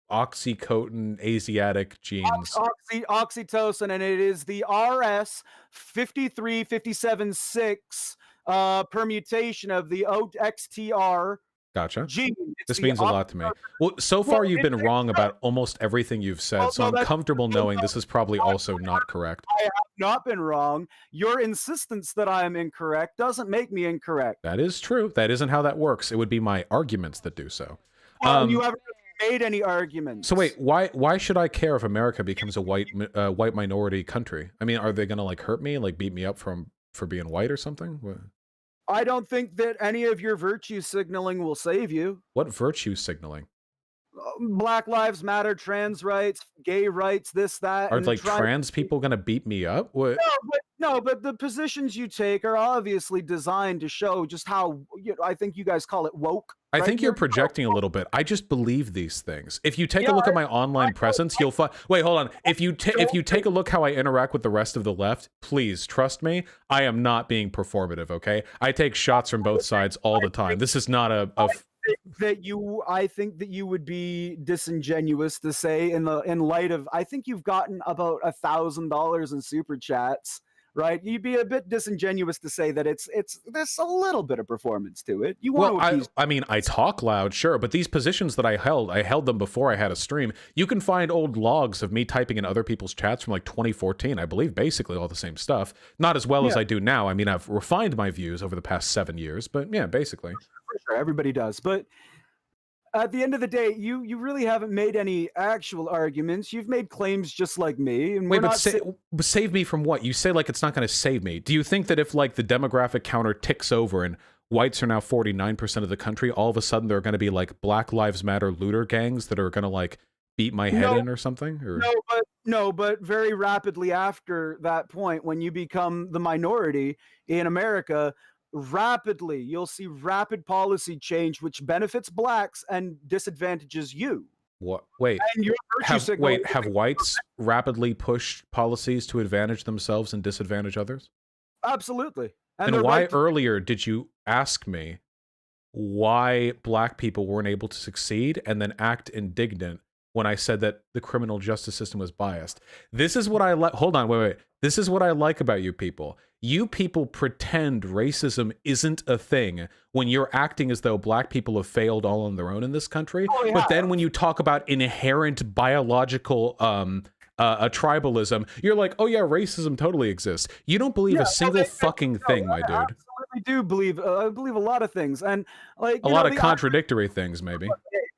oxycodone Asiatic genes. Oxytocin, and it is the RS 53576 permutation of the OXTR Gotcha. gene. This means a lot to me. Well, so far you've been wrong about almost everything you've said, so I'm comfortable knowing this is probably also not correct. I have not been wrong. Your insistence that I am incorrect doesn't make me incorrect. That is true. That isn't how that works. It would be my arguments that do so. Well, you haven't made any arguments. So wait, why should I care if America becomes a white minority country? I mean, are they gonna like hurt me, like beat me up for being white or something? What? I don't think that any of your virtue signaling will save you. What virtue signaling? Black Lives Matter, trans rights, gay rights, this, that. Are like trans people gonna beat me up? What? No, but the positions you take are obviously designed to show just how, I think you guys call it woke. I think you're projecting a little bit. I just believe these things. If you take a look at my online presence, you'll find. Wait, hold on. If you take a look how I interact with the rest of the left, please trust me. I am not being performative. Okay, I take shots from both sides all the time. This is not I think that you would be disingenuous to say in light of, I think you've gotten about $1,000 in super chats. Right, you'd be a bit disingenuous to say that there's a little bit of performance to it. I mean, I talk loud, sure, but these positions that I held them before I had a stream. You can find old logs of me typing in other people's chats from like 2014. I believe basically all the same stuff. Not as well as I do now. I mean, I've refined my views over the past 7 years, but yeah, basically. For sure, everybody does, but. At the end of the day, you really haven't made any actual arguments. You've made claims just like me. And wait, but save me from what? You say like it's not going to save me. Do you think that if like the demographic counter ticks over and whites are now 49% of the country, all of a sudden there are going to be like Black Lives Matter looter gangs that are going to like beat my head in or something? Or? No, but very rapidly after that point, when you become the minority in America, rapidly you'll see rapid policy change which benefits blacks and disadvantages you. What? Wait, and your have whites rapidly pushed policies to advantage themselves and disadvantage others? Absolutely. And why earlier did you ask me why black people weren't able to succeed and then act indignant when I said that the criminal justice system was biased? This is what I like. Hold on, wait. This is what I like about you people. You people pretend racism isn't a thing when you're acting as though black people have failed all on their own in this country. Oh, yeah. But then when you talk about inherent biological tribalism, you're like, oh yeah, racism totally exists. You don't believe a single fucking thing, my dude. I absolutely do believe. I believe a lot of things, and like a lot of contradictory things, maybe.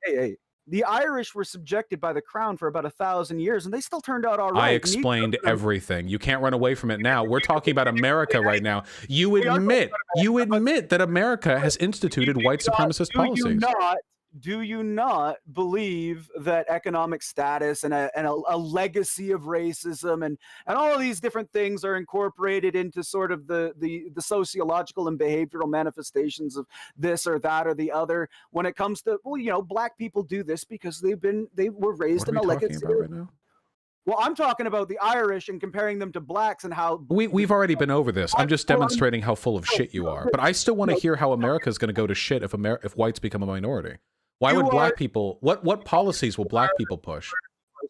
Hey. The Irish were subjected by the crown for about 1,000 years, and they still turned out all right. I explained everything. You can't run away from it now. We're talking about America right now. You admit that America has instituted white supremacist policies. Do you not believe that economic status and a legacy of racism and all of these different things are incorporated into sort of the sociological and behavioral manifestations of this or that or the other when it comes to, well, you know, black people do this because they were raised in a legacy. Right now? Well, I'm talking about the Irish and comparing them to blacks and how we've already been over this. I'm just demonstrating how full of shit you are. But I still want to hear how America is going to go to shit if whites become a minority. Why would black people? What policies will black people push?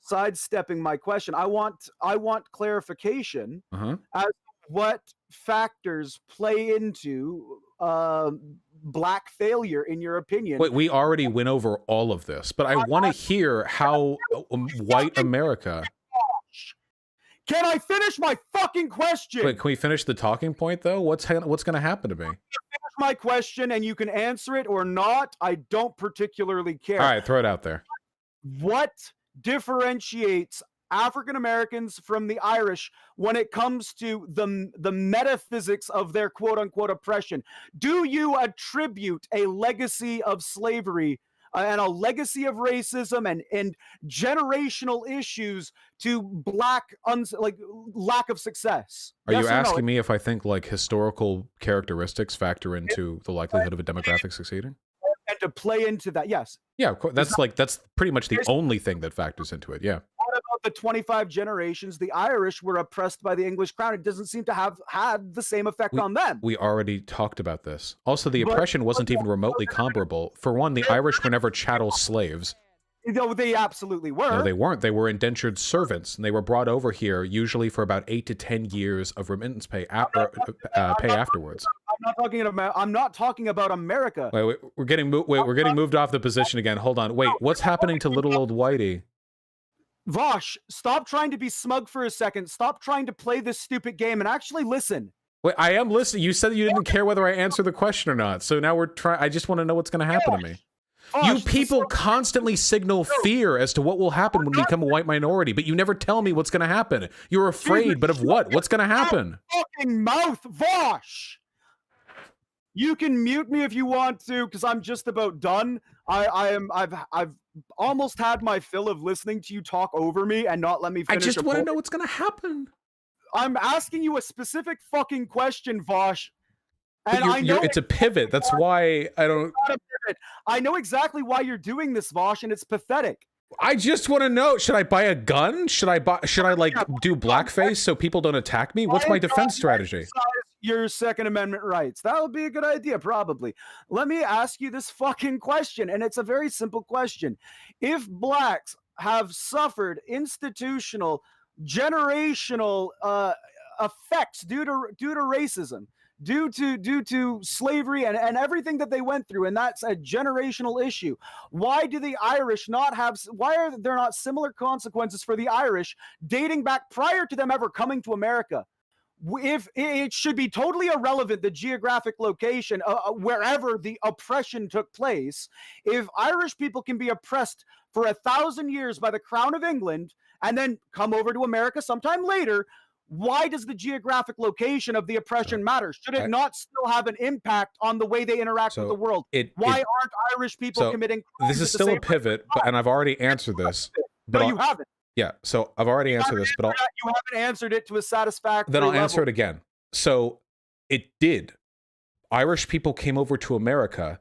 Sidestepping my question, I want clarification as to what factors play into black failure in your opinion. Wait, we already went over all of this, but I want to hear how white America. Can I finish my fucking question? Wait, can we finish the talking point though? What's going to happen to me? My question, and you can answer it or not. I don't particularly care. All right, throw it out there. What differentiates African Americans from the Irish when it comes to the metaphysics of their quote unquote oppression? Do you attribute a legacy of slavery and a legacy of racism and generational issues to black lack of success? Are you asking me if I think like historical characteristics factor into the likelihood of a demographic succeeding? And to play into that, yes. Yeah, that's pretty much the only thing that factors into it. Yeah. What about the 25 generations the Irish were oppressed by the English crown? It doesn't seem to have had the same effect on them. We already talked about this. Also, the oppression wasn't even remotely comparable. For one, the Irish were never chattel slaves. No, they absolutely were. No, they weren't. They were indentured servants, and they were brought over here usually for about 8 to 10 years of remittance pay afterwards. I'm not talking about America. Wait, we're getting moved off the position again. Hold on. Wait, what's happening to little old Whitey? Vosh, stop trying to be smug for a second. Stop trying to play this stupid game and actually listen. Wait, I am listening. You said you didn't care whether I answer the question or not. So now we're trying. I just want to know what's going to happen to me. You people constantly signal fear as to what will happen when we become a white minority, but you never tell me what's going to happen. You're afraid, but of what? What's going to happen? Fucking mouth, Vosh! You can mute me if you want to, because I'm just about done. I've almost had my fill of listening to you talk over me and not let me finish. I just want to know what's going to happen. I'm asking you a specific fucking question, Vosh. And I know it's a pivot. That's why I don't. I know exactly why you're doing this, Vosh, and it's pathetic. I just want to know: should I buy a gun? Should I like do blackface so people don't attack me? What's my defense strategy? Your Second Amendment rights. That would be a good idea, probably. Let me ask you this fucking question, and it's a very simple question. If blacks have suffered institutional, generational effects due to racism, due to slavery and everything that they went through, and that's a generational issue. Why do the Irish why are there not similar consequences for the Irish dating back prior to them ever coming to America? If it should be totally irrelevant, the geographic location, wherever the oppression took place, if Irish people can be oppressed for 1,000 years by the Crown of England and then come over to America sometime later, Why does the geographic location of the oppression matter? Should it not still have an impact on the way they interact with the world? Why aren't Irish people committing crimes? This is still a pivot, and I've already answered this. No, you haven't. Yeah, so I've already answered this, but you haven't answered it to a satisfactory then I'll level. answer it again. So it did. Irish people came over to America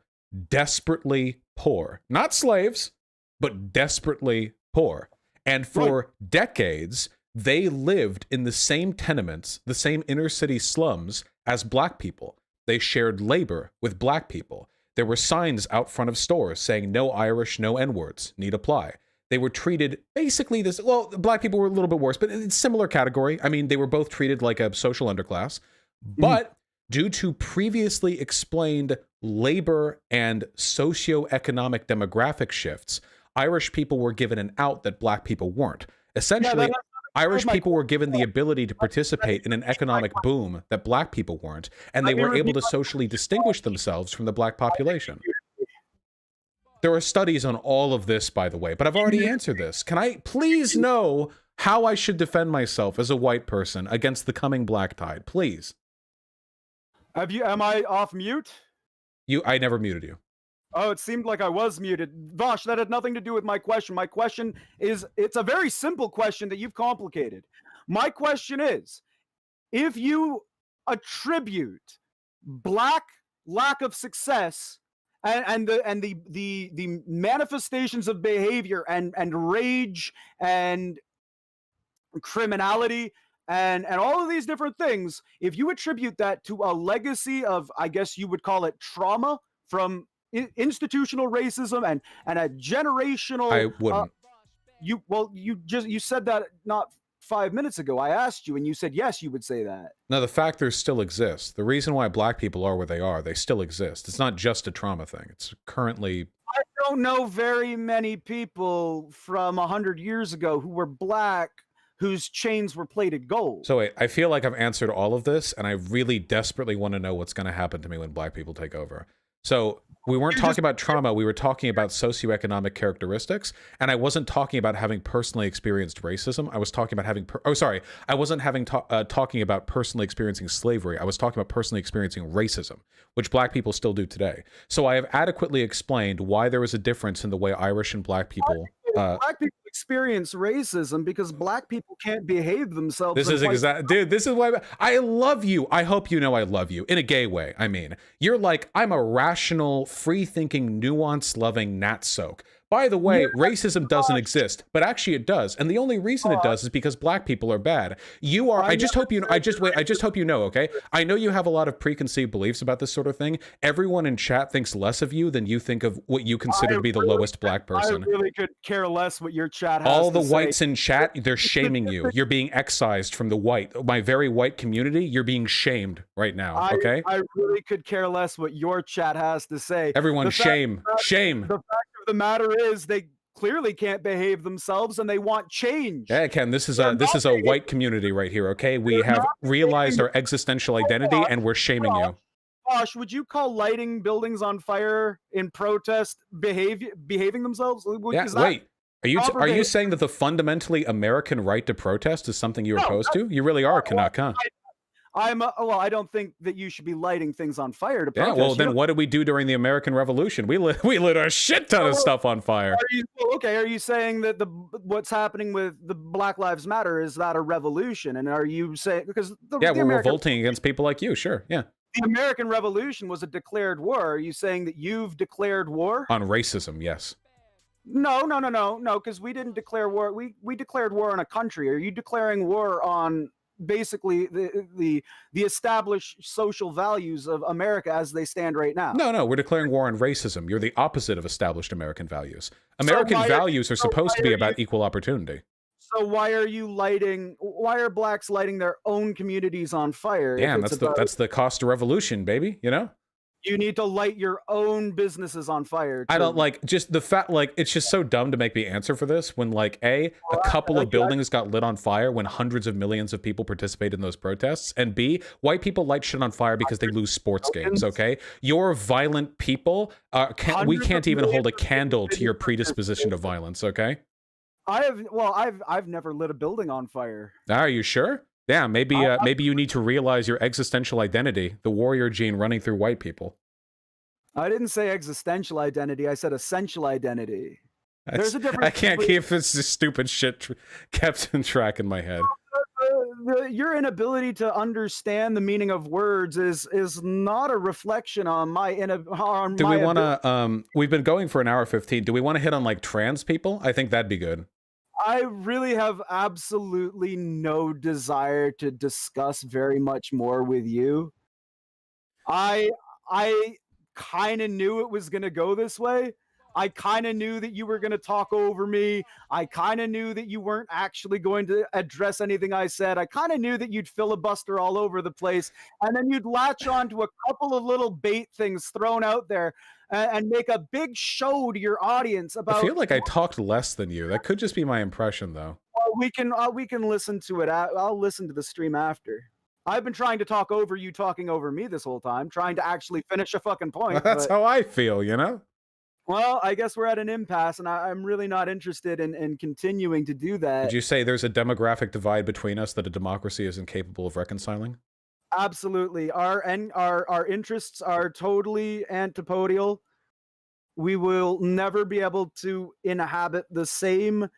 desperately poor. Not slaves, but desperately poor. And for decades, they lived in the same tenements, the same inner city slums as black people. They shared labor with black people. There were signs out front of stores saying no Irish, no N-words, need apply. They were treated basically this, well, black people were a little bit worse, but it's similar category. I mean, they were both treated like a social underclass, but due to previously explained labor and socioeconomic demographic shifts, Irish people were given an out that black people weren't. Essentially, Irish people were given the ability to participate in an economic boom that black people weren't, and they were able to socially distinguish themselves from the black population. There are studies on all of this, by the way, but I've already answered this. Can I please know how I should defend myself as a white person against the coming black tide? Please. Am I off mute? I never muted you. Oh, it seemed like I was muted. Vosh, that had nothing to do with my question. My question is, it's a very simple question that you've complicated. My question is, if you attribute black lack of success and the manifestations of behavior and rage and criminality and all of these different things, if you attribute that to a legacy of, I guess you would call it trauma from institutional racism and a generational, I wouldn't. You said that not 5 minutes ago. I asked you and you said yes, you would say that. No, the factors still exist. The reason why black people are where they are, they still exist. It's not just a trauma thing. It's currently... I don't know very many people from 100 years ago who were black whose chains were plated gold. So wait, I feel like I've answered all of this, and I really desperately want to know what's going to happen to me when black people take over. So we weren't talking about trauma, we were talking about socioeconomic characteristics, and I wasn't talking about having personally experienced racism. I was talking about having, I wasn't talking about personally experiencing slavery. I was talking about personally experiencing racism, which black people still do today. So I have adequately explained why there is a difference in the way Irish and black people... black people experience racism because black people can't behave themselves. This is dude, this is why I love you. I hope you know I love you in a gay way. I mean, you're like, I'm a rational, free-thinking, nuance-loving NatSoc. By the way, racism doesn't exist, but actually it does. And the only reason it does is because black people are bad. You are, I just hope you know, okay? I know you have a lot of preconceived beliefs about this sort of thing. Everyone in chat thinks less of you than you think of what you consider to be the lowest black person. I really could care less what your chat has All the to whites say. in chat, they're shaming you. You're being excised from my very white community. You're being shamed right now, okay? I really could care less what your chat has to say. Everyone, shame. The fact of the matter is they clearly can't behave themselves and they want change. Yeah, Ken, this is a white community right here, okay? We have realized our existential identity and we're shaming you. Josh, would you call lighting buildings on fire in protest behaving themselves? Yeah, wait. Are you saying that the fundamentally American right to protest is something you're opposed to? You really are, Canuck, huh? I don't think that you should be lighting things on fire to protest. Yeah, well, then what did we do during the American Revolution? We lit a shit ton of stuff on fire. Are you saying that what's happening with the Black Lives Matter is that a revolution? And are you saying because we're revolting against people like you? Sure, yeah. The American Revolution was a declared war. Are you saying that you've declared war on racism? Yes. No, because we didn't declare war. We declared war on a country. Are you declaring war on basically the established social values of America as they stand right now? No, we're declaring war on racism. You're the opposite of established American values. American values are supposed to be about equal opportunity. So why are blacks lighting their own communities on fire? Damn, that's the cost of revolution, baby, you know? You need to light your own businesses on fire. I don't like just the fact, like, it's just so dumb to make me answer for this when, like, a couple of buildings got lit on fire when hundreds of millions of people participated in those protests, and B, white people light shit on fire because they lose sports games, okay? You're violent people. We can't even hold a candle to your predisposition to violence, okay? I've never lit a building on fire. Are you sure? Yeah, maybe you need to realize your existential identity, the warrior gene running through white people. I didn't say existential identity. I said essential identity. There's a difference. I can't keep this stupid shit kept in track in my head. Your inability to understand the meaning of words is not a reflection on my Do we want to? We've been going for an hour 15. Do we want to hit on like trans people? I think that'd be good. I really have absolutely no desire to discuss very much more with you. I kind of knew it was going to go this way. I kind of knew that you were going to talk over me. I kind of knew that you weren't actually going to address anything I said. I kind of knew that you'd filibuster all over the place, and then you'd latch on to a couple of little bait things thrown out there and make a big show to your audience about. I feel like I talked less than you. That could just be my impression, though. Well, we can listen to it. I'll listen to the stream after. I've been trying to talk over you talking over me this whole time, trying to actually finish a fucking point. That's how I feel, you know? Well, I guess we're at an impasse, and I'm really not interested in continuing to do that. Did you say there's a demographic divide between us that a democracy is incapable of reconciling? Absolutely. Our interests are totally antipodial. We will never be able to inhabit the same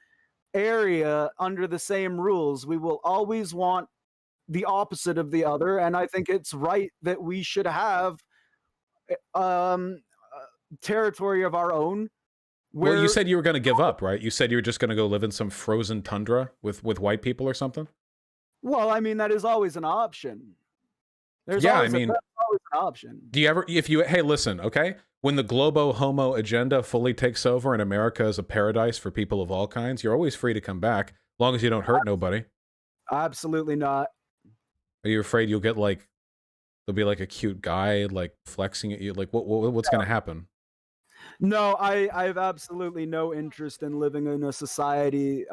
area under the same rules. We will always want the opposite of the other, and I think it's right that we should have territory of our own. Well, you said you were going to give up, right? You said you were just going to go live in some frozen tundra with white people or something? Well, I mean, that is always an option. That's always an option. Do you ever, hey, listen, okay? When the globo homo agenda fully takes over and America is a paradise for people of all kinds, you're always free to come back, as long as you don't hurt nobody. Absolutely not. Are you afraid you'll get like, there'll be like a cute guy like flexing at you? Like, what's going to happen? No, I have absolutely no interest in living in a society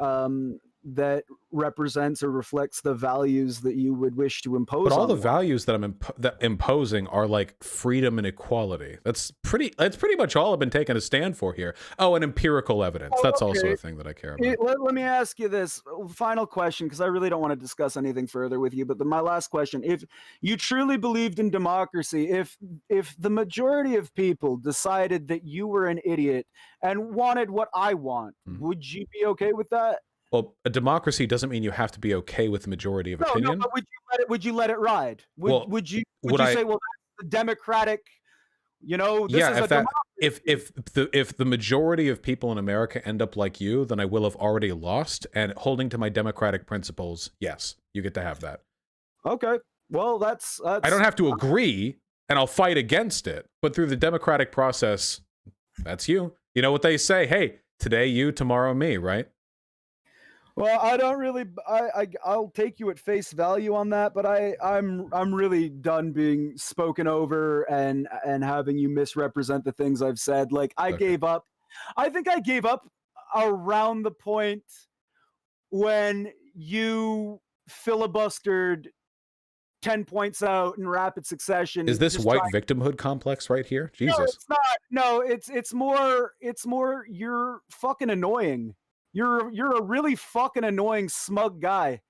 that represents or reflects the values that you would wish to impose. But all the values that I'm imposing are like freedom and equality. That's pretty much all I've been taking a stand for here. Oh, and empirical evidence. That's also a thing that I care about. Let me ask you this final question, because I really don't want to discuss anything further with you. But my last question: if you truly believed in democracy, if the majority of people decided that you were an idiot and wanted what I want, would you be okay with that? Well, a democracy doesn't mean you have to be okay with the majority of opinion. No, but would you let it ride? Would you say, well, that's the democratic, if the majority of people in America end up like you, then I will have already lost. And holding to my democratic principles, yes, you get to have that. Okay. Well, that's I don't have to agree, and I'll fight against it. But through the democratic process, that's you. You know what they say? Hey, today you, tomorrow me, right? Well, I don't really. I'll take you at face value on that, but I'm really done being spoken over and having you misrepresent the things I've said. Like I gave up. I think I gave up around the point when you filibustered 10 points out in rapid succession. Is this white victimhood complex right here? Jesus. No, it's not. No, it's more you're fucking annoying. You're a really fucking annoying smug guy.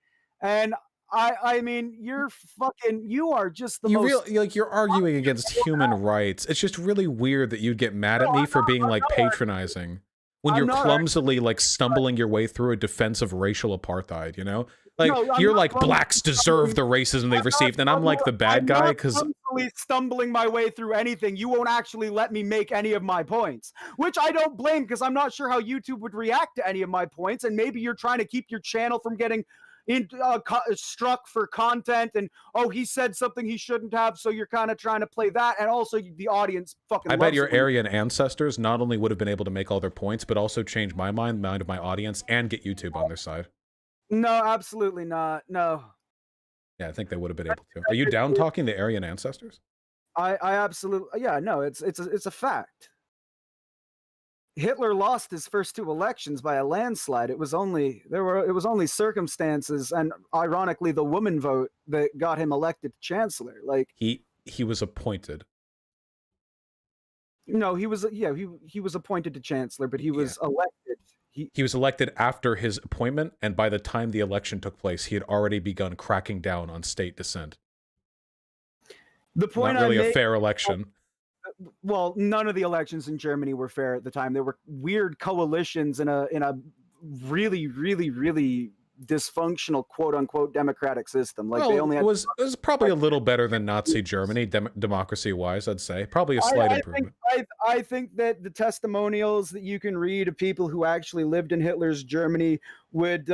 And I mean, you are just the most... You're arguing against human rights. It's just really weird that you'd get mad at me for being like patronizing when you're clumsily like stumbling your way through a defense of racial apartheid, you know? Like you're like blacks deserve the racism they've received, and I'm like the bad guy because stumbling my way through anything. You won't actually let me make any of my points, which I don't blame, because I'm not sure how YouTube would react to any of my points, and maybe you're trying to keep your channel from getting struck for content, and he said something he shouldn't have, so you're kind of trying to play that, and also the audience fucking. I bet your Aryan ancestors not only would have been able to make all their points, but also change my mind of my audience, and get YouTube on their side. No, absolutely not. No. Yeah, I think they would have been able to. Are you down talking the Aryan ancestors? I absolutely, yeah, no, it's a fact. Hitler lost his first 2 elections by a landslide. It was only circumstances, and ironically the woman vote, that got him elected chancellor. Like he was appointed. No, he was appointed to chancellor, but he was elected. He was elected after his appointment, and by the time the election took place, he had already begun cracking down on state dissent. The point Not really I a fair election. well, none of the elections in Germany were fair at the time. There were weird coalitions in a really, really, really dysfunctional quote unquote democratic system. Like, well, they only had it was probably a little better than Nazi Germany, democracy wise, I'd say. Probably a slight improvement. I think that the testimonials that you can read of people who actually lived in Hitler's Germany would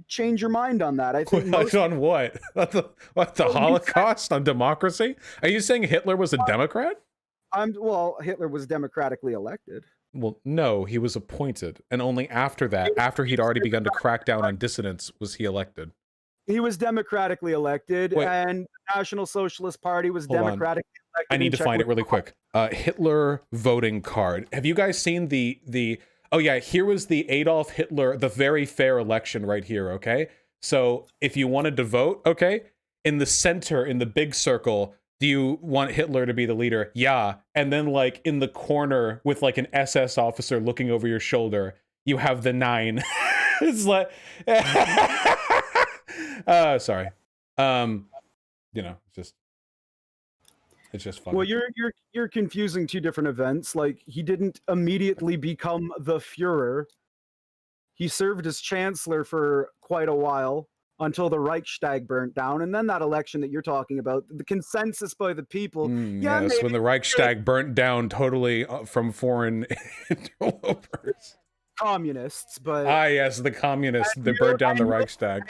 change your mind on that. I think most, on what? What the Holocaust? On democracy? Are you saying Hitler was a Democrat? well, Hitler was democratically elected. Well, no, he was appointed, and only after that, after he'd already begun to crack down on dissidents, was he elected. He was democratically elected, Wait. and the National Socialist Party was Hold on. democratically elected. I need in to find it really quick. Hitler voting card. Have you guys seen the? Oh yeah, here was the Adolf Hitler, the very fair election right here. Okay, so if you wanted to vote, okay, in the center, in the big circle, do you want Hitler to be the leader? Yeah, and then like in the corner with like an SS officer looking over your shoulder, you have the 9. It's like, sorry, you know, it's just funny. Well, you're confusing two different events. Like, he didn't immediately become the Führer. He served as chancellor for quite a while until the Reichstag burnt down, and then that election that you're talking about, the consensus by the people. Yeah, yes, when the Reichstag burnt down totally from foreign interlopers. Communists, but yes, the communists that burnt down the Reichstag.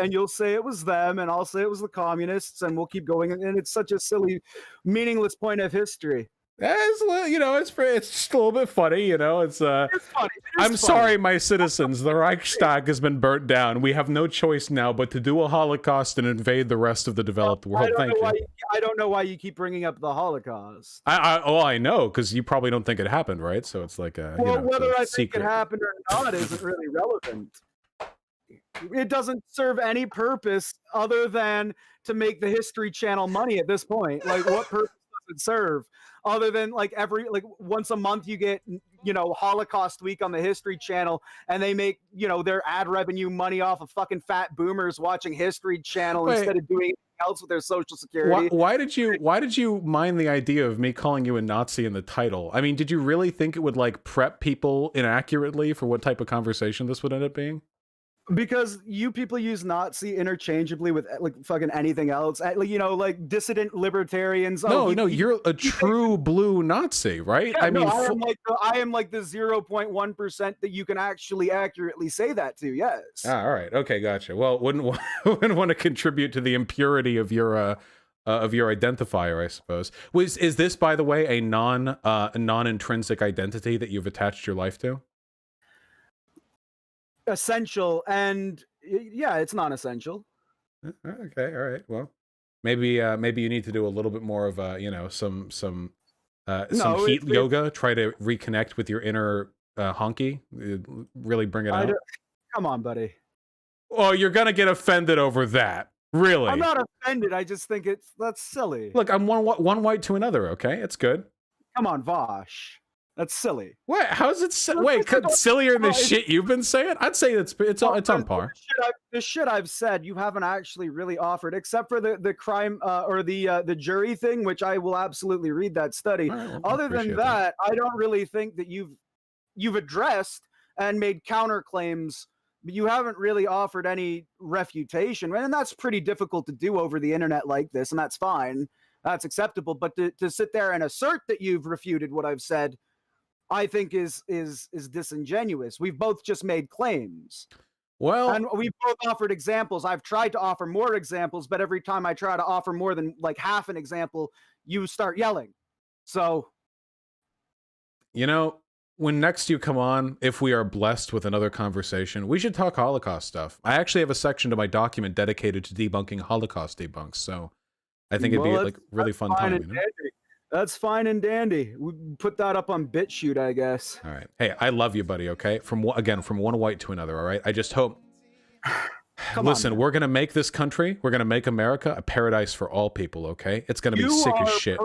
You'll say it was them, and I'll say it was the communists, and we'll keep going. And it's such a silly, meaningless point of history. You know, it's just a little bit funny, you know. It's funny. I'm sorry, my citizens. The Reichstag has been burnt down. We have no choice now but to do a Holocaust and invade the rest of the developed world. Thank you. I don't know why you keep bringing up the Holocaust. I know, because you probably don't think it happened, right? So it's like well, you know, whether I think secret. it happened or not isn't really relevant. It doesn't serve any purpose other than to make the History Channel money at this point. Like, what purpose does it serve? Other than like once a month you get, you know, Holocaust Week on the History Channel, and they make, you know, their ad revenue money off of fucking fat boomers watching History Channel instead of doing anything else with their Social Security. Why did you mind the idea of me calling you a Nazi in the title? I mean, did you really think it would like prep people inaccurately for what type of conversation this would end up being? Because you people use Nazi interchangeably with like fucking anything else, you know, like dissident libertarians. No, you're a true blue Nazi, right? Yeah, I mean, I am like the 0.1% that you can actually accurately say that to. Yes. All right. Okay, gotcha. Well, wouldn't want to contribute to the impurity of your identifier, I suppose. Is this, by the way, a non-intrinsic identity that you've attached your life to? Essential, and yeah, it's non-essential. Okay, all right. Well, maybe you need to do a little bit more of you know, some heat yoga. Try to reconnect with your inner honky. Really bring it out. Come on, buddy. Oh, you're gonna get offended over that. Really? I'm not offended. I just think that's silly. Look, I'm one white to another. Okay, it's good. Come on, Vosh. That's silly. What? How's it? Sillier than the shit you've been saying? I'd say it's on par. The shit I've said, you haven't actually really offered, except for the crime or the jury thing, which I will absolutely read that study. Right, well, Other than that, I don't really think that you've addressed and made counterclaims, but you haven't really offered any refutation, and that's pretty difficult to do over the internet like this, and that's fine. That's acceptable. But to sit there and assert that you've refuted what I've said, I think is disingenuous. We've both just made claims. Well, and we've both offered examples. I've tried to offer more examples, but every time I try to offer more than like half an example, you start yelling. So, you know, when next you come on, if we are blessed with another conversation, we should talk Holocaust stuff. I actually have a section to my document dedicated to debunking Holocaust debunks. So I think it'd be like really fun time. You know? That's fine and dandy. We put that up on BitChute, I guess. All right. Hey, I love you, buddy. Okay. From one white to another. All right. I just hope. Listen, we're gonna make this country. We're gonna make America a paradise for all people. Okay. It's gonna be sick as shit.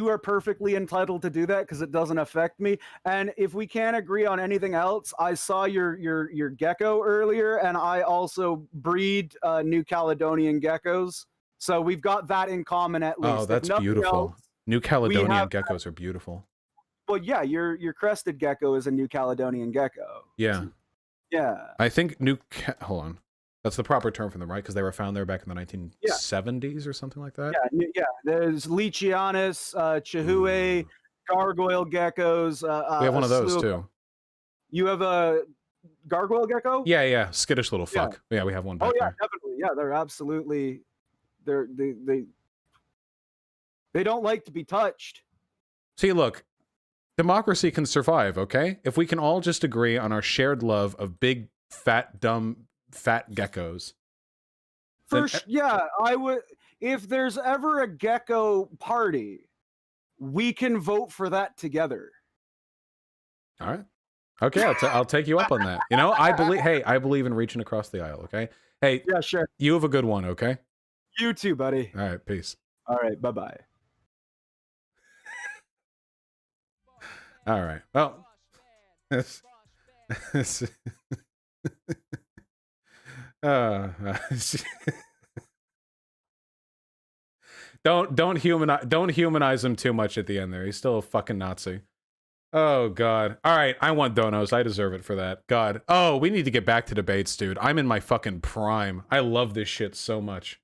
you are perfectly entitled to do that because it doesn't affect me. And if we can't agree on anything else, I saw your gecko earlier, and I also breed New Caledonian geckos. So we've got that in common at least. Oh, that's beautiful. New Caledonian geckos are beautiful. Well, yeah, your crested gecko is a New Caledonian gecko. Yeah. Yeah. I think hold on. That's the proper term for them, right? Because they were found there back in the 1970s or something like that. Yeah. There's Leachianus, Chihuahua, gargoyle geckos. We have one of those too. You have a gargoyle gecko? Yeah. Skittish little fuck. Yeah, we have one back there. Definitely. Yeah, they're absolutely. They don't like to be touched. See, look, democracy can survive, okay? If we can all just agree on our shared love of big, fat, dumb, fat geckos. Yeah, I would. If there's ever a gecko party, we can vote for that together. All right. Okay, I'll take you up on that. You know, I believe in reaching across the aisle, okay? Hey, yeah, sure. You have a good one, okay? You too, buddy. All right, peace. All right, bye-bye. All right. Well, don't humanize him too much at the end there. He's still a fucking Nazi. Oh God. All right, I want donos. I deserve it for that. God. Oh, we need to get back to debates, dude. I'm in my fucking prime. I love this shit so much.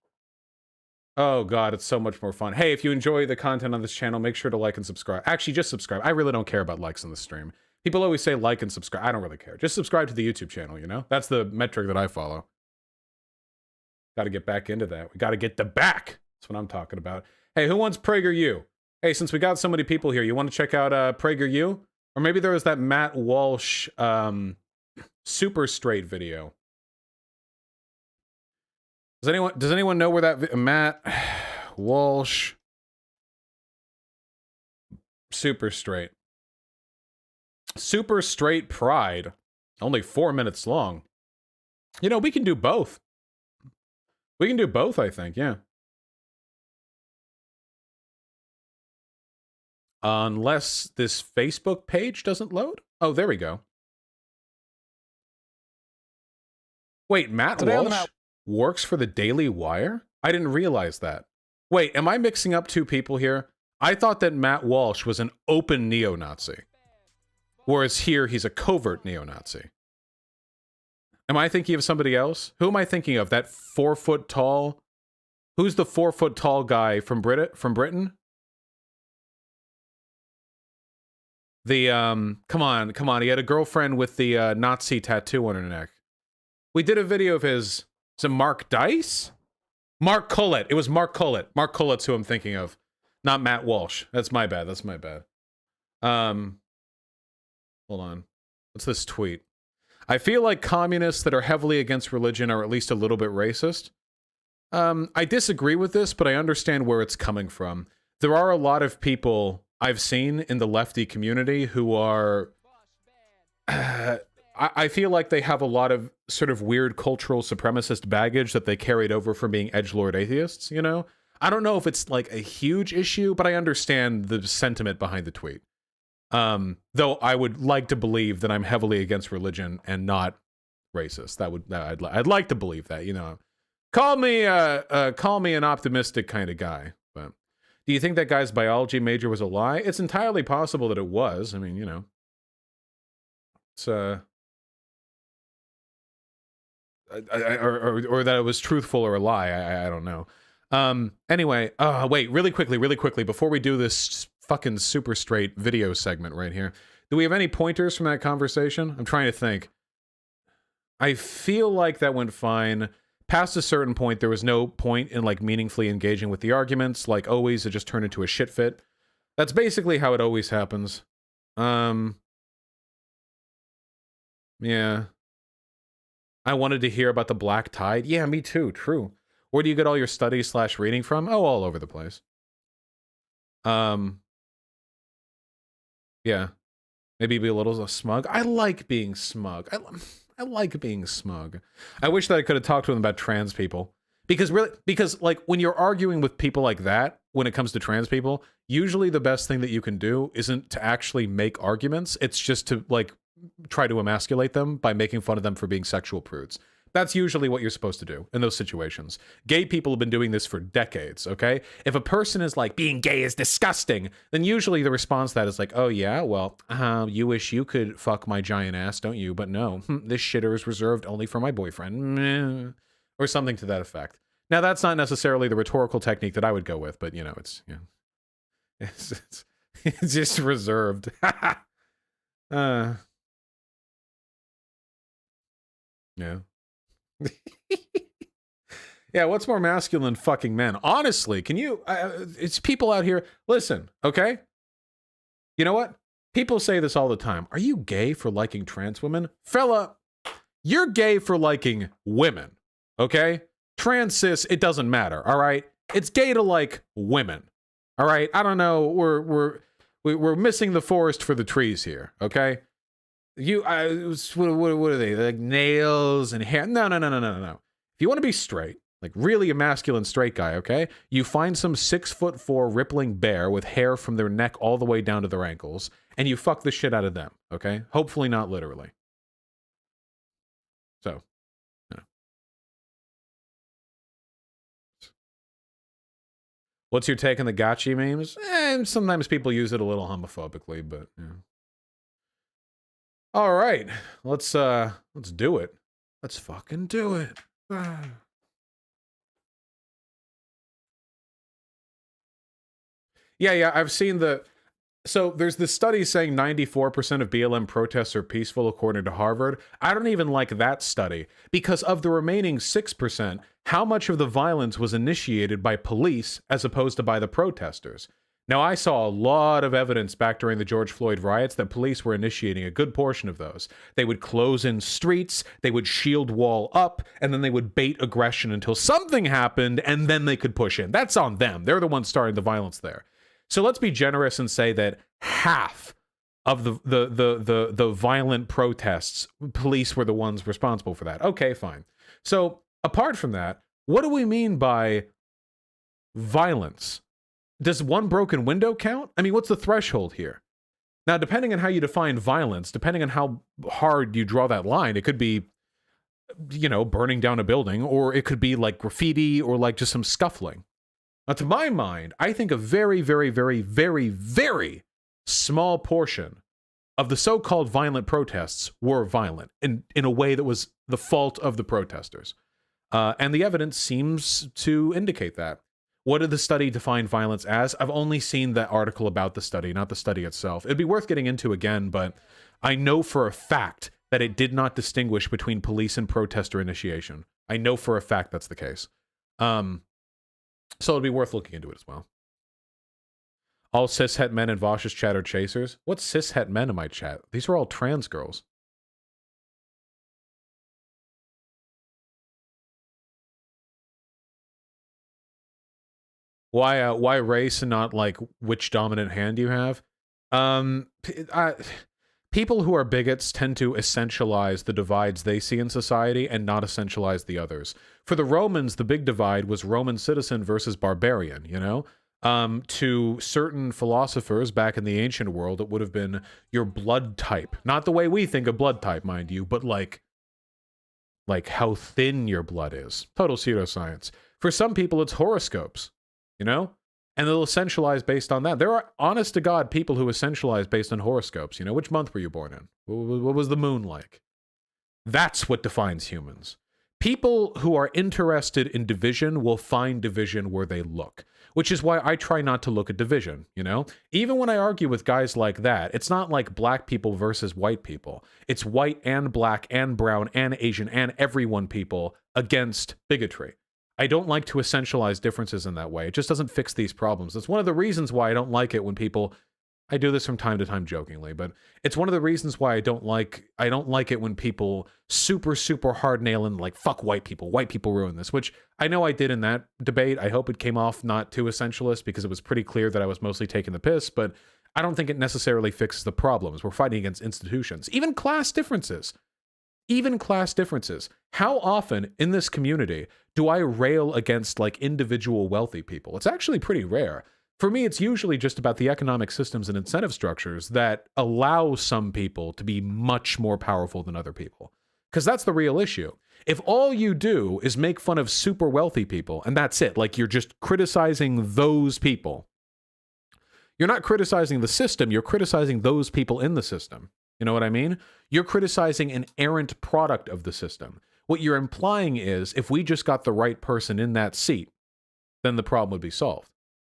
Oh God, it's so much more fun. Hey, if you enjoy the content on this channel, make sure to like and subscribe. Actually, just subscribe. I really don't care about likes on the stream. People always say like and subscribe. I don't really care. Just subscribe to the YouTube channel, you know? That's the metric that I follow. Got to get back into that. We got to get the back. That's what I'm talking about. Hey, who wants PragerU? Hey, since we got so many people here, you want to check out PragerU? Or maybe there was that Matt Walsh super straight video. Does anyone know where that Matt Walsh super straight pride, only 4 minutes long. You know, we can do both. We can do both, I think, yeah. Unless this Facebook page doesn't load. Oh, there we go. Wait, Matt Walsh works for the Daily Wire? I didn't realize that. Wait, am I mixing up two people here? I thought that Matt Walsh was an open neo-Nazi. Whereas here, he's a covert neo-Nazi. Am I thinking of somebody else? Who am I thinking of? That 4 foot tall? Who's the 4 foot tall guy from Britain? The, come on. He had a girlfriend with the Nazi tattoo on her neck. We did a video of his, is it Mark Dice? Mark Collett. It was Mark Collett. Mark Collett's who I'm thinking of. Not Matt Walsh. That's my bad. Hold on. What's this tweet? I feel like communists that are heavily against religion are at least a little bit racist. I disagree with this, but I understand where it's coming from. There are a lot of people I've seen in the lefty community who are... I feel like they have a lot of sort of weird cultural supremacist baggage that they carried over from being edgelord atheists, you know? I don't know if it's like a huge issue, but I understand the sentiment behind the tweet. Though I would like to believe that I'm heavily against religion and not racist. I'd like to believe that, you know. Call me an optimistic kind of guy. But do you think that guy's biology major was a lie? It's entirely possible that it was. I mean, you know. It's or that it was truthful or a lie. I don't know. Anyway, wait, really quickly, before we do this fucking super straight video segment right here, do we have any pointers from that conversation? I'm trying to think. I feel like that went fine. Past a certain point, there was no point in like meaningfully engaging with the arguments. Like always, it just turned into a shit fit. That's basically how it always happens. Yeah. I wanted to hear about the Black Tide. Yeah, me too. True. Where do you get all your studies / reading from? Oh, all over the place. Yeah. Maybe be a little smug. I like being smug. I like being smug. I wish that I could have talked to him about trans people. Because like when you're arguing with people like that, when it comes to trans people, usually the best thing that you can do isn't to actually make arguments. It's just to like try to emasculate them by making fun of them for being sexual prudes. That's usually what you're supposed to do in those situations. Gay people have been doing this for decades, okay? If a person is like, being gay is disgusting, then usually the response to that is like, oh yeah, well, you wish you could fuck my giant ass, don't you? But no, this shitter is reserved only for my boyfriend. Or something to that effect. Now, that's not necessarily the rhetorical technique that I would go with, but, you know, it's just reserved. Yeah. Yeah, what's more masculine than fucking men? Honestly, can you... it's people out here... Listen, okay? You know what? People say this all the time. Are you gay for liking trans women? Fella, you're gay for liking women. Okay? Trans, cis, it doesn't matter, all right? It's gay to like women, all right? I don't know, we're missing the forest for the trees here, okay? What are they? Like nails and hair? No. If you want to be straight, like really a masculine straight guy, okay? You find some 6'4" rippling bear with hair from their neck all the way down to their ankles, and you fuck the shit out of them, okay? Hopefully not literally. So... What's your take on the gotchi memes? Sometimes people use it a little homophobically, but yeah. All right, let's do it. Let's fucking do it. Yeah, I've seen the... So there's this study saying 94% of BLM protests are peaceful, according to Harvard. I don't even like that study, because of the remaining 6%, how much of the violence was initiated by police as opposed to by the protesters? Now, I saw a lot of evidence back during the George Floyd riots that police were initiating a good portion of those. They would close in streets, they would shield wall up, and then they would bait aggression until something happened, and then they could push in. That's on them. They're the ones starting the violence there. So let's be generous and say that half of the violent protests, police were the ones responsible for that. Okay, fine. So apart from that, what do we mean by violence? Does one broken window count? I mean, what's the threshold here? Now, depending on how you define violence, depending on how hard you draw that line, it could be, you know, burning down a building, or it could be like graffiti or like just some scuffling. Now, to my mind, I think a very, very, very, very, very small portion of the so-called violent protests were violent in a way that was the fault of the protesters. And the evidence seems to indicate that. What did the study define violence as? I've only seen that article about the study, not the study itself. It'd be worth getting into again, but I know for a fact that it did not distinguish between police and protester initiation. I know for a fact that's the case. So it'd be worth looking into it as well. All cishet men in Vosh's chat are chasers. What cishet men in my chat? These are all trans girls. Why race and not like which dominant hand you have? People who are bigots tend to essentialize the divides they see in society and not essentialize the others. For the Romans, the big divide was Roman citizen versus barbarian, you know? To certain philosophers back in the ancient world, it would have been your blood type. Not the way we think of blood type, mind you, but like how thin your blood is. Total pseudoscience. For some people, it's horoscopes, you know? And they'll essentialize based on that. There are, honest to God, people who essentialize based on horoscopes. You know, which month were you born in? What was the moon like? That's what defines humans. People who are interested in division will find division where they look, which is why I try not to look at division, you know? Even when I argue with guys like that, it's not like black people versus white people. It's white and black and brown and Asian and everyone people against bigotry. I don't like to essentialize differences in that way. It just doesn't fix these problems. It's one of the reasons why I don't like it when people... I do this from time to time jokingly, but it's one of the reasons why I don't like it when people super hard nailing like, fuck white people ruin this, which I know I did in that debate. I hope it came off not too essentialist because it was pretty clear that I was mostly taking the piss, but I don't think it necessarily fixes the problems. We're fighting against institutions, even class differences. even class differences. How often in this community do I rail against like individual wealthy people? It's actually pretty rare. For me, it's usually just about the economic systems and incentive structures that allow some people to be much more powerful than other people. Because that's the real issue. If all you do is make fun of super wealthy people, and that's it, like you're just criticizing those people, you're not criticizing the system, you're criticizing those people in the system. You know what I mean? You're criticizing an errant product of the system. What you're implying is if we just got the right person in that seat, then the problem would be solved.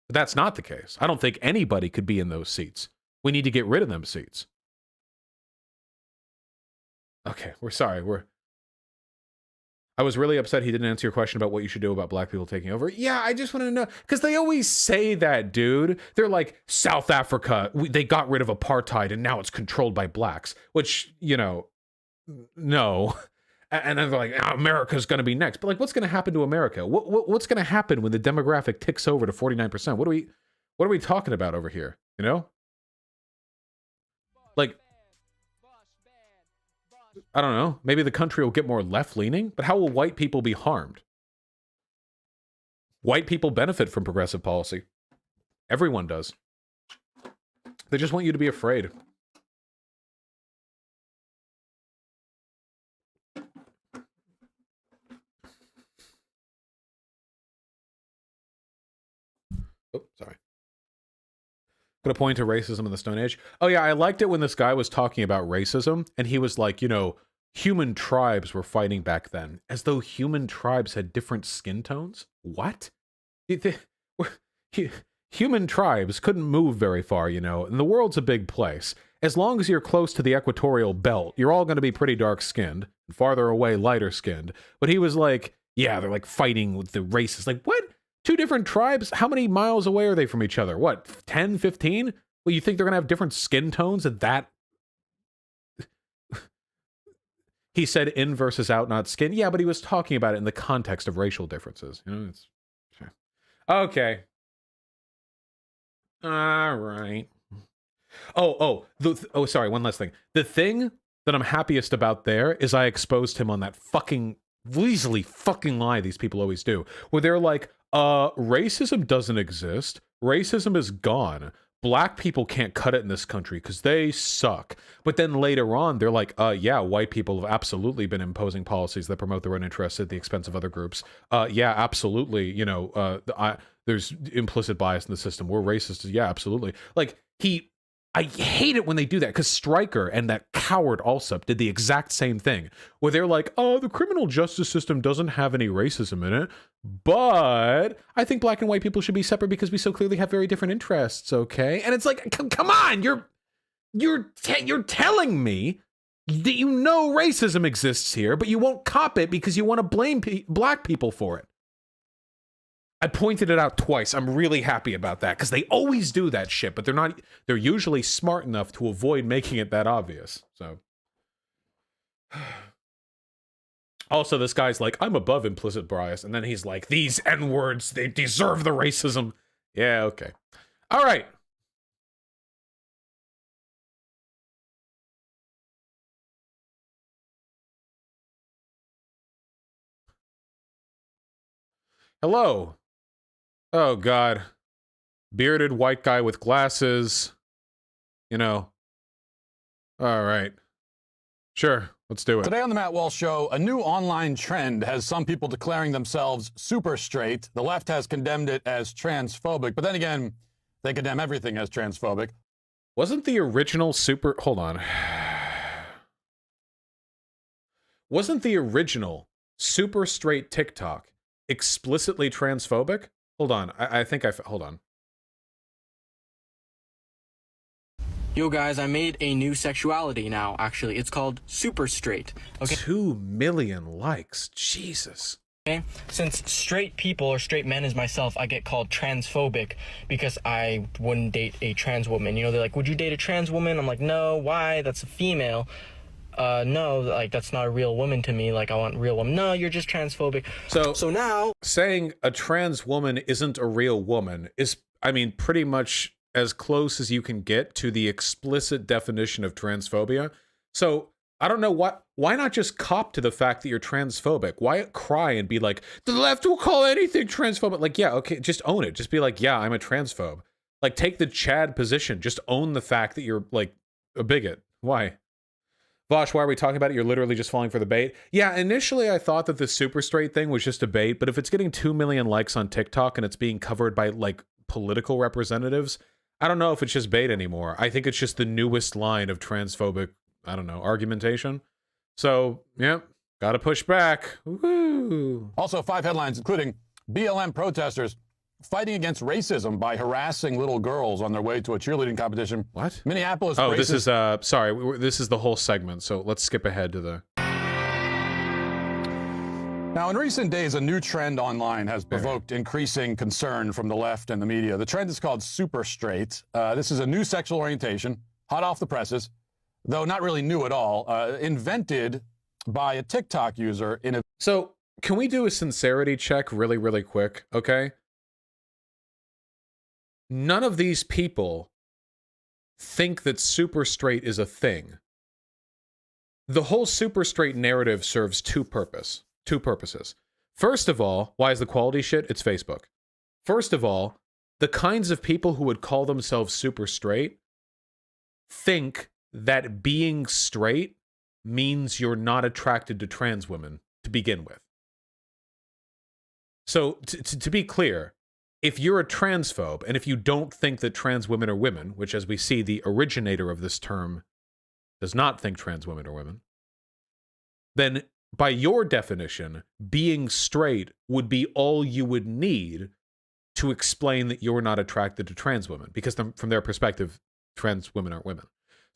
But that's not the case. I don't think anybody could be in those seats. We need to get rid of them seats. Okay, we're sorry. I was really upset he didn't answer your question about what you should do about black people taking over. Yeah, I just want to know, because they always say that, dude. They're like, South Africa, they got rid of apartheid and now it's controlled by blacks, which, you know, no. And then they're like, oh, America's going to be next. But like, what's going to happen to America? What's going to happen when the demographic ticks over to 49%? What are we talking about over here? You know? Like, I don't know. Maybe the country will get more left-leaning, but how will white people be harmed? White people benefit from progressive policy. Everyone does. They just want you to be afraid. Oh, sorry. Gonna point to racism in the Stone Age. Oh yeah, I liked it when this guy was talking about racism, and he was like, you know, human tribes were fighting back then, as though human tribes had different skin tones. What? Human tribes couldn't move very far, you know, and the world's a big place. As long as you're close to the equatorial belt, you're all going to be pretty dark-skinned, and farther away, lighter-skinned. But he was like, yeah, they're like fighting with the races. Like, what? Two different tribes? How many miles away are they from each other? What, 10, 15? Well, you think they're going to have different skin tones at that? He said in versus out, not skin. Yeah, but he was talking about it in the context of racial differences. You know, it's... Sure. Okay. All right. Sorry, one last thing. The thing that I'm happiest about there is I exposed him on that fucking weaselly fucking lie these people always do, where they're like, racism doesn't exist. Racism is gone. Black people can't cut it in this country because they suck. But then later on, they're like, yeah, white people have absolutely been imposing policies that promote their own interests at the expense of other groups. Yeah, absolutely. You know, there's implicit bias in the system. We're racist. Yeah, absolutely. Like, I hate it when they do that, because Stryker and that coward Alsup did the exact same thing, where they're like, oh, the criminal justice system doesn't have any racism in it, but I think black and white people should be separate because we so clearly have very different interests, okay? And it's like, come on, you're telling me that you know racism exists here, but you won't cop it because you want to blame black people for it. I pointed it out twice. I'm really happy about that, because they always do that shit, but they're usually smart enough to avoid making it that obvious. So also, this guy's like, I'm above implicit bias, and then he's like, these N-words, they deserve the racism. Yeah, okay. All right. Hello. Oh, God. Bearded white guy with glasses. You know. All right. Sure. Let's do it. Today on the Matt Walsh Show, a new online trend has some people declaring themselves super straight. The left has condemned it as transphobic, but then again, they condemn everything as transphobic. Wasn't the original super... Hold on. Wasn't the original super straight TikTok explicitly transphobic? Hold on. I think hold on. Yo guys, I made a new sexuality now, actually. It's called super straight. Okay. 2 million likes. Jesus. Okay. Since straight people or straight men as myself, I get called transphobic because I wouldn't date a trans woman. You know, they're like, would you date a trans woman? I'm like, no, why? That's a female. No, like, that's not a real woman to me. Like, I want a real woman. No, you're just transphobic. So now saying a trans woman isn't a real woman is, I mean, pretty much as close as you can get to the explicit definition of transphobia. So I don't know why not just cop to the fact that you're transphobic? Why cry and be like, the left will call anything transphobic? Like, yeah, okay, just own it. Just be like, yeah, I'm a transphobe. Like, take the Chad position. Just own the fact that you're like a bigot. Why? Vosh, why are we talking about it? You're literally just falling for the bait. Yeah, initially I thought that the super straight thing was just a bait, but if it's getting 2 million likes on TikTok and it's being covered by like political representatives, I don't know if it's just bait anymore. I think it's just the newest line of transphobic, I don't know, argumentation. So, yeah, gotta push back. Woo. Also, 5 headlines, including BLM protesters fighting against racism by harassing little girls on their way to a cheerleading competition. What? Minneapolis. Oh, this is sorry. This is the whole segment. So let's skip ahead to the. Now, in recent days, a new trend online has provoked increasing concern from the left and the media. The trend is called super straight. This is a new sexual orientation, hot off the presses, though not really new at all, invented by a TikTok user in a. So can we do a sincerity check really, really quick? Okay. None of these people think that super straight is a thing. The whole super straight narrative serves two purposes. First of all, why is the quality shit? It's Facebook. First of all, the kinds of people who would call themselves super straight think that being straight means you're not attracted to trans women to begin with. So to be clear, if you're a transphobe, and if you don't think that trans women are women, which as we see, the originator of this term does not think trans women are women, then by your definition, being straight would be all you would need to explain that you're not attracted to trans women, because from their perspective, trans women aren't women.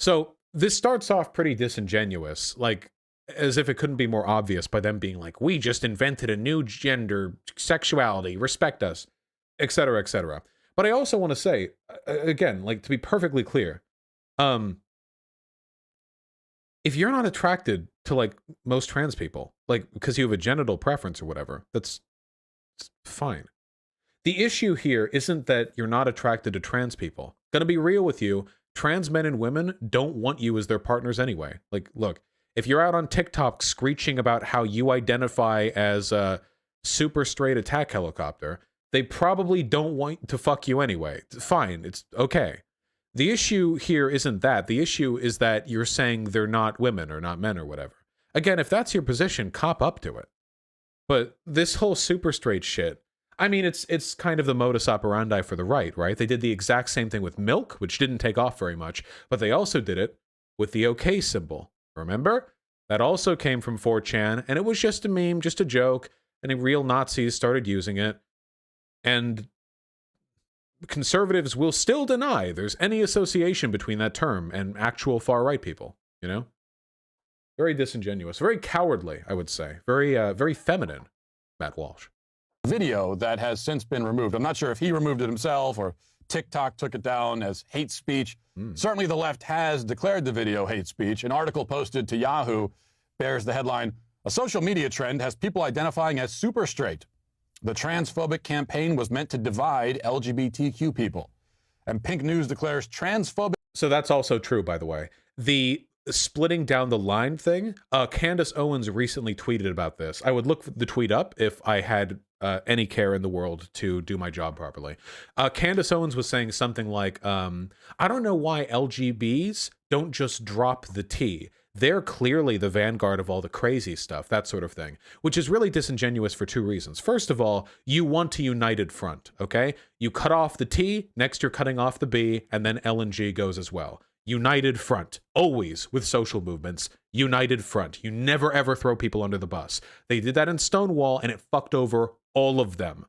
So this starts off pretty disingenuous, like as if it couldn't be more obvious by them being like, we just invented a new gender, sexuality, respect us, etc., etc. But I also want to say, again, like to be perfectly clear, if you're not attracted to like most trans people, like because you have a genital preference or whatever, it's fine. The issue here isn't that you're not attracted to trans people. Gonna be real with you, trans men and women don't want you as their partners anyway. Like, look, if you're out on TikTok screeching about how you identify as a super straight attack helicopter, they probably don't want to fuck you anyway. Fine, it's okay. The issue here isn't that. The issue is that you're saying they're not women or not men or whatever. Again, if that's your position, cop up to it. But this whole super straight shit, I mean, it's kind of the modus operandi for the right? They did the exact same thing with milk, which didn't take off very much, but they also did it with the OK symbol. Remember? That also came from 4chan, and it was just a meme, just a joke, and real Nazis started using it. And conservatives will still deny there's any association between that term and actual far-right people, you know? Very disingenuous, very cowardly, I would say. Very feminine, Matt Walsh. Video that has since been removed. I'm not sure if he removed it himself or TikTok took it down as hate speech. Certainly the left has declared the video hate speech. An article posted to Yahoo bears the headline, "A social media trend has people identifying as super straight. The transphobic campaign was meant to divide LGBTQ people." And Pink News declares transphobic. So that's also true, by the way. The splitting down the line thing, Candace Owens recently tweeted about this. I would look the tweet up if I had any care in the world to do my job properly. Candace Owens was saying something like, I don't know why LGBs don't just drop the T. They're clearly the vanguard of all the crazy stuff, that sort of thing, which is really disingenuous for two reasons. First of all, you want a united front, okay? You cut off the T, next you're cutting off the B, and then L and G goes as well. United front, always with social movements, united front. You never ever throw people under the bus. They did that in Stonewall and it fucked over all of them.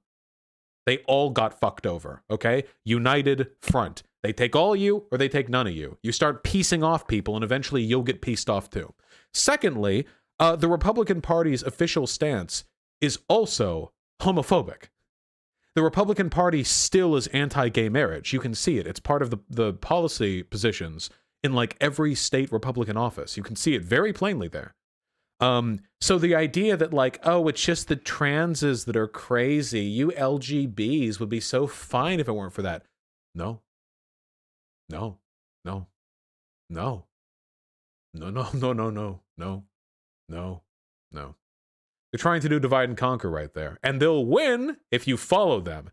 They all got fucked over, okay? United front. They take all of you or they take none of you. You start piecing off people and eventually you'll get pieced off too. Secondly, the Republican Party's official stance is also homophobic. The Republican Party still is anti-gay marriage. You can see it. It's part of the policy positions in like every state Republican office. You can see it very plainly there. So the idea that like, oh, it's just the transes that are crazy. You LGBs would be so fine if it weren't for that. No. No. No. No. No, no, no, no, no, no, no, no. They're trying to do divide and conquer right there. And they'll win if you follow them.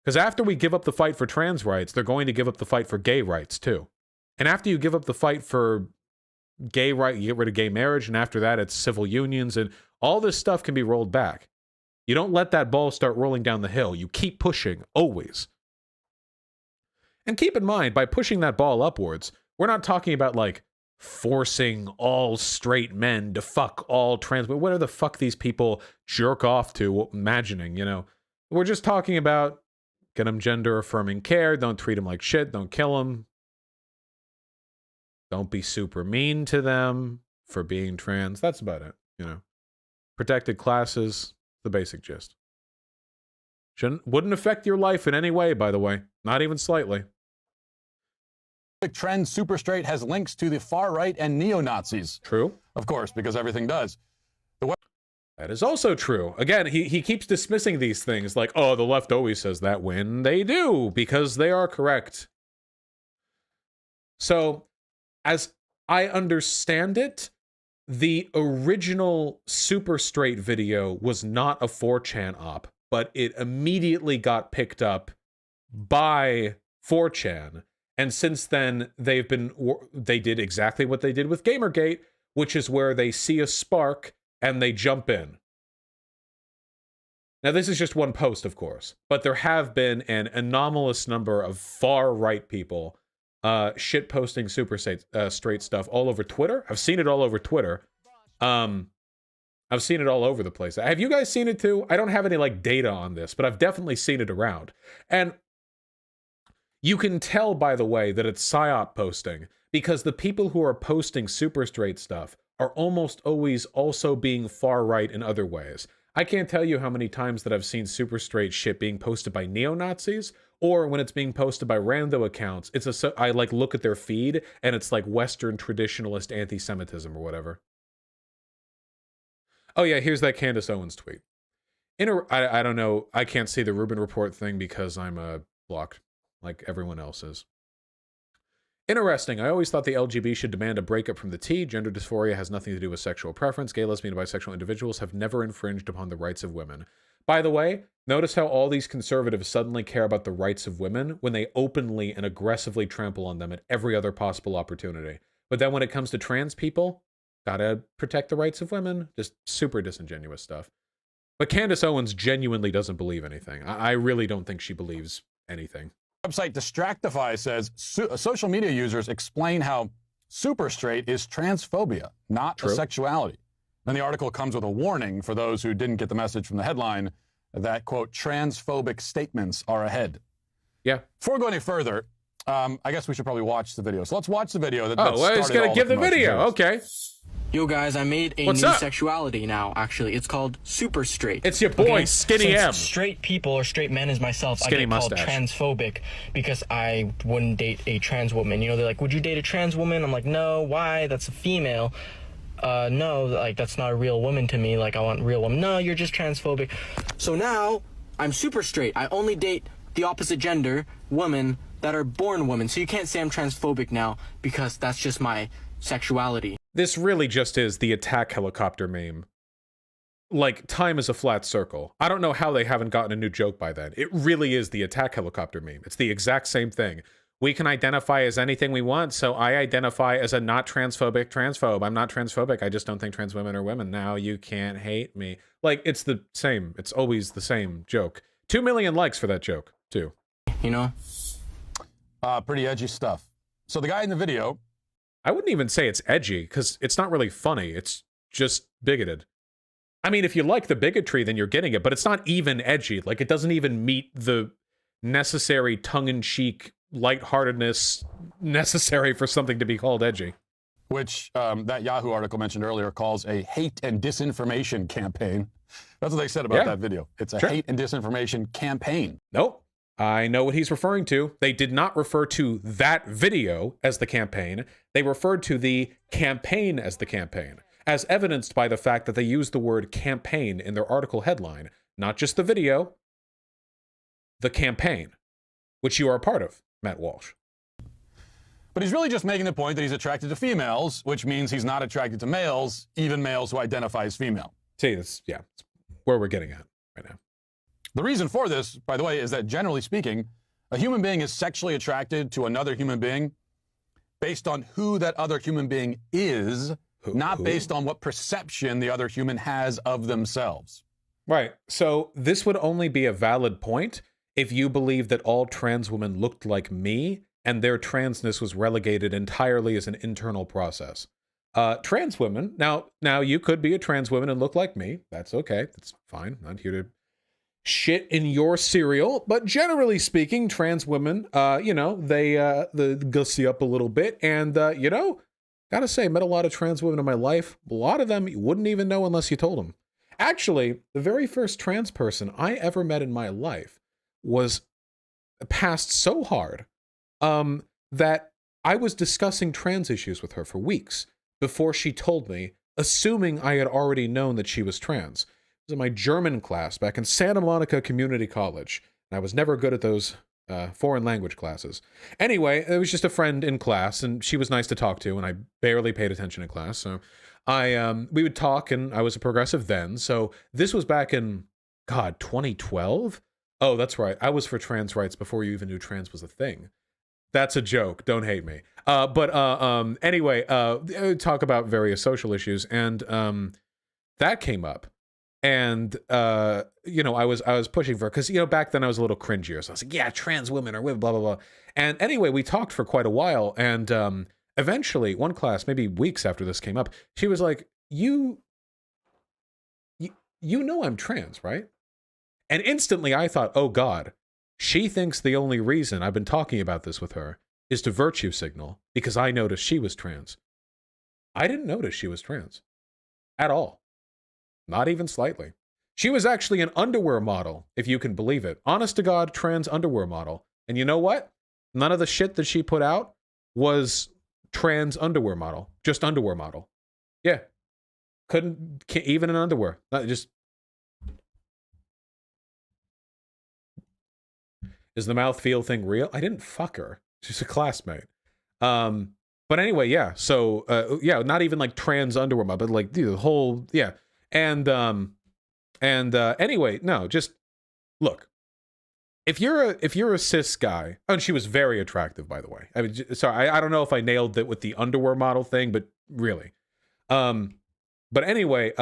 Because after we give up the fight for trans rights, they're going to give up the fight for gay rights too. And after you give up the fight for gay right, you get rid of gay marriage, and after that it's civil unions, and all this stuff can be rolled back. You don't let that ball start rolling down the hill. You keep pushing, always. And keep in mind, by pushing that ball upwards, we're not talking about like forcing all straight men to fuck all trans, whatever the fuck these people jerk off to, imagining, you know. We're just talking about get them gender affirming care, don't treat them like shit, don't kill them. Don't be super mean to them for being trans. That's about it, you know. Protected classes, the basic gist. Wouldn't affect your life in any way, by the way. Not even slightly. Trend super straight has links to the far right and neo-Nazis. True. Of course, because everything does. That is also true. Again, he keeps dismissing these things like, oh, the left always says that, when they do, because they are correct. So, as I understand it, the original super straight video was not a 4chan op, but it immediately got picked up by 4chan. And since then, they did exactly what they did with Gamergate, which is where they see a spark and they jump in. Now, this is just one post, of course, but there have been an anomalous number of far-right people shit posting super straight stuff all over Twitter. I've seen it all over Twitter. I've seen it all over the place. Have you guys seen it too? I don't have any like data on this, but I've definitely seen it around. And you can tell, by the way, that it's psyop posting, because the people who are posting super straight stuff are almost always also being far right in other ways. I can't tell you how many times that I've seen super straight shit being posted by neo-Nazis, or when it's being posted by rando accounts, I like look at their feed and it's like Western traditionalist anti-Semitism or whatever. Oh yeah, here's that Candace Owens tweet. I don't know, I can't see the Rubin Report thing because I'm blocked, like everyone else is. Interesting. I always thought the LGB should demand a breakup from the T. Gender dysphoria has nothing to do with sexual preference. Gay, lesbian, and bisexual individuals have never infringed upon the rights of women. By the way, notice how all these conservatives suddenly care about the rights of women when they openly and aggressively trample on them at every other possible opportunity. But then when it comes to trans people, gotta protect the rights of women. Just super disingenuous stuff. But Candace Owens genuinely doesn't believe anything. I really don't think she believes anything. Website Distractify says social media users explain how super straight is transphobia, not a sexuality. Then the article comes with a warning for those who didn't get the message from the headline that, quote, transphobic statements are ahead. Yeah. Before we go any further, I guess we should probably watch the video. So let's watch the video. That well, I just gotta give the video. Okay. Yo, guys, I made a new sexuality now, actually. It's called super straight. It's your boy, Skinny M. Straight people or straight men as myself, Skinny I get called transphobic because I wouldn't date a trans woman. You know, they're like, would you date a trans woman? I'm like, no, why? That's a female. No, like, that's not a real woman to me. Like, I want a real woman. No, you're just transphobic. So now, I'm super straight. I only date the opposite gender, women, that are born women. So you can't say I'm transphobic now because that's just my sexuality. This really just is the attack helicopter meme. Like, time is a flat circle. I don't know how they haven't gotten a new joke by then. It really is the attack helicopter meme. It's the exact same thing. We can identify as anything we want, so I identify as a not transphobic transphobe. I'm not transphobic. I just don't think trans women are women. Now you can't hate me. Like, it's the same. It's always the same joke. 2 million likes for that joke, too. You know? Pretty edgy stuff. So the guy in the video... I wouldn't even say it's edgy, because it's not really funny. It's just bigoted. I mean, if you like the bigotry, then you're getting it, but it's not even edgy. Like, it doesn't even meet the necessary tongue-in-cheek lightheartedness necessary for something to be called edgy. Which that Yahoo article mentioned earlier calls a hate and disinformation campaign. That's what they said about that video. It's a hate and disinformation campaign. Nope. I know what he's referring to. They did not refer to that video as the campaign. They referred to the campaign as the campaign, as evidenced by the fact that they used the word campaign in their article headline. Not just the video, the campaign, which you are a part of, Matt Walsh. But he's really just making the point that he's attracted to females, which means he's not attracted to males, even males who identify as female. See, that's where we're getting at right now. The reason for this, by the way, is that generally speaking, a human being is sexually attracted to another human being based on who that other human being is, not based on what perception the other human has of themselves. Right. So this would only be a valid point if you believe that all trans women looked like me and their transness was relegated entirely as an internal process. Trans women, now you could be a trans woman and look like me. That's okay. That's fine. Not here to shit in your cereal, but generally speaking, trans women, they gussy up a little bit, and gotta say, met a lot of trans women in my life. A lot of them you wouldn't even know unless you told them. Actually, the very first trans person I ever met in my life was passed so hard that I was discussing trans issues with her for weeks before she told me, assuming I had already known that she was trans. It was in my German class back in Santa Monica Community College. And I was never good at those foreign language classes. Anyway, it was just a friend in class, and she was nice to talk to, and I barely paid attention in class. So we would talk, and I was a progressive then. So this was back in, 2012? Oh, that's right. I was for trans rights before you even knew trans was a thing. That's a joke. Don't hate me. Anyway, talk about various social issues, and that came up. And I was pushing for, because back then I was a little cringier, so I was like, yeah, trans women are women, blah blah blah. And anyway, we talked for quite a while, and eventually, one class, maybe weeks after this came up, she was like, you know I'm trans, right? And instantly I thought, oh God, she thinks the only reason I've been talking about this with her is to virtue signal because I noticed she was trans. I didn't notice she was trans at all. Not even slightly. She was actually an underwear model, if you can believe it. Honest to God, trans underwear model. And you know what? None of the shit that she put out was trans underwear model. Just underwear model. Yeah. Can't even in underwear. Not just... Is the mouthfeel thing real? I didn't fuck her. She's a classmate. But anyway, yeah. So, not even like trans underwear model, but like the whole, yeah. And anyway, no, just look. If you're a cis guy, and she was very attractive, by the way. I mean, sorry, I don't know if I nailed it with the underwear model thing, but really, but anyway,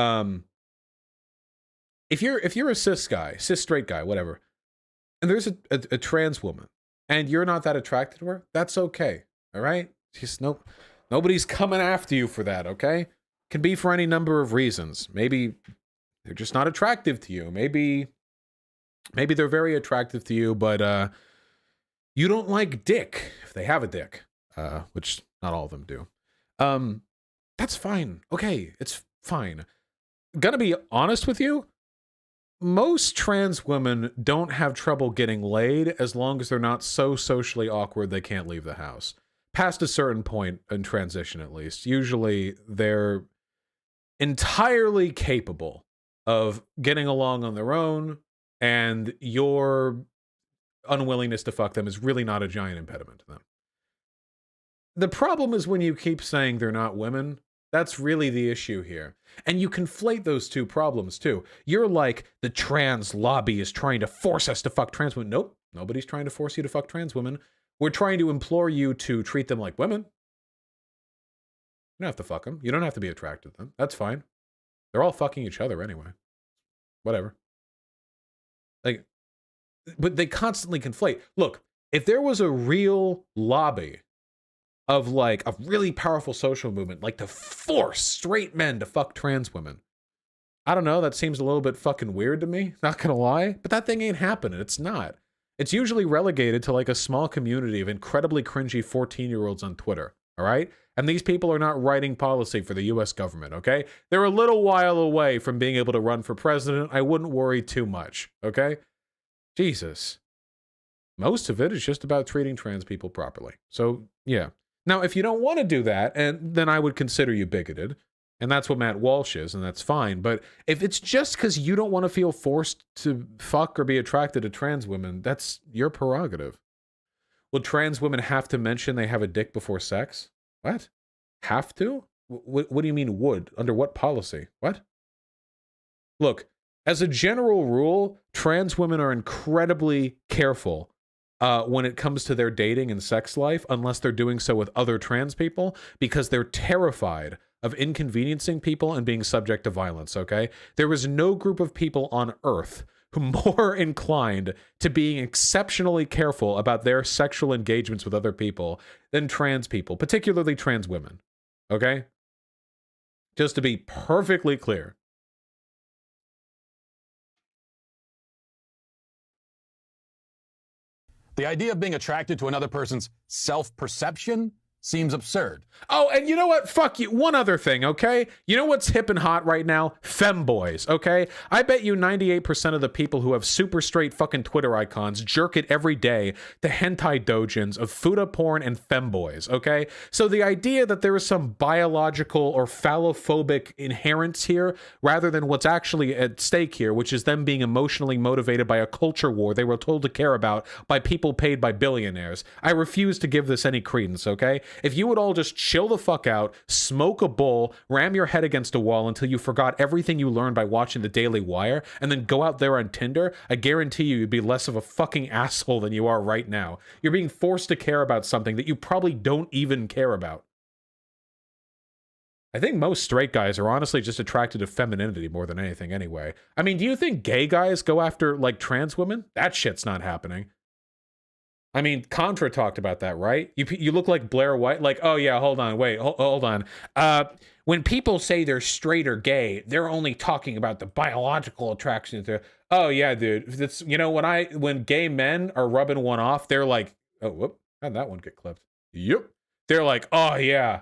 if you're a cis guy, cis straight guy, whatever, and there's a trans woman, and you're not that attracted to her, that's okay. All right, just nobody's coming after you for that. Okay. Can be for any number of reasons. Maybe they're just not attractive to you. Maybe they're very attractive to you, but you don't like dick if they have a dick, which not all of them do. That's fine. Okay, it's fine. Gonna be honest with you, most trans women don't have trouble getting laid as long as they're not so socially awkward they can't leave the house. Past a certain point in transition, at least. Usually they're entirely capable of getting along on their own, and your unwillingness to fuck them is really not a giant impediment to them. The problem is when you keep saying they're not women. That's really the issue here. And you conflate those two problems too. You're like, the trans lobby is trying to force us to fuck trans women. Nope, nobody's trying to force you to fuck trans women. We're trying to implore you to treat them like women. You don't have to fuck them. You don't have to be attracted to them. That's fine. They're all fucking each other anyway. Whatever. Like, but they constantly conflate. Look, if there was a real lobby of like a really powerful social movement, like to force straight men to fuck trans women, I don't know, that seems a little bit fucking weird to me, not gonna lie, but that thing ain't happening. It's not. It's usually relegated to like a small community of incredibly cringy 14-year-olds on Twitter, all right? And these people are not writing policy for the US government, okay? They're a little while away from being able to run for president. I wouldn't worry too much, okay? Jesus. Most of it is just about treating trans people properly. So, yeah. Now, if you don't want to do that, and then I would consider you bigoted, and that's what Matt Walsh is, and that's fine. But if it's just because you don't want to feel forced to fuck or be attracted to trans women, that's your prerogative. will trans women have to mention they have a dick before sex? What? Have to? What do you mean would? Under what policy? What? Look, as a general rule, trans women are incredibly careful when it comes to their dating and sex life, unless they're doing so with other trans people, because they're terrified of inconveniencing people and being subject to violence, okay? There is no group of people on Earth who more inclined to being exceptionally careful about their sexual engagements with other people than trans people, particularly trans women, okay? Just to be perfectly clear. The idea of being attracted to another person's self-perception seems absurd. Oh, and you know what? Fuck you. One other thing, okay? You know what's hip and hot right now? Femboys, okay? I bet you 98% of the people who have super straight fucking Twitter icons jerk it every day to hentai dojins of futa porn and femboys, okay? So the idea that there is some biological or phallophobic inherence here, rather than what's actually at stake here, which is them being emotionally motivated by a culture war they were told to care about by people paid by billionaires, I refuse to give this any credence, okay? If you would all just chill the fuck out, smoke a bowl, ram your head against a wall until you forgot everything you learned by watching the Daily Wire, and then go out there on Tinder, I guarantee you'd be less of a fucking asshole than you are right now. You're being forced to care about something that you probably don't even care about. I think most straight guys are honestly just attracted to femininity more than anything anyway. I mean, do you think gay guys go after, like, trans women? That shit's not happening. I mean, Contra talked about that, right? You look like Blair White. Like, oh yeah, hold on, wait, hold on. When people say they're straight or gay, they're only talking about the biological attraction. Oh yeah, dude. That's, you know, when gay men are rubbing one off, they're like, oh, whoop, how'd that one get clipped? Yep. They're like, oh yeah,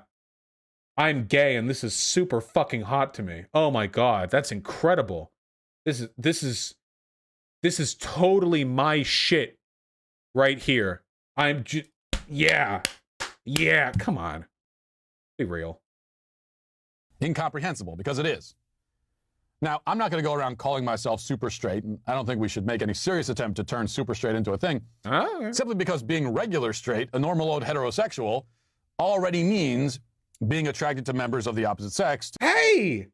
I'm gay and this is super fucking hot to me. Oh my god, that's incredible. This is totally my shit. Right here. Yeah, come on. Be real. Incomprehensible, because it is. Now, I'm not going to go around calling myself super straight, and I don't think we should make any serious attempt to turn super straight into a thing. Simply because being regular straight, a normal old heterosexual, already means being attracted to members of the opposite sex. Hey!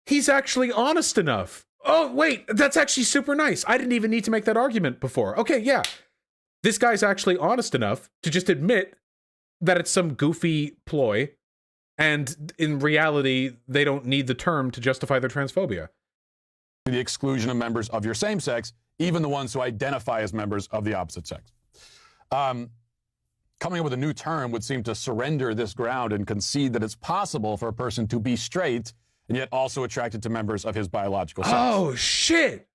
He's actually honest enough. Oh, wait, that's actually super nice. I didn't even need to make that argument before. Okay, yeah. This guy's actually honest enough to just admit that it's some goofy ploy, and in reality, they don't need the term to justify their transphobia. The exclusion of members of your same sex, even the ones who identify as members of the opposite sex. Coming up with a new term would seem to surrender this ground and concede that it's possible for a person to be straight and yet also attracted to members of his biological sex. Oh, shit!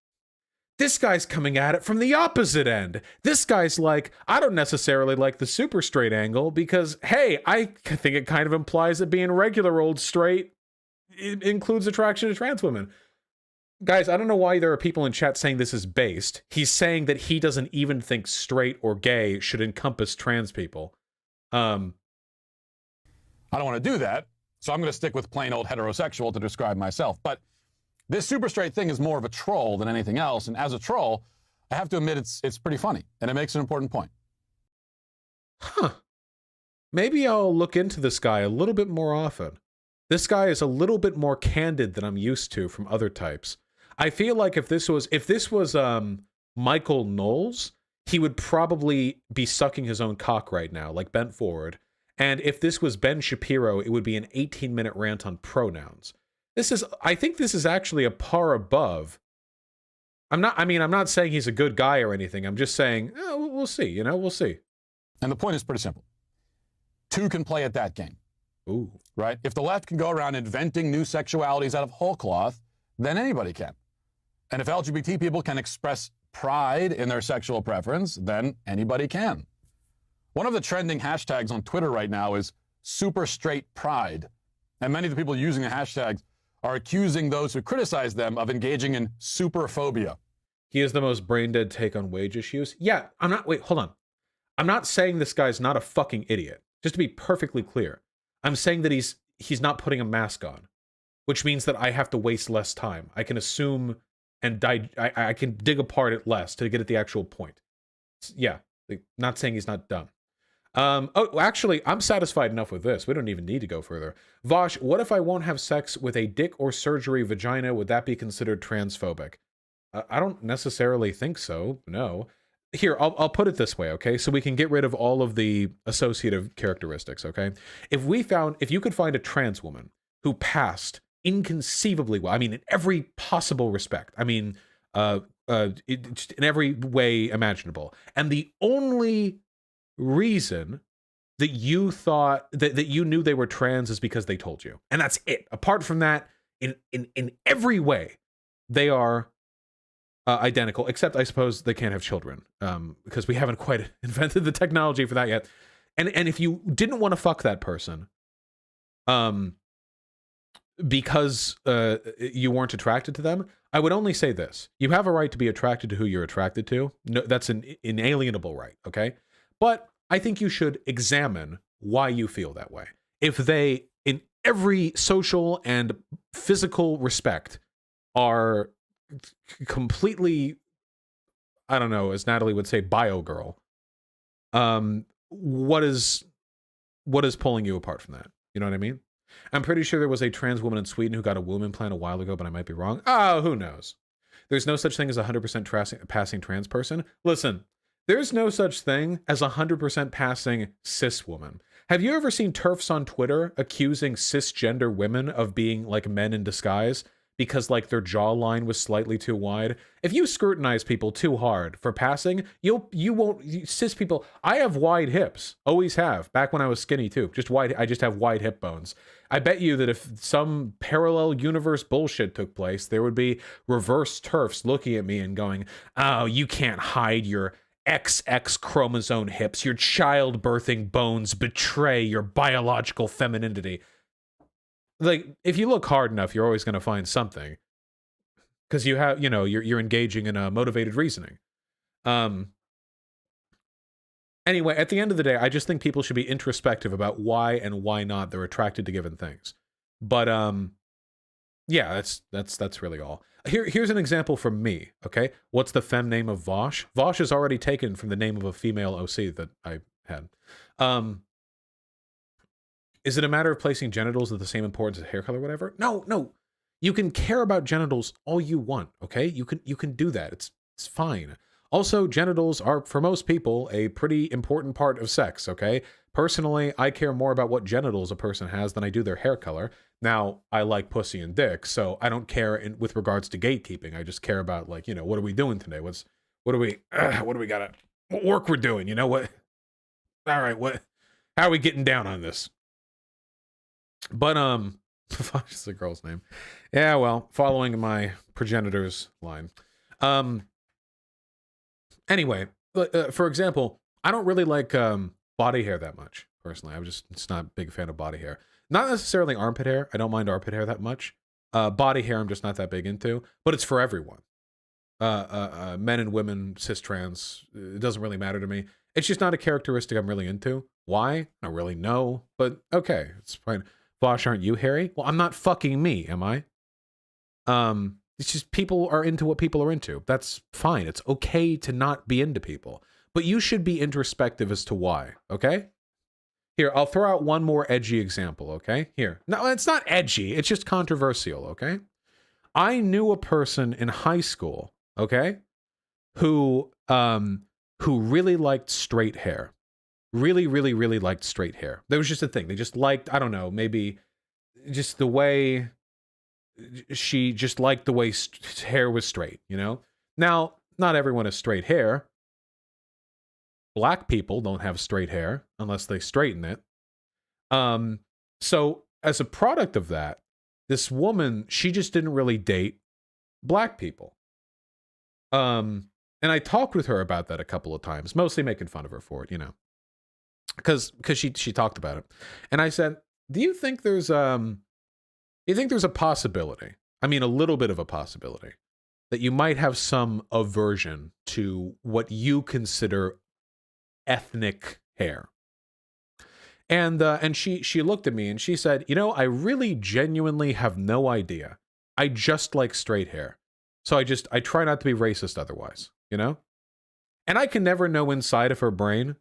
This guy's coming at it from the opposite end. This guy's like, I don't necessarily like the super straight angle because, hey, I think it kind of implies that being regular old straight includes attraction to trans women. Guys, I don't know why there are people in chat saying this is based. He's saying that he doesn't even think straight or gay should encompass trans people. I don't want to do that, so I'm going to stick with plain old heterosexual to describe myself. But this super straight thing is more of a troll than anything else, and as a troll, I have to admit it's pretty funny, and it makes an important point. Huh. Maybe I'll look into this guy a little bit more often. This guy is a little bit more candid than I'm used to from other types. I feel like if this was Michael Knowles, he would probably be sucking his own cock right now, like bent forward. And if this was Ben Shapiro, it would be an 18-minute rant on pronouns. I think this is actually a par above. I'm not saying he's a good guy or anything. I'm just saying, we'll see, we'll see. And the point is pretty simple. Two can play at that game. Ooh. Right? If the left can go around inventing new sexualities out of whole cloth, then anybody can. And if LGBT people can express pride in their sexual preference, then anybody can. One of the trending hashtags on Twitter right now is super straight pride. And many of the people using the hashtags are accusing those who criticize them of engaging in superphobia. He is the most brain-dead take on wage issues. Yeah, hold on. I'm not saying this guy's not a fucking idiot. Just to be perfectly clear. I'm saying that he's not putting a mask on, which means that I have to waste less time. I can assume and I can dig apart it less to get at the actual point. Yeah, not saying he's not dumb. Oh, actually, I'm satisfied enough with this. We don't even need to go further. Vosh, what if I won't have sex with a dick or surgery vagina? Would that be considered transphobic? I don't necessarily think so. No. Here, I'll put it this way, okay? So we can get rid of all of the associative characteristics, okay? If you could find a trans woman who passed inconceivably well, I mean, in every possible respect, I mean, in every way imaginable, and the only reason that you thought that you knew they were trans is because they told you, and that's it. Apart from that, in every way, they are identical, except I suppose they can't have children, because we haven't quite invented the technology for that yet. And if you didn't want to fuck that person, because you weren't attracted to them, I would only say this: you have a right to be attracted to who you're attracted to. No, that's an inalienable right, okay? But I think you should examine why you feel that way. If they, in every social and physical respect, are completely, I don't know, as Natalie would say, bio girl, what is pulling you apart from that? You know what I mean? I'm pretty sure there was a trans woman in Sweden who got a womb implant a while ago, but I might be wrong. Oh, who knows? There's no such thing as a 100% passing trans person. Listen, there's no such thing as a 100% passing cis woman. Have you ever seen TERFs on Twitter accusing cisgender women of being like men in disguise because like their jawline was slightly too wide? If you scrutinize people too hard for passing, cis people, I have wide hips, always have, back when I was skinny too, I just have wide hip bones. I bet you that if some parallel universe bullshit took place, there would be reverse TERFs looking at me and going, oh, you can't hide your XX chromosome hips, your childbirthing bones betray your biological femininity. Like, if you look hard enough, you're always going to find something, because you have, you're engaging in a motivated reasoning. Anyway, at the end of the day, I just think people should be introspective about why and why not they're attracted to given things. But yeah, that's really all. Here's an example from me, okay? What's the fem name of Vosh? Vosh is already taken from the name of a female OC that I had. Is it a matter of placing genitals of the same importance as hair color or whatever? No. You can care about genitals all you want, okay? You can do that. It's fine. Also, genitals are, for most people, a pretty important part of sex, okay? Personally, I care more about what genitals a person has than I do their hair color. Now, I like pussy and dick, so I don't care with regards to gatekeeping. I just care about, like, what are we doing today? What do we what work we're doing? What? All right, how are we getting down on this? But, Vosh is the girl's name. Yeah, well, following my progenitor's line. Anyway, for example, I don't really like body hair that much, personally. I'm just not a big fan of body hair. Not necessarily armpit hair. I don't mind armpit hair that much. Body hair, I'm just not that big into. But it's for everyone. Men and women, cis, trans, it doesn't really matter to me. It's just not a characteristic I'm really into. Why? I don't really know. But okay, it's fine. Vosh, aren't you hairy? Well, I'm not fucking me, am I? It's just people are into what people are into. That's fine. It's okay to not be into people. But you should be introspective as to why, okay? Here, I'll throw out one more edgy example, okay? Here. No, it's not edgy. It's just controversial, okay? I knew a person in high school, okay, who really liked straight hair. Really, really, really liked straight hair. That was just a thing. They just liked, I don't know, maybe just the way... She just liked the way hair was straight, Now, not everyone has straight hair. Black people don't have straight hair unless they straighten it. So as a product of that, this woman, she just didn't really date black people. And I talked with her about that a couple of times, mostly making fun of her for it, because she talked about it. And I said, do you think there's a possibility, I mean, a little bit of a possibility, that you might have some aversion to what you consider ethnic hair? And she looked at me and she said, I really genuinely have no idea. I just like straight hair. So I try not to be racist otherwise, And I can never know inside of her brain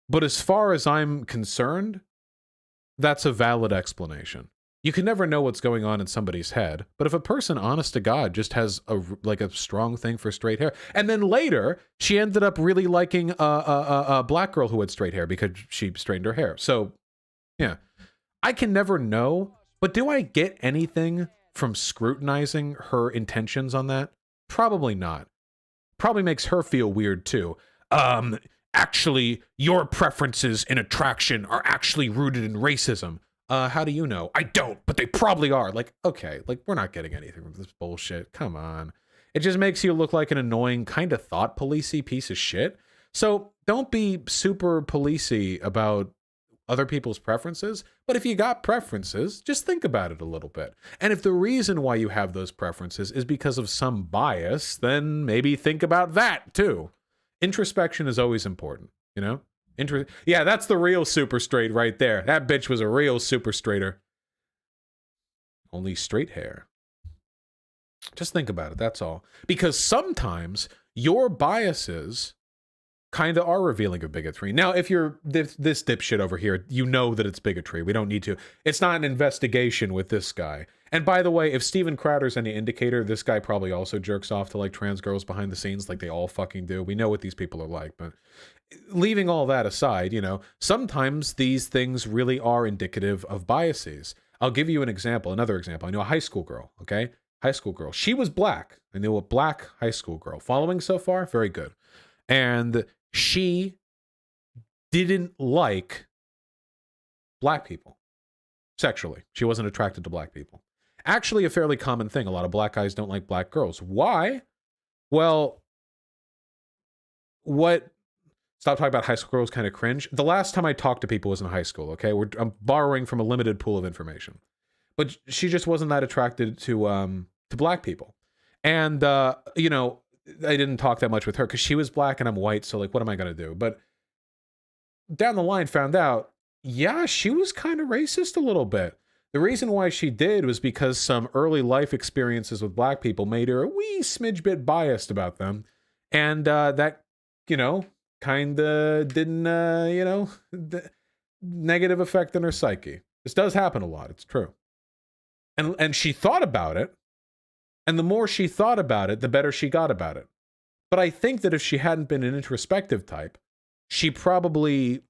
But as far as I'm concerned, that's a valid explanation. You can never know what's going on in somebody's head, but if a person, honest to God, just has a strong thing for straight hair, and then later she ended up really liking a black girl who had straight hair because she straightened her hair. So, yeah, I can never know. But do I get anything from scrutinizing her intentions on that? Probably not. Probably makes her feel weird too. Actually, your preferences in attraction are actually rooted in racism. How do you know? I don't, but they probably are. Like, okay, like we're not getting anything from this bullshit. Come on. It just makes you look like an annoying, kind of thought policey piece of shit. So don't be super policey about other people's preferences, but if you got preferences, just think about it a little bit. And if the reason why you have those preferences is because of some bias, then maybe think about that too. Introspection is always important, you know? Yeah, that's the real super straight right there. That bitch was a real super straighter. Only straight hair. Just think about it, that's all. Because sometimes your biases kind of are revealing of bigotry. Now, if you're this dipshit over here, you know that it's bigotry. We don't need to. It's not an investigation with this guy. And by the way, if Steven Crowder's any indicator, this guy probably also jerks off to like trans girls behind the scenes like they all fucking do. We know what these people are like, but leaving all that aside, you know, sometimes these things really are indicative of biases. I'll give you an example, another example. I know a high school girl, okay? High school girl. She was black. I knew a black high school girl. Following so far? Very good. And she didn't like black people sexually. She wasn't attracted to black people. Actually, a fairly common thing. A lot of black guys don't like black girls. Why? Well, stop talking about high school girls, kind of cringe. The last time I talked to people was in high school, okay? I'm borrowing from a limited pool of information. But she just wasn't that attracted to black people. And, you know, I didn't talk that much with her because she was black and I'm white, so like, what am I going to do? But down the line found out, yeah, she was kind of racist a little bit. The reason why she did was because some early life experiences with black people made her a wee smidge bit biased about them. And that, you know, kind of didn't, you know, negative effect on her psyche. This does happen a lot. It's true. And she thought about it. And the more she thought about it, the better she got about it. But I think that if she hadn't been an introspective type, she probably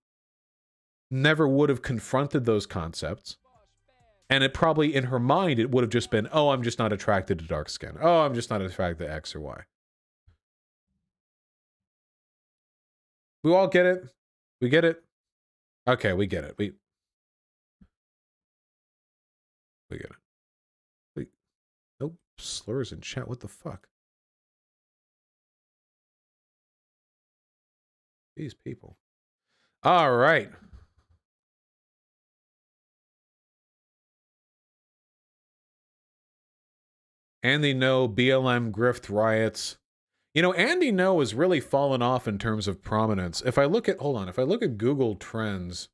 never would have confronted those concepts. And it probably, in her mind, it would have just been, oh, I'm just not attracted to dark skin. Oh, I'm just not attracted to X or Y. We all get it? We get it? Okay, we get it. We get it. Nope, slurs in chat. What the fuck? These people. All right. Andy No, BLM grift riots. You know, Andy No has really fallen off in terms of prominence. If I look at, hold on, if I look at Google Trends,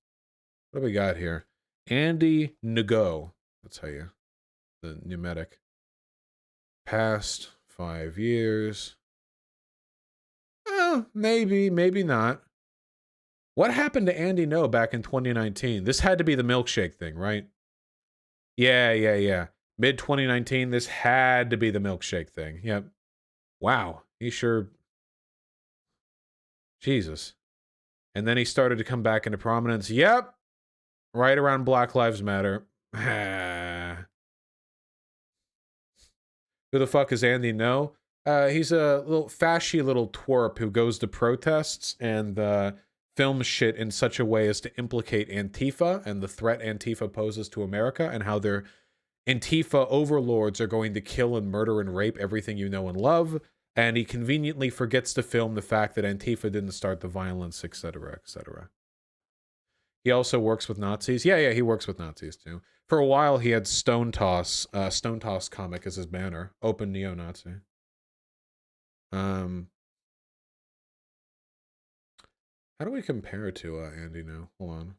what do we got here? Andy Ngo. That's how you, the pneumatic. Past 5 years. Maybe, maybe not. What happened to Andy No back in 2019? This had to be the milkshake thing, right? Yeah. Mid 2019, this had to be the milkshake thing. Yep. Wow. He sure. Jesus. And then he started to come back into prominence. Yep. Right around Black Lives Matter. Who the fuck is Andy No? He's a little fashy little twerp who goes to protests and films shit in such a way as to implicate Antifa and the threat Antifa poses to America and how their Antifa overlords are going to kill and murder and rape everything you know and love. And he conveniently forgets to film the fact that Antifa didn't start the violence, etc., etc. He also works with Nazis. Yeah, he works with Nazis too. For a while, he had Stone Toss comic as his banner. Open neo-Nazi. How do we compare to Andy now? Hold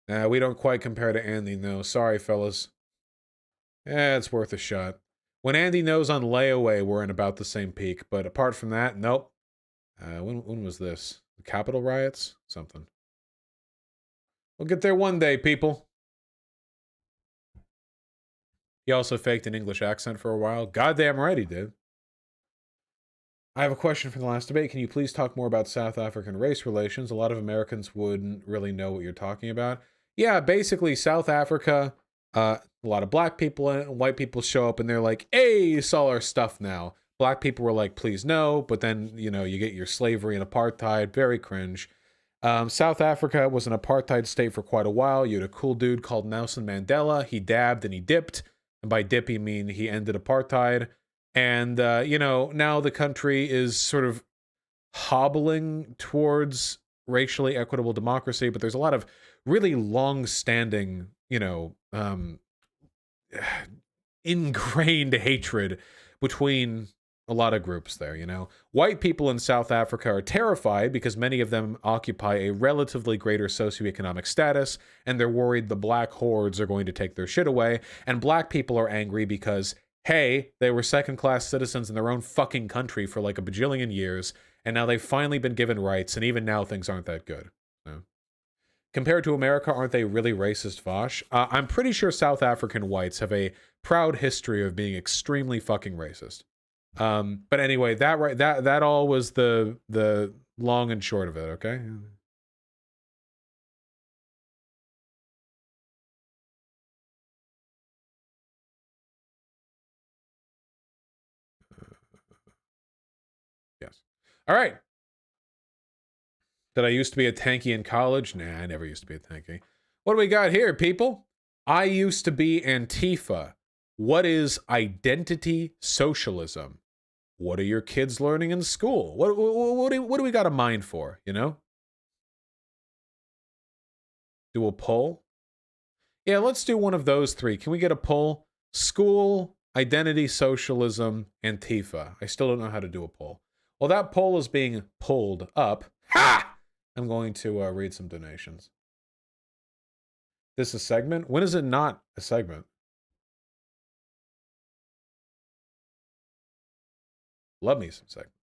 on. We don't quite compare to Andy, no. Sorry, fellas. It's worth a shot. When Andy knows on layaway, we're in about the same peak. But apart from that, nope. When was this? The Capitol riots? Something. We'll get there one day, people. He also faked an English accent for a while. Goddamn right he did. I have a question for the last debate. Can you please talk more about South African race relations? A lot of Americans wouldn't really know what you're talking about. Yeah, basically South Africa, a lot of black people and white people show up and they're like, hey, you saw our stuff now. Black people were like, please no. But then, you know, you get your slavery and apartheid. Very cringe. South Africa was an apartheid state for quite a while. You had a cool dude called Nelson Mandela. He dabbed and he dipped. And by dip, you mean he ended apartheid. And, you know, now the country is sort of hobbling towards racially equitable democracy, but there's a lot of really long-standing, you know, ingrained hatred between a lot of groups there, you know. White people in South Africa are terrified because many of them occupy a relatively greater socioeconomic status, and they're worried the black hordes are going to take their shit away. And black people are angry because, hey, they were second-class citizens in their own fucking country for like a bajillion years, and now they've finally been given rights, and even now things aren't that good. So, compared to America, aren't they really racist, Vosh? I'm pretty sure South African whites have a proud history of being extremely fucking racist. But anyway, that all was the long and short of it, okay? Yes. All right. Did I used to be a tanky in college? Nah, I never used to be a tanky. What do we got here, people? I used to be Antifa. What is identity socialism? What are your kids learning in school? What do we got a mind for, you know? Do a poll? Yeah, let's do one of those three. Can we get a poll? School, identity socialism, Antifa. I still don't know how to do a poll. Well, that poll is being pulled up. Ha! I'm going to read some donations. This is a segment? When is it not a segment? Love me some segments.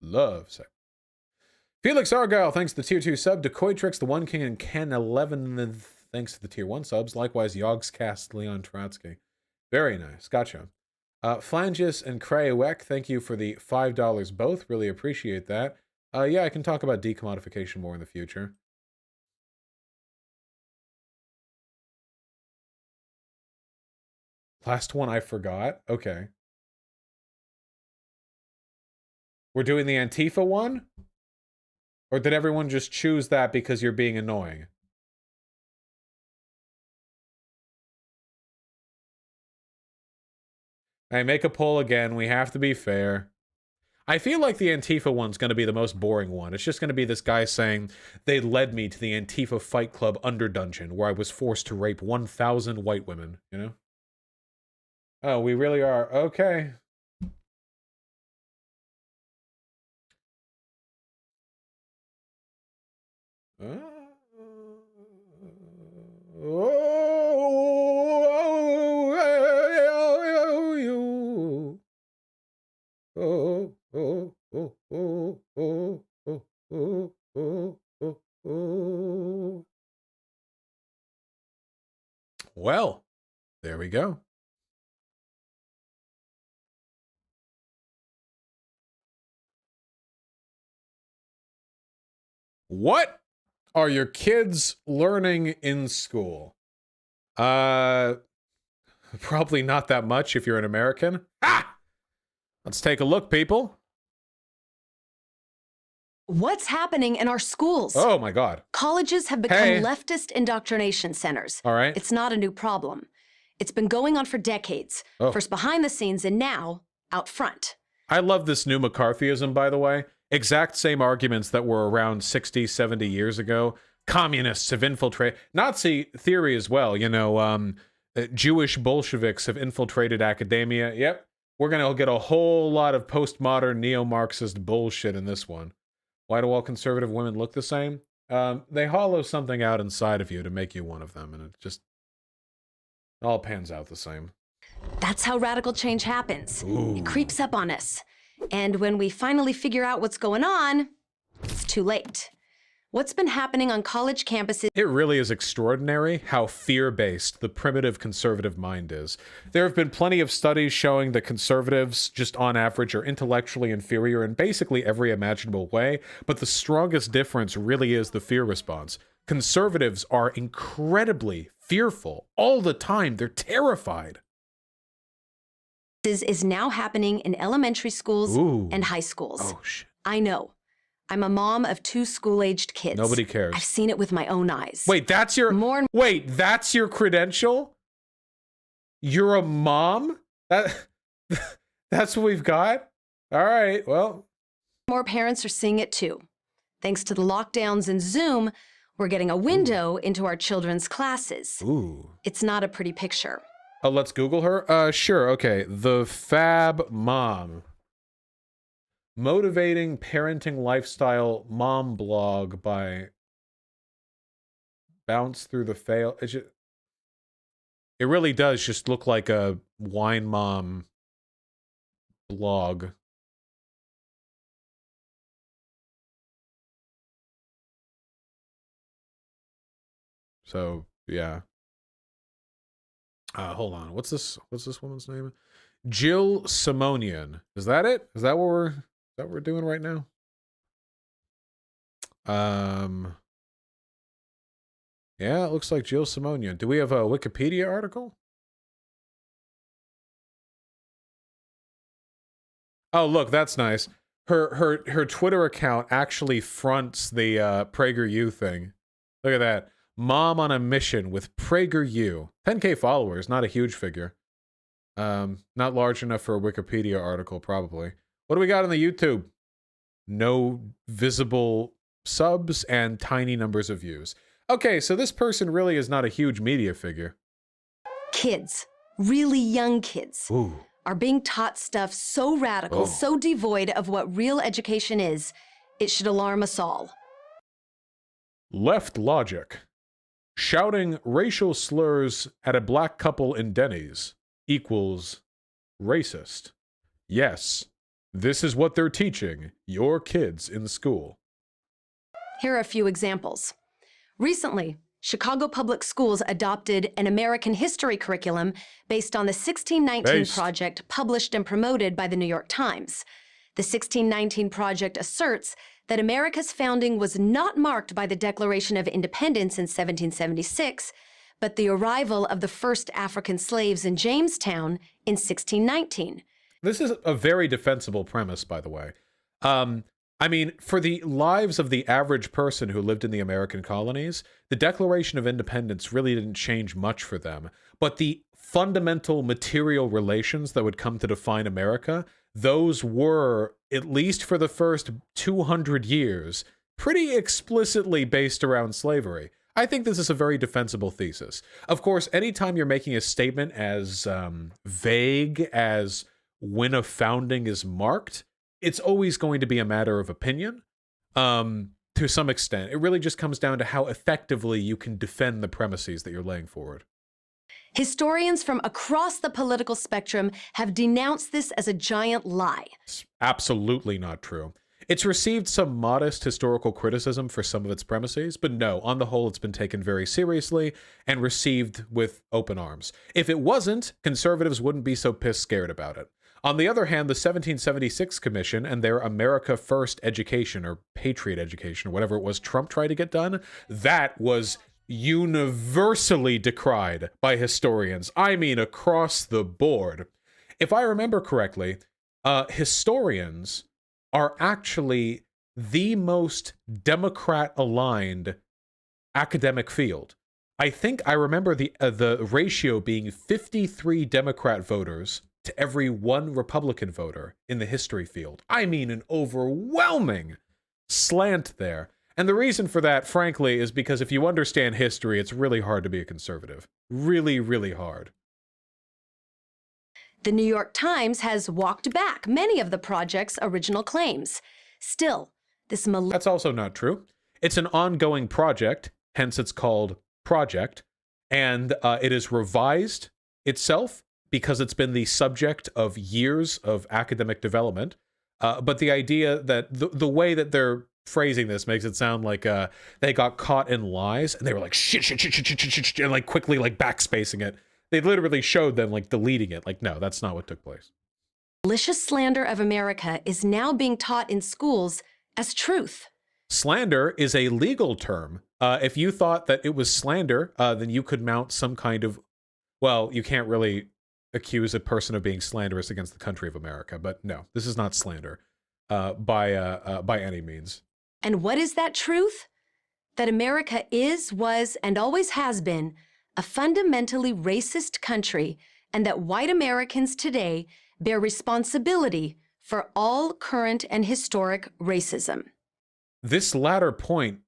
Love segments. Felix Argyle, thanks to the tier 2 sub. Decoytrix, the One King, and Ken 11, thanks to the tier 1 subs. Likewise, Yogscast, Leon Trotsky. Very nice. Gotcha. Flanges and Krayawek, thank you for the $5 both. Really appreciate that. Yeah, I can talk about decommodification more in the future. Last one I forgot. Okay. We're doing the Antifa one? Or did everyone just choose that because you're being annoying? Hey, make a poll again. We have to be fair. I feel like the Antifa one's going to be the most boring one. It's just going to be this guy saying, they led me to the Antifa Fight Club Underdungeon, where I was forced to rape 1,000 white women, you know? Oh, we really are. Okay. Well, there we go. What are your kids learning in school? Probably not that much if you're an American. Ah! Let's take a look, people. What's happening in our schools? Oh my God. Colleges have become leftist indoctrination centers. All right. It's not a new problem. It's been going on for decades. First behind the scenes and now out front. I love this new McCarthyism, by the way. Exact same arguments that were around 60, 70 years ago. Communists have infiltrated. Nazi theory as well. You know, Jewish Bolsheviks have infiltrated academia. Yep. We're going to get a whole lot of postmodern neo-Marxist bullshit in this one. Why do all conservative women look the same? They hollow something out inside of you to make you one of them, and it just all pans out the same. That's how radical change happens. It creeps up on us. And when we finally figure out what's going on, it's too late. What's been happening on college campuses? It really is extraordinary how fear-based the primitive conservative mind is. There have been plenty of studies showing that conservatives, just on average, are intellectually inferior in basically every imaginable way, but the strongest difference really is the fear response. Conservatives are incredibly fearful all the time. They're terrified. Is now happening in elementary schools and high schools. Oh, shit. I know. I'm a mom of 2 school-aged kids. Nobody cares. I've seen it with my own eyes. Wait, that's your that's your credential? You're a mom? That's what we've got? All right, well. More parents are seeing it too. Thanks to the lockdowns and Zoom, we're getting a window into our children's classes. It's not a pretty picture. Oh, let's Google her? Sure, okay. The Fab Mom. Motivating Parenting Lifestyle Mom Blog by Bounce Through the Fail. It really does just look like a wine mom blog. So, yeah. Hold on. What's this woman's name? Jill Simonian. Is that it? Is that what we're doing right now? Yeah, it looks like Jill Simonian. Do we have a Wikipedia article? Oh, look, that's nice. Her Twitter account actually fronts the PragerU thing. Look at that. Mom on a mission with PragerU. 10K followers, not a huge figure. Not large enough for a Wikipedia article, probably. What do we got on the YouTube? No visible subs and tiny numbers of views. Okay, so this person really is not a huge media figure. Kids, really young kids, are being taught stuff so radical, so devoid of what real education is, it should alarm us all. Left Logic. Shouting racial slurs at a black couple in Denny's equals racist. Yes, this is what they're teaching your kids in school. Here are a few examples. Recently, Chicago Public Schools adopted an American history curriculum based on the 1619 Project published and promoted by the New York Times. The 1619 Project asserts that America's founding was not marked by the Declaration of Independence in 1776, but the arrival of the first African slaves in Jamestown in 1619. This is a very defensible premise, by the way. I mean, for the lives of the average person who lived in the American colonies, the Declaration of Independence really didn't change much for them. But the fundamental material relations that would come to define America, those were, at least for the first 200 years, pretty explicitly based around slavery. I think this is a very defensible thesis. Of course, anytime you're making a statement as vague as when a founding is marked, it's always going to be a matter of opinion, to some extent. It really just comes down to how effectively you can defend the premises that you're laying forward. Historians from across the political spectrum have denounced this as a giant lie. It's absolutely not true. It's received some modest historical criticism for some of its premises, but no, on the whole, it's been taken very seriously and received with open arms. If it wasn't, conservatives wouldn't be so pissed scared about it. On the other hand, the 1776 Commission and their America First education, or Patriot education, or whatever it was Trump tried to get done, that was universally decried by historians. I mean, across the board. If I remember correctly, historians are actually the most Democrat-aligned academic field. I think I remember the ratio being 53 Democrat voters to every 1 Republican voter in the history field. I mean, an overwhelming slant there. And the reason for that, frankly, is because if you understand history, it's really hard to be a conservative. Really, really hard. The New York Times has walked back many of the project's original claims. Still, That's also not true. It's an ongoing project, hence it's called Project, and it has revised itself because it's been the subject of years of academic development. But the idea that the way that they're phrasing this makes it sound like they got caught in lies and they were like shit, and like quickly like backspacing it. They literally showed them like deleting it. Like, no, that's not what took place. Malicious slander of America is now being taught in schools as truth. Slander is a legal term. If you thought that it was slander, then you could mount some kind of, well, you can't really accuse a person of being slanderous against the country of America, but no, this is not slander by any means. And what is that truth? That America is, was, and always has been a fundamentally racist country, and that white Americans today bear responsibility for all current and historic racism. This latter point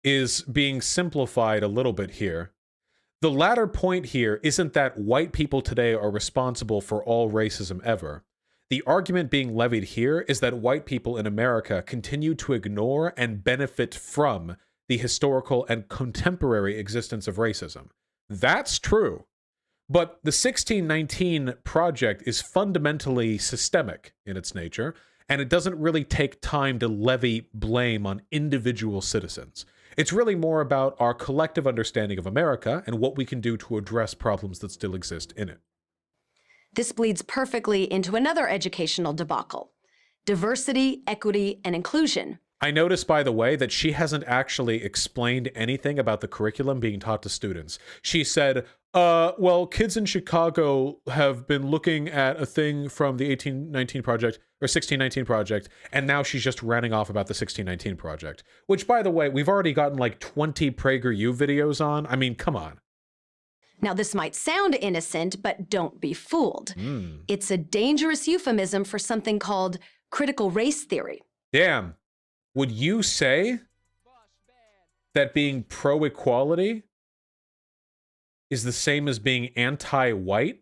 is being simplified a little bit here. The latter point here isn't that white people today are responsible for all racism ever. The argument being levied here is that white people in America continue to ignore and benefit from the historical and contemporary existence of racism. That's true. But the 1619 Project is fundamentally systemic in its nature, and it doesn't really take time to levy blame on individual citizens. It's really more about our collective understanding of America and what we can do to address problems that still exist in it. This bleeds perfectly into another educational debacle: diversity, equity, and inclusion. I noticed, by the way, that she hasn't actually explained anything about the curriculum being taught to students. She said, well, kids in Chicago have been looking at a thing from the 1819 Project, or 1619 Project, and now she's just ranting off about the 1619 Project. Which, by the way, we've already gotten like 20 PragerU videos on. I mean, come on. Now, this might sound innocent, but don't be fooled. It's a dangerous euphemism for something called critical race theory. Damn. Would you say that being pro-equality is the same as being anti-white?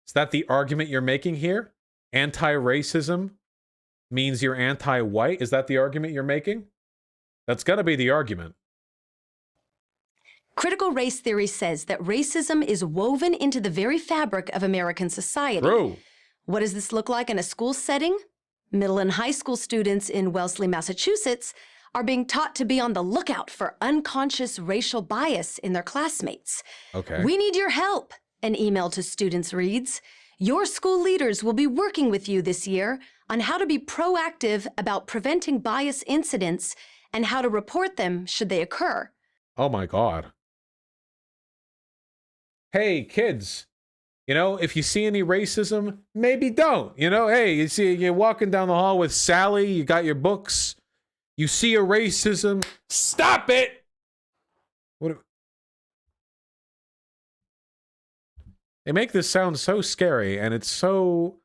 Is that the argument you're making here? Anti-racism means you're anti-white? Is that the argument you're making? That's gotta be the argument. Critical race theory says that racism is woven into the very fabric of American society. True. What does this look like in a school setting? Middle and high school students in Wellesley, Massachusetts, are being taught to be on the lookout for unconscious racial bias in their classmates. Okay. We need your help, an email to students reads. Your school leaders will be working with you this year on how to be proactive about preventing bias incidents and how to report them should they occur. Oh my God. Hey, kids. You know, if you see any racism, maybe don't. You know, hey, you see, you're walking down the hall with Sally, you got your books, you see a racism, stop it! What? They make this sound so scary, and it's so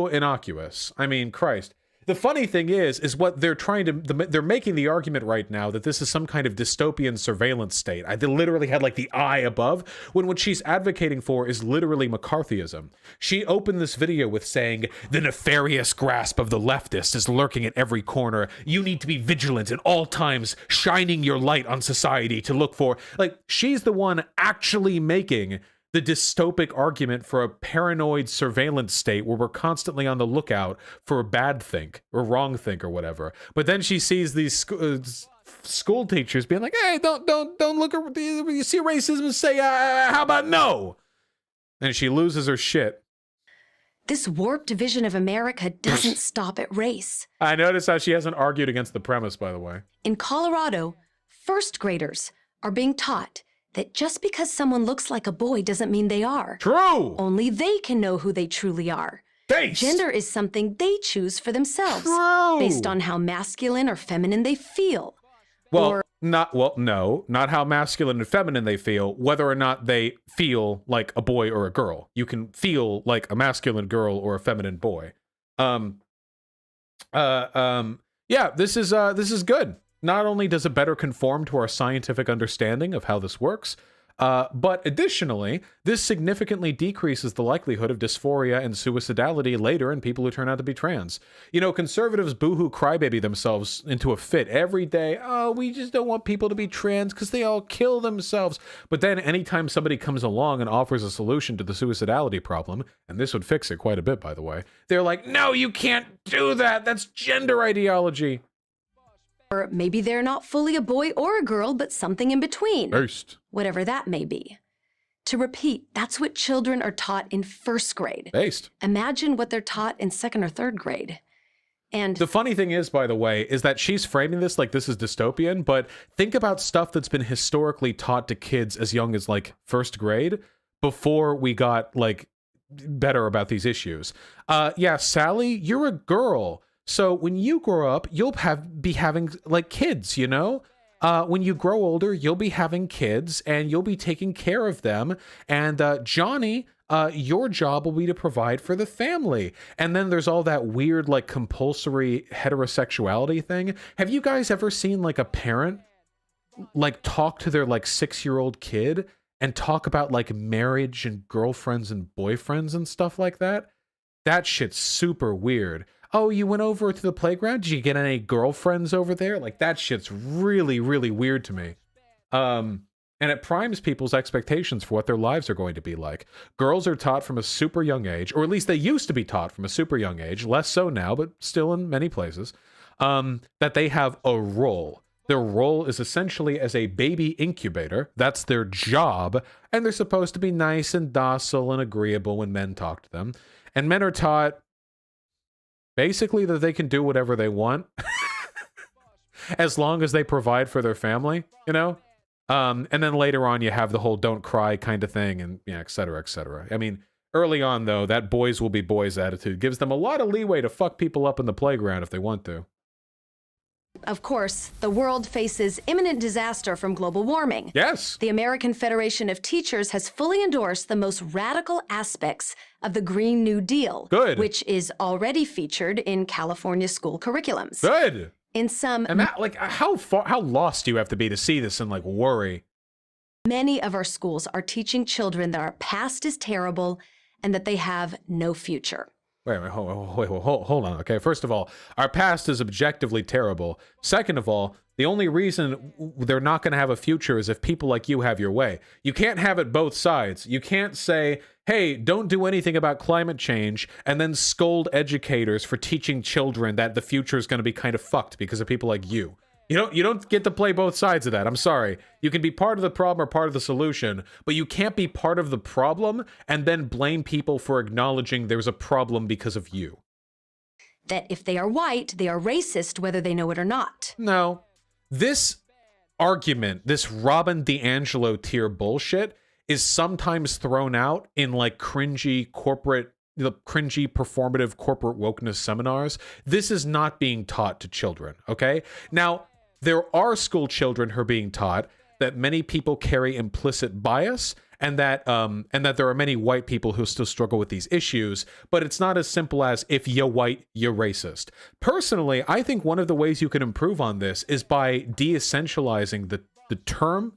innocuous. I mean, Christ. The funny thing is what they're trying to, they're making the argument right now that this is some kind of dystopian surveillance state. They literally had like the eye above, when what she's advocating for is literally McCarthyism. She opened this video with saying, the nefarious grasp of the leftist is lurking at every corner. You need to be vigilant at all times, shining your light on society to look for, like, she's the one actually making the dystopic argument for a paranoid surveillance state where we're constantly on the lookout for a bad think or wrong think or whatever. But then she sees these school teachers being like, "Hey, don't look at you see racism and say, how about no?" And she loses her shit. This warped vision of America doesn't stop at race. I noticed how she hasn't argued against the premise, by the way. In Colorado, first graders are being taught that just because someone looks like a boy doesn't mean they are. True. Only they can know who they truly are. Based. Gender is something they choose for themselves, True. based on how masculine or feminine they feel. Well, no, not how masculine and feminine they feel, whether or not they feel like a boy or a girl. You can feel like a masculine girl or a feminine boy. Yeah, this is good. Not only does it better conform to our scientific understanding of how this works, But additionally, this significantly decreases the likelihood of dysphoria and suicidality later in people who turn out to be trans. You know, conservatives boohoo crybaby themselves into a fit every day. Oh, we just don't want people to be trans because they all kill themselves. But then anytime somebody comes along and offers a solution to the suicidality problem, and this would fix it quite a bit, by the way, they're like, no, you can't do that. That's gender ideology. Or maybe they're not fully a boy or a girl, but something in between. Based. Whatever that may be. To repeat, that's what children are taught in first grade. Based. Imagine what they're taught in second or third grade. And the funny thing is, by the way, is that she's framing this like this is dystopian, but think about stuff that's been historically taught to kids as young as like first grade before we got like better about these issues. Yeah, Sally, you're a girl. So when you grow up, you'll be having like kids, you know? When you grow older, you'll be having kids and you'll be taking care of them. And Johnny, your job will be to provide for the family. And then there's all that weird like compulsory heterosexuality thing. Have you guys ever seen like a parent like talk to their like 6-year-old kid and talk about like marriage and girlfriends and boyfriends and stuff like that? That shit's super weird. Oh, you went over to the playground? Did you get any girlfriends over there? Like, that shit's really, really weird to me. And it primes people's expectations for what their lives are going to be like. Girls are taught from a super young age, or at least they used to be taught from a super young age, less so now, but still in many places, that they have a role. Their role is essentially as a baby incubator. That's their job. And they're supposed to be nice and docile and agreeable when men talk to them. And men are taught basically that they can do whatever they want as long as they provide for their family, you know? And then later on you have the whole don't cry kind of thing and yeah, et cetera, et cetera. I mean, early on though, that boys will be boys attitude gives them a lot of leeway to fuck people up in the playground if they want to. of course, the world faces imminent disaster from global warming. Yes. The American Federation of Teachers has fully endorsed the most radical aspects of the Green New Deal. Good. Which is already featured in California school curriculums. Good. In some... And that, like, how lost do you have to be to see this and, like, worry? Many of our schools are teaching children that our past is terrible and that they have no future. Wait, hold on, okay? First of all, our past is objectively terrible. Second of all, the only reason they're not going to have a future is if people like you have your way. You can't have it both sides. You can't say, hey, don't do anything about climate change, and then scold educators for teaching children that the future is going to be kind of fucked because of people like you. You don't get to play both sides of that. I'm sorry. You can be part of the problem or part of the solution, but you can't be part of the problem and then blame people for acknowledging there's a problem because of you. That if they are white, they are racist whether they know it or not. No. This argument, this Robin DiAngelo tier bullshit, is sometimes thrown out in like cringy performative corporate wokeness seminars. This is not being taught to children, okay? Now, there are school children who are being taught that many people carry implicit bias and that there are many white people who still struggle with these issues, but it's not as simple as if you're white, you're racist. Personally, I think one of the ways you can improve on this is by de-essentializing the term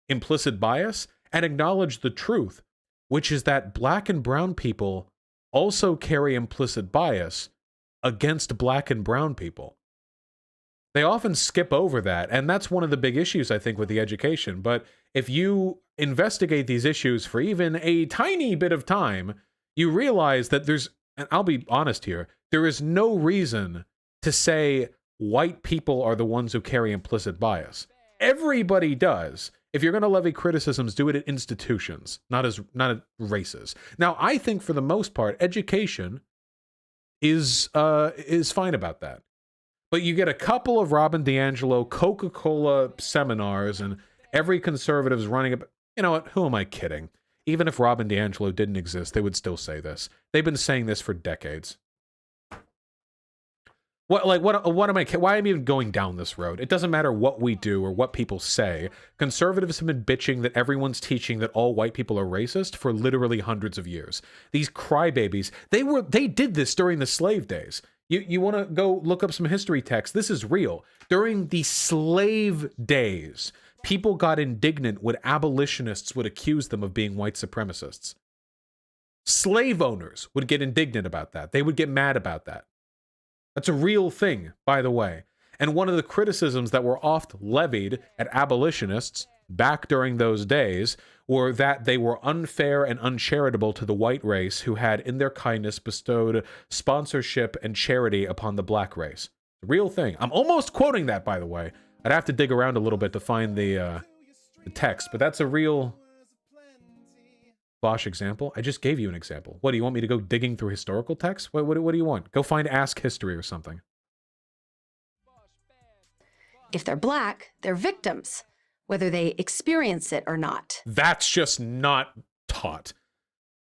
implicit bias and acknowledge the truth, which is that black and brown people also carry implicit bias against black and brown people. They often skip over that, and that's one of the big issues, I think, with the education. But if you investigate these issues for even a tiny bit of time, you realize that and I'll be honest here, there is no reason to say white people are the ones who carry implicit bias. Everybody does. If you're going to levy criticisms, do it at institutions, not at races. Now, I think for the most part, education is fine about that. But you get a couple of Robin DiAngelo Coca-Cola seminars and every conservative's running up. You know what? Who am I kidding? Even if Robin DiAngelo didn't exist, they would still say this. They've been saying this for decades. What am I? Why am I even going down this road? It doesn't matter what we do or what people say. Conservatives have been bitching that everyone's teaching that all white people are racist for literally hundreds of years. These crybabies, they did this during the slave days. You want to go look up some history texts. This is real. During the slave days, People got indignant when abolitionists would accuse them of being white supremacists. Slave owners would get indignant about that. They would get mad about that. That's a real thing, by the way. And one of the criticisms that were oft levied at abolitionists back during those days were that they were unfair and uncharitable to the white race who had, in their kindness, bestowed sponsorship and charity upon the black race. The real thing. I'm almost quoting that, by the way. I'd have to dig around a little bit to find the text, but that's a real Bosch example. I just gave you an example. What, do you want me to go digging through historical texts? What do you want? Go find Ask History or something. If they're black, they're victims, whether they experience it or not. That's just not taught.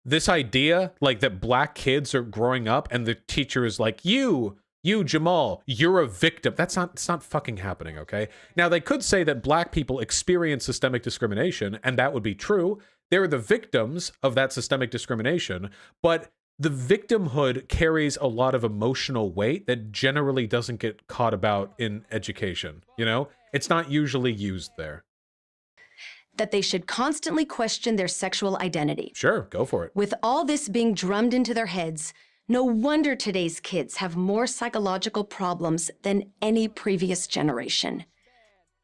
This idea, like, that black kids are growing up and the teacher is like, you, Jamal, you're a victim. It's not fucking happening, okay? Now, they could say that black people experience systemic discrimination, and that would be true. They're the victims of that systemic discrimination, but the victimhood carries a lot of emotional weight that generally doesn't get caught about in education, you know? It's not usually used there. That they should constantly question their sexual identity. Sure, go for it. With all this being drummed into their heads, no wonder today's kids have more psychological problems than any previous generation.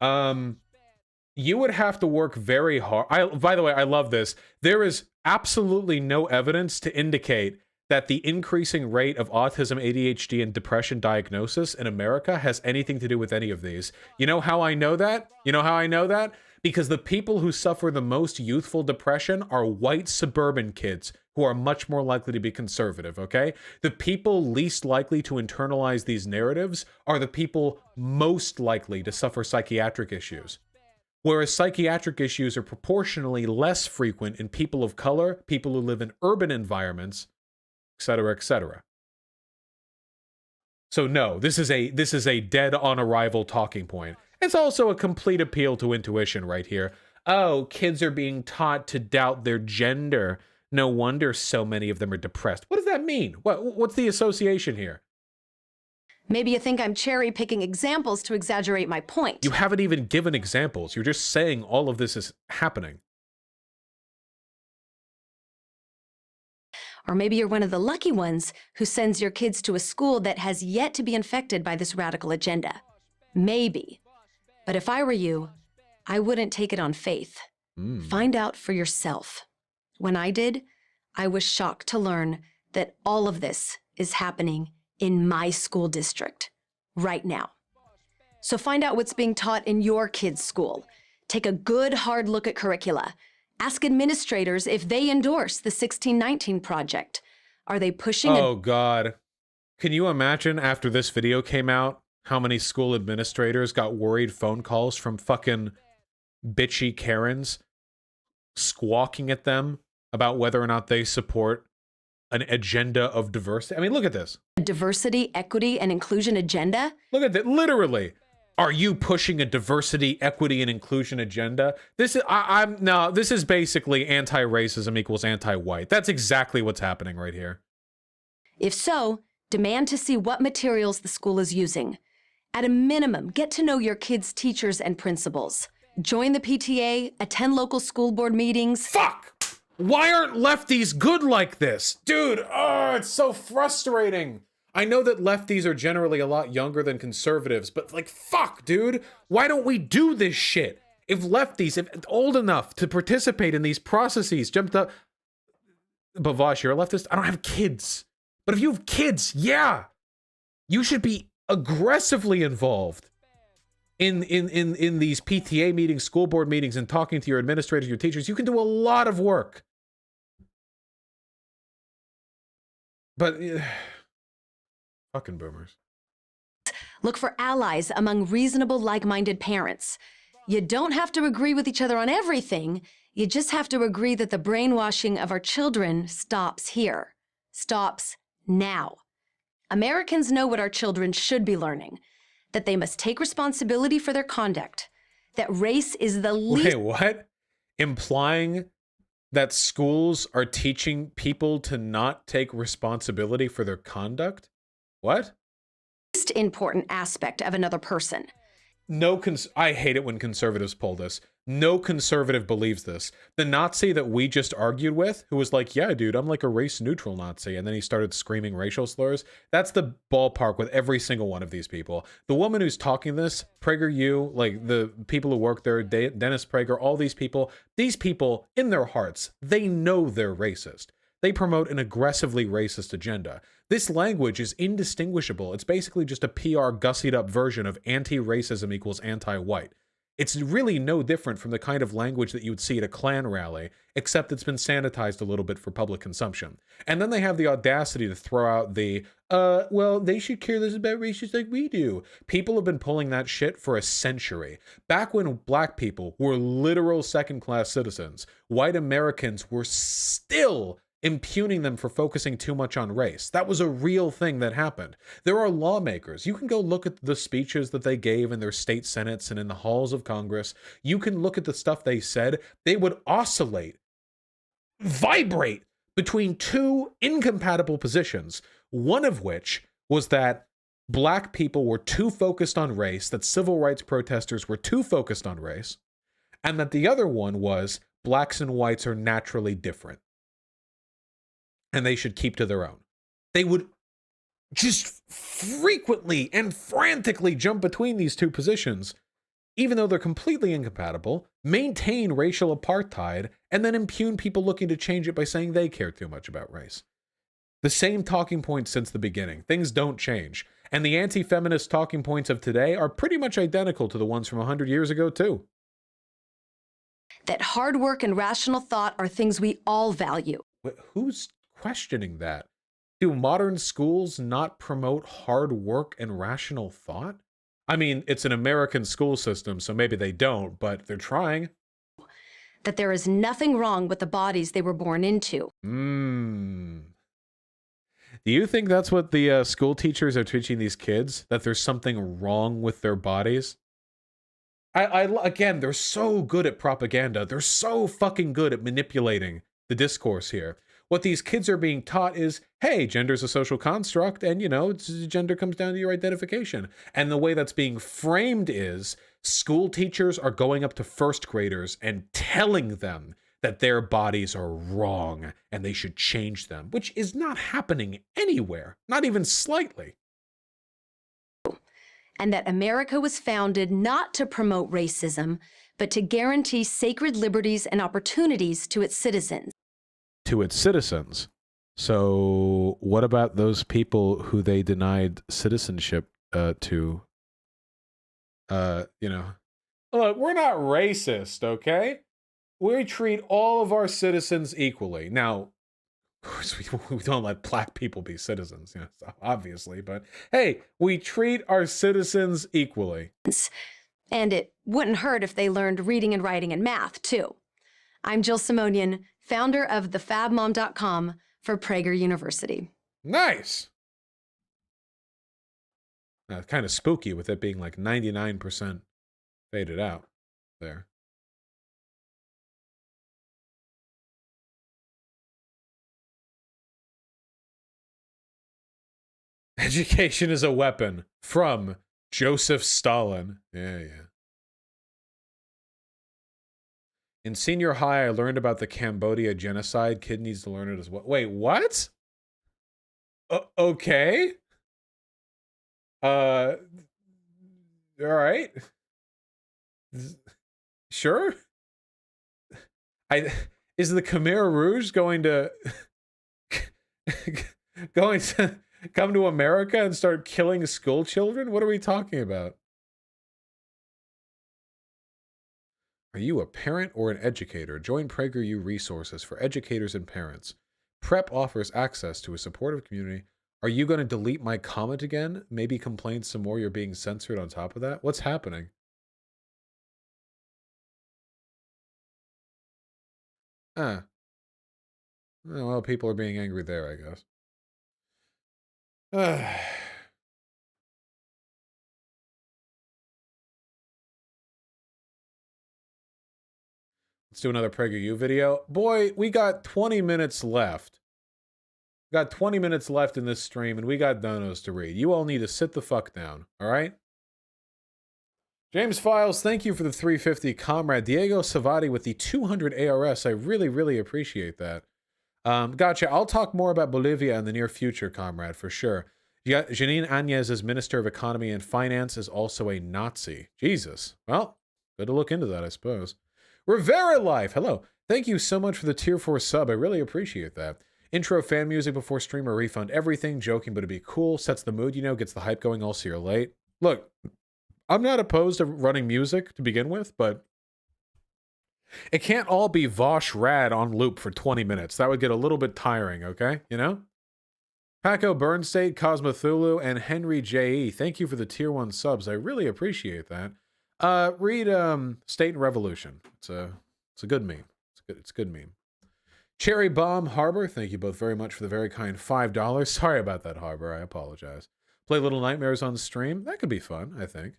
You would have to work very hard. By the way, I love this. There is absolutely no evidence to indicate that the increasing rate of autism, ADHD, and depression diagnosis in America has anything to do with any of these. You know how I know that? Because the people who suffer the most youthful depression are white suburban kids who are much more likely to be conservative, okay? The people least likely to internalize these narratives are the people most likely to suffer psychiatric issues. Whereas psychiatric issues are proportionally less frequent in people of color, people who live in urban environments, etc., etc. So no, this is a dead on arrival talking point. It's also a complete appeal to intuition right here. Oh, kids are being taught to doubt their gender. No wonder so many of them are depressed. What does that mean? What's the association here? Maybe you think I'm cherry-picking examples to exaggerate my point. You haven't even given examples. You're just saying all of this is happening. Or maybe you're one of the lucky ones who sends your kids to a school that has yet to be infected by this radical agenda. Maybe. But if I were you, I wouldn't take it on faith. Find out for yourself. When I did, I was shocked to learn that all of this is happening in my school district right now. So find out what's being taught in your kids' school. Take a good hard look at curricula. Ask administrators if they endorse the 1619 project. Are they pushing? Oh God. Can you imagine after this video came out how many school administrators got worried phone calls from fucking bitchy Karens squawking at them about whether or not they support an agenda of diversity? I mean, look at this. A diversity, equity, and inclusion agenda? Look at that. Literally. Are you pushing a diversity, equity, and inclusion agenda? This is this is basically anti-racism equals anti-white. That's exactly what's happening right here. If so, demand to see what materials the school is using. At a minimum, get to know your kids' teachers and principals. Join the PTA, attend local school board meetings. Fuck! Why aren't lefties good like this? Dude, oh, it's so frustrating. I know that lefties are generally a lot younger than conservatives, but like, fuck, dude. Why don't we do this shit? If lefties, if old enough to participate in these processes, jumped up. Bavash, you're a leftist? I don't have kids. But if you have kids, yeah, you should be aggressively involved in these PTA meetings, school board meetings, and talking to your administrators, your teachers. You can do a lot of work. But fucking boomers. Look for allies among reasonable, like-minded parents. You don't have to agree with each other on everything. You just have to agree that the brainwashing of our children stops here. Stops now. Americans know what our children should be learning. That they must take responsibility for their conduct. That race is the least... Wait, what? Implying that schools are teaching people to not take responsibility for their conduct? What? Important aspect of another person. I hate it when conservatives pull this. No conservative believes this. The Nazi that we just argued with, who was like, yeah, dude, I'm like a race-neutral Nazi, and then he started screaming racial slurs, that's the ballpark with every single one of these people. The woman who's talking this, PragerU, like the people who work there, Dennis Prager, all these people, in their hearts, they know they're racist. They promote an aggressively racist agenda. This language is indistinguishable. It's basically just a PR gussied up version of anti-racism equals anti-white. It's really no different from the kind of language that you would see at a Klan rally, except it's been sanitized a little bit for public consumption. And then they have the audacity to throw out the, well, they should care less about racists like we do. People have been pulling that shit for a century. Back when black people were literal second-class citizens, white Americans were still impugning them for focusing too much on race. That was a real thing that happened. There are lawmakers. You can go look at the speeches that they gave in their state senates and in the halls of Congress. You can look at the stuff they said. They would oscillate, vibrate between two incompatible positions, one of which was that black people were too focused on race, that civil rights protesters were too focused on race, and that the other one was blacks and whites are naturally different, and they should keep to their own. They would just frequently and frantically jump between these two positions, even though they're completely incompatible, maintain racial apartheid, and then impugn people looking to change it by saying they care too much about race. The same talking points since the beginning. Things don't change. And the anti-feminist talking points of today are pretty much identical to the ones from 100 years ago, too. That hard work and rational thought are things we all value. Who's questioning that? Do modern schools not promote hard work and rational thought? I mean, it's an American school system, so maybe they don't, but they're trying. That there is nothing wrong with the bodies they were born into. Do you think that's what the school teachers are teaching these kids? That there's something wrong with their bodies? Again, they're so good at propaganda. They're so fucking good at manipulating the discourse here. What these kids are being taught is, hey, gender's a social construct, and, you know, gender comes down to your identification. And the way that's being framed is school teachers are going up to first graders and telling them that their bodies are wrong and they should change them, which is not happening anywhere, not even slightly. And that America was founded not to promote racism, but to guarantee sacred liberties and opportunities to its citizens. To its citizens. So what about those people who they denied citizenship to? You know, look, we're not racist, okay? We treat all of our citizens equally. Now, of course, we don't let black people be citizens, you know, obviously, but hey, we treat our citizens equally. And it wouldn't hurt if they learned reading and writing and math, too. I'm Jill Simonian, founder of thefabmom.com for Prager University. Nice. Now, kind of spooky with it being like 99% faded out there. Education is a weapon from Joseph Stalin. Yeah. In senior high, I learned about the Cambodia genocide. Kid needs to learn it as well. Wait, what? Okay. All right. Sure. Is the Khmer Rouge going to come to America and start killing school children? What are we talking about? Are you a parent or an educator? Join PragerU resources for educators and parents. Prep offers access to a supportive community. Are you going to delete my comment again? Maybe complain some more you're being censored on top of that? What's happening? Oh, well, people are being angry there, I guess. Let's do another PragerU video. Boy, we got 20 minutes left. We got 20 minutes left in this stream, and we got donos to read. You all need to sit the fuck down, all right? James Files, thank you for the 350. Comrade Diego Savati with the 200 ARS. I really, really appreciate that. Gotcha. I'll talk more about Bolivia in the near future, comrade, for sure. Janine Áñez as Minister of Economy and Finance is also a Nazi. Jesus. Well, good to look into that, I suppose. Rivera Life, hello. Thank you so much for the tier 4 sub. I really appreciate that. Intro fan music before stream or refund everything. Joking, but it'd be cool. Sets the mood, you know, gets the hype going also you're late. Look, I'm not opposed to running music to begin with, but it can't all be Vosh Rad on loop for 20 minutes. That would get a little bit tiring, okay? You know? Paco Burnstate, Cosmothulu, and Henry J.E. Thank you for the tier 1 subs. I really appreciate that. Read State and Revolution. It's a good meme. It's a good meme. Cherry Bomb Harbor, thank you both very much for the very kind $5. Sorry about that, Harbor. I apologize. Play Little Nightmares on the stream. That could be fun, I think.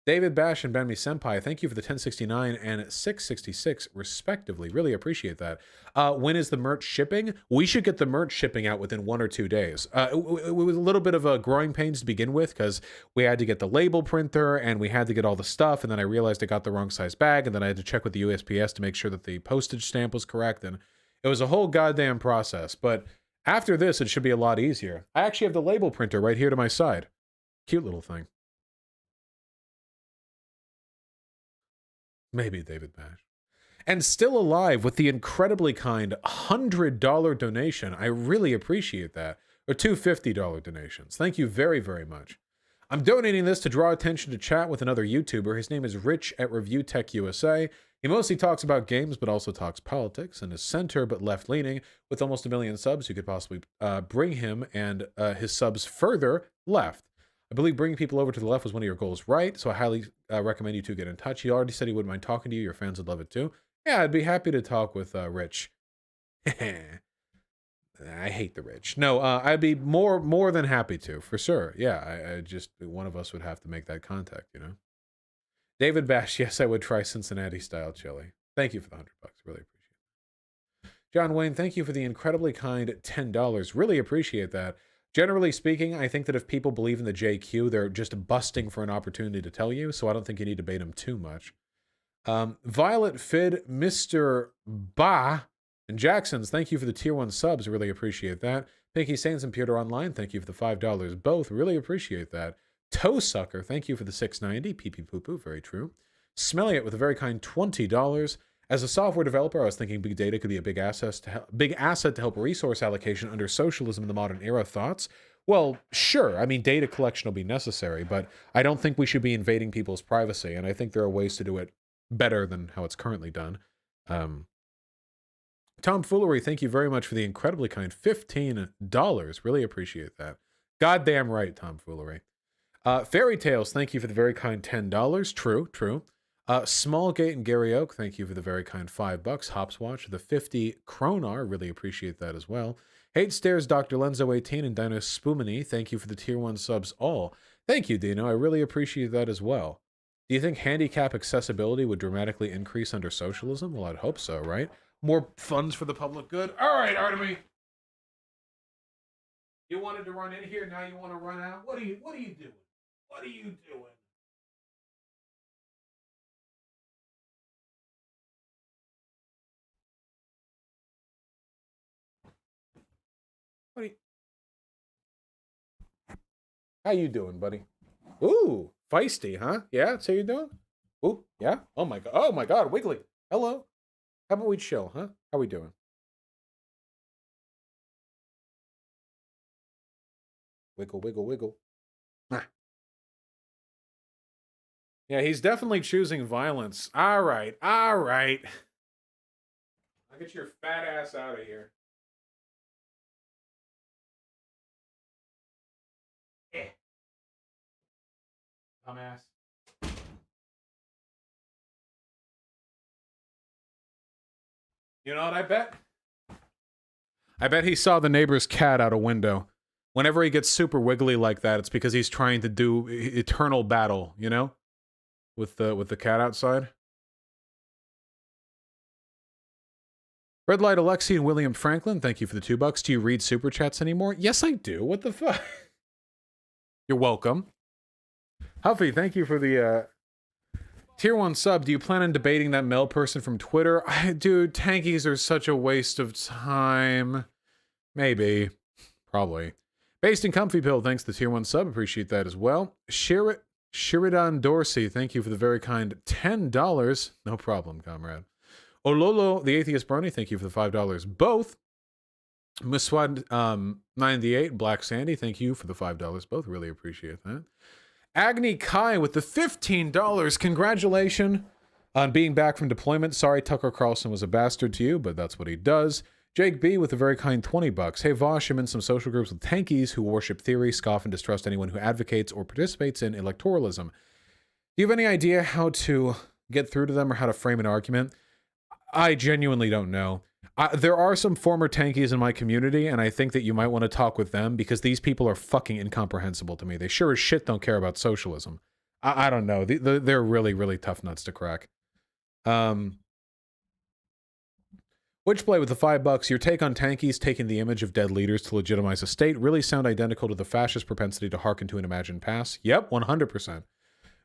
David Bash and Benmi Senpai, thank you for the 1069 and 666, respectively. Really appreciate that. When is the merch shipping? We should get the merch shipping out within 1 or 2 days. It was a little bit of a growing pains to begin with because we had to get the label printer and we had to get all the stuff. And then I realized I got the wrong size bag. And then I had to check with the USPS to make sure that the postage stamp was correct. And it was a whole goddamn process. But after this, it should be a lot easier. I actually have the label printer right here to my side. Cute little thing. Maybe David Bash. And still alive with the incredibly kind $100 donation. I really appreciate that. Or two $50 donations. Thank you very, very much. I'm donating this to draw attention to chat with another YouTuber. His name is Rich at Review Tech USA. He mostly talks about games, but also talks politics, and is center but left-leaning. With almost 1 million subs, you could possibly bring him and his subs further left. I believe bringing people over to the left was one of your goals, right? So I highly recommend you two get in touch. He already said he wouldn't mind talking to you. Your fans would love it too. Yeah, I'd be happy to talk with Rich. I hate the rich. No, I'd be more than happy to, for sure. Yeah, I just, one of us would have to make that contact, you know? David Bash, yes, I would try Cincinnati-style chili. Thank you for the $100. Really appreciate it. John Wayne, thank you for the incredibly kind $10. Really appreciate that. Generally speaking, I think that if people believe in the JQ, they're just busting for an opportunity to tell you, so I don't think you need to bait them too much. Violet Fid, Mr. Ba, and Jackson's, thank you for the tier 1 subs. Really appreciate that. Pinky Saints and Pewter Online, thank you for the $5. Both, really appreciate that. Toe Sucker, thank you for the $6.90. Pee pee poo poo, very true. Smelly It with a very kind $20. As a software developer, I was thinking big data could be a big asset to help resource allocation under socialism in the modern era. Thoughts? Well, sure. I mean, data collection will be necessary, but I don't think we should be invading people's privacy, and I think there are ways to do it better than how it's currently done. Tomfoolery, thank you very much for the incredibly kind $15. Really appreciate that. Goddamn right, Tomfoolery. Fairy Tales, thank you for the very kind $10. True, true. Smallgate and Gary Oak, thank you for the very kind $5. Hopswatch, the 50 Kronar, really appreciate that as well. Hate Stairs, Dr. Lenzo 18, and Dino Spoomany, thank you for the tier 1 subs all. Thank you, Dino, I really appreciate that as well. Do you think handicap accessibility would dramatically increase under socialism? Well, I'd hope so, right? More funds for the public good. All right, Artemy. You wanted to run in here, now you want to run out? What are you doing? What are you doing? How you doing, buddy? Ooh, feisty, huh? Yeah, that's how you doing? Ooh, yeah? Oh my god, Wiggly. Hello. How about we chill, huh? How we doing? Wiggle, wiggle, wiggle. Ah. Yeah, he's definitely choosing violence. All right. I'll get your fat ass out of here. Dumbass. You know what I bet? I bet he saw the neighbor's cat out a window. Whenever he gets super wiggly like that, it's because he's trying to do eternal battle, you know? With the cat outside. Red Light Alexi and William Franklin, thank you for the $2. Do you read super chats anymore? Yes, I do. What the fuck? You're welcome. Huffy, thank you for the Tier 1 sub, do you plan on debating that male person from Twitter? Dude, tankies are such a waste of time. Maybe. Probably. Based in Comfy Pill, thanks to Tier 1 sub. Appreciate that as well. Sheridan Dorsey, thank you for the very kind $10. No problem, comrade. Ololo, the Atheist Brony, thank you for the $5. Both. Muswad 98, Black Sandy, thank you for the $5. Both. Really appreciate that. Agni Kai with the $15. Congratulations on being back from deployment. Sorry Tucker Carlson was a bastard to you, but that's what he does. Jake B with a very kind $20. Hey Vosh, I'm in some social groups with tankies who worship theory, scoff, and distrust anyone who advocates or participates in electoralism. Do you have any idea how to get through to them or how to frame an argument? I genuinely don't know. There are some former tankies in my community, and I think that you might want to talk with them because these people are fucking incomprehensible to me. They sure as shit don't care about socialism. I don't know. They're really, really tough nuts to crack. Witchblade with the $5. Your take on tankies taking the image of dead leaders to legitimize a state really sound identical to the fascist propensity to hearken to an imagined past. Yep, 100%.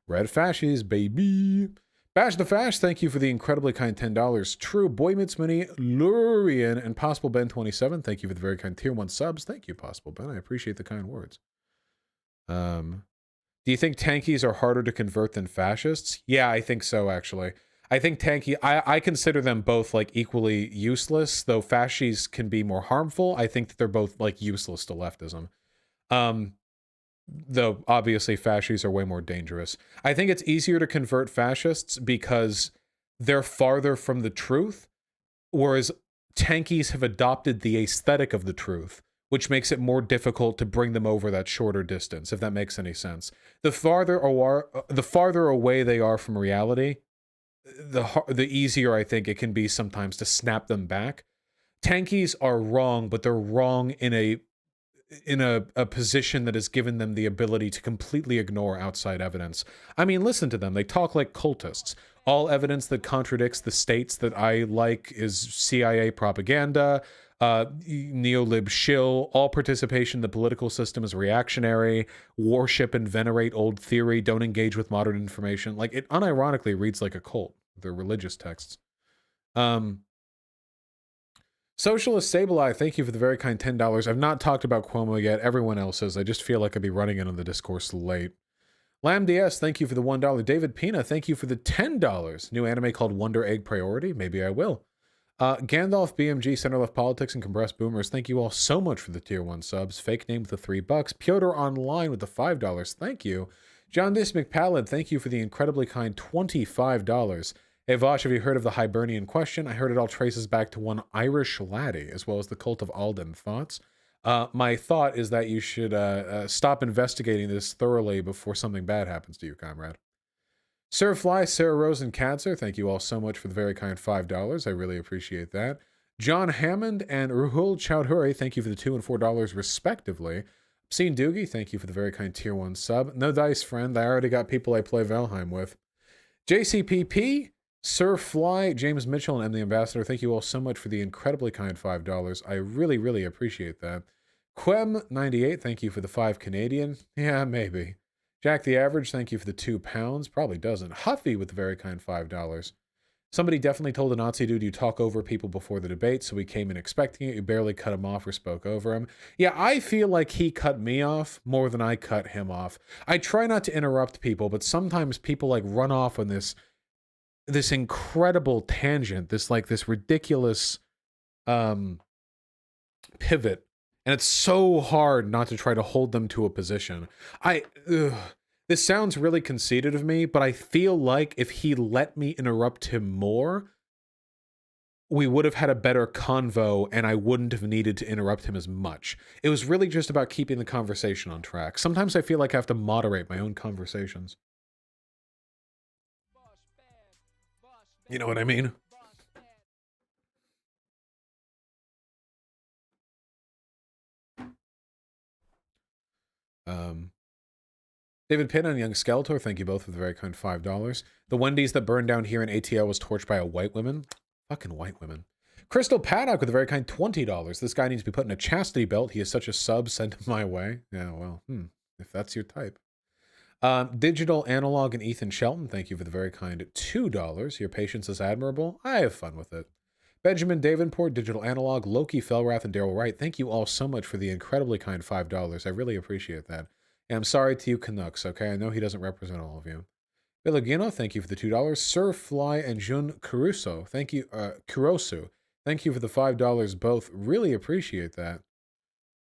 Red fascists, baby. Bash the Fash, thank you for the incredibly kind $10. True, Boy Mitsmini, Lurian, and Possible Ben 27, thank you for the very kind Tier 1 subs. Thank you, Possible Ben. I appreciate the kind words. Do you think tankies are harder to convert than fascists? Yeah, I think so, actually. I think I consider them both like equally useless, though fascies can be more harmful. I think that they're both like useless to leftism. Though obviously fascists are way more dangerous. I think it's easier to convert fascists because they're farther from the truth, whereas tankies have adopted the aesthetic of the truth, which makes it more difficult to bring them over that shorter distance, if that makes any sense. The farther away they are from reality, the easier I think it can be sometimes to snap them back. Tankies are wrong, but they're wrong in a position that has given them the ability to completely ignore outside evidence. I mean, listen to them. They talk like cultists. All evidence that contradicts the states that I like is CIA propaganda, neolib shill. All participation in the political system is reactionary. Worship and venerate old theory. Don't engage with modern information. Like, it unironically reads like a cult. They're religious texts. Socialist Sableye, thank you for the very kind $10. I've not talked about Cuomo yet. Everyone else has. I just feel like I'd be running into the discourse late. Lamb DS, thank you for the $1. David Pina, thank you for the $10. New anime called Wonder Egg Priority? Maybe I will. Gandalf, BMG, Center Left Politics, and Compressed Boomers, thank you all so much for the Tier 1 subs. Fake name with the $3. Piotr Online with the $5. Thank you. John Dis McPallid, thank you for the incredibly kind $25. Hey Vosh, have you heard of the Hibernian question? I heard it all traces back to one Irish laddie, as well as the cult of Alden. Thoughts? My thought is that you should stop investigating this thoroughly before something bad happens to you, comrade. Sir Fly, Sarah Rose, and Cancer, thank you all so much for the very kind $5. I really appreciate that. John Hammond and Ruhul Chowdhury, thank you for the $2 and $4 respectively. Obscene Doogie, thank you for the very kind Tier 1 sub. No dice, friend. I already got people I play Valheim with. JCPP, Sir Fly, James Mitchell, and M. the Ambassador, thank you all so much for the incredibly kind $5. I really, really appreciate that. Quem98, thank you for the 5 Canadian. Yeah, maybe. Jack the Average, thank you for the £2. Probably doesn't. Huffy with the very kind $5. Somebody definitely told a Nazi dude you talk over people before the debate, so we came in expecting it. You barely cut him off or spoke over him. Yeah, I feel like he cut me off more than I cut him off. I try not to interrupt people, but sometimes people like run off on this incredible tangent, this ridiculous pivot, and it's so hard not to try to hold them to a position. This sounds really conceited of me, but I feel like if he let me interrupt him more, we would have had a better convo and I wouldn't have needed to interrupt him as much. It was really just about keeping the conversation on track. Sometimes I feel like I have to moderate my own conversations. You know what I mean? David Pitt and Young Skeletor, thank you both for the very kind $5. The Wendy's that burned down here in ATL was torched by a white woman. Fucking white women. Crystal Paddock with a very kind $20. This guy needs to be put in a chastity belt. He is such a sub. Send him my way. Yeah, well, if that's your type. Digital Analog and Ethan Shelton, thank you for the very kind $2. Your patience is admirable. I have fun with it. Benjamin Davenport, Digital Analog, Loki Felrath, and Daryl Wright, thank you all so much for the incredibly kind $5. I really appreciate that. And I'm sorry to you Canucks, okay? I know he doesn't represent all of you. Bilagino, thank you for the $2. Sir Fly and Jun Caruso, thank you. Kurosu, thank you for the $5 both. Really appreciate that.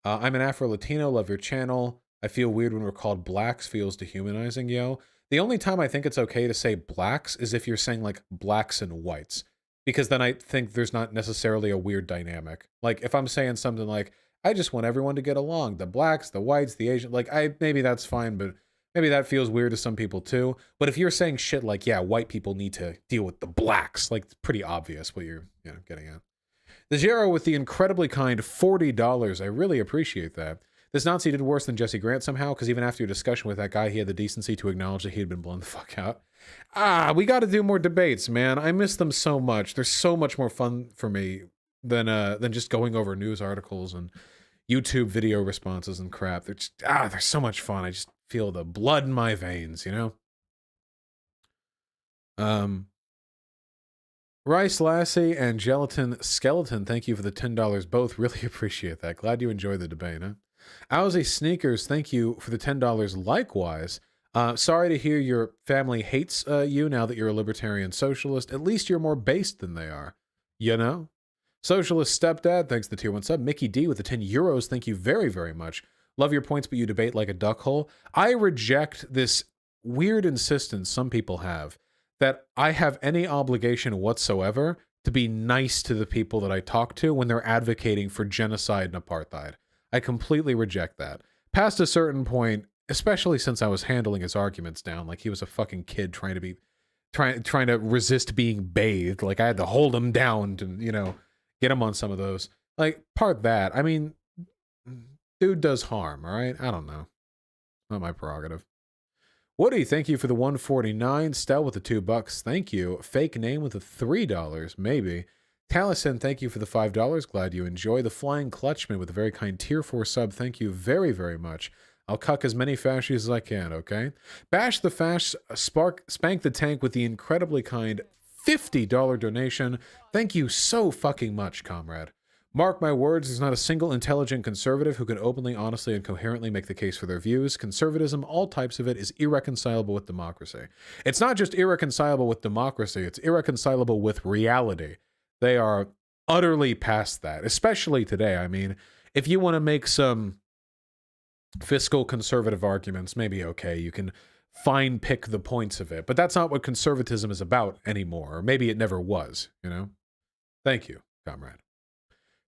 I'm an Afro-Latino, love your channel. I feel weird when we're called blacks, feels dehumanizing, yo. The only time I think it's okay to say blacks is if you're saying like blacks and whites, because then I think there's not necessarily a weird dynamic. Like if I'm saying something like, I just want everyone to get along, the blacks, the whites, the Asian, like maybe that's fine, but maybe that feels weird to some people too. But if you're saying shit like, yeah, white people need to deal with the blacks, like it's pretty obvious what you're getting at. The Zero with the incredibly kind $40. I really appreciate that. This Nazi did worse than Jesse Grant somehow, because even after your discussion with that guy, he had the decency to acknowledge that he had been blown the fuck out. We got to do more debates, man. I miss them so much. They're so much more fun for me than just going over news articles and YouTube video responses and crap. They're just, they're so much fun. I just feel the blood in my veins, you know? Rice Lassie and Gelatin Skeleton, thank you for the $10 both. Really appreciate that. Glad you enjoyed the debate, huh? Owsy Sneakers, thank you for the $10 likewise. Sorry to hear your family hates you now that you're a libertarian socialist. At least you're more based than they are, you know? Socialist Stepdad, thanks to the tier 1 sub. Mickey D with the €10, thank you very, very much. Love your points, but you debate like a duck hole. I reject this weird insistence some people have that I have any obligation whatsoever to be nice to the people that I talk to when they're advocating for genocide and apartheid. I completely reject that. Past a certain point, especially since I was handling his arguments down like he was a fucking kid trying to resist being bathed. Like I had to hold him down to, you know, get him on some of those. Like, part that. I mean, dude does harm, all right? I don't know. Not my prerogative. Woody, thank you for the $149. Stel with the $2. Thank you. Fake name with the $3, maybe. Taliesin, thank you for the $5. Glad you enjoy. The Flying Clutchman with a very kind tier 4 sub. Thank you very, very much. I'll cuck as many fashies as I can, okay? Bash the Fash, Spank the Tank with the incredibly kind $50 donation. Thank you so fucking much, comrade. Mark my words, there's not a single intelligent conservative who can openly, honestly, and coherently make the case for their views. Conservatism, all types of it, is irreconcilable with democracy. It's not just irreconcilable with democracy, it's irreconcilable with reality. They are utterly past that, especially today. I mean, if you want to make some fiscal conservative arguments, maybe okay, you can fine pick the points of it, but that's not what conservatism is about anymore, or maybe it never was, you know? Thank you, comrade.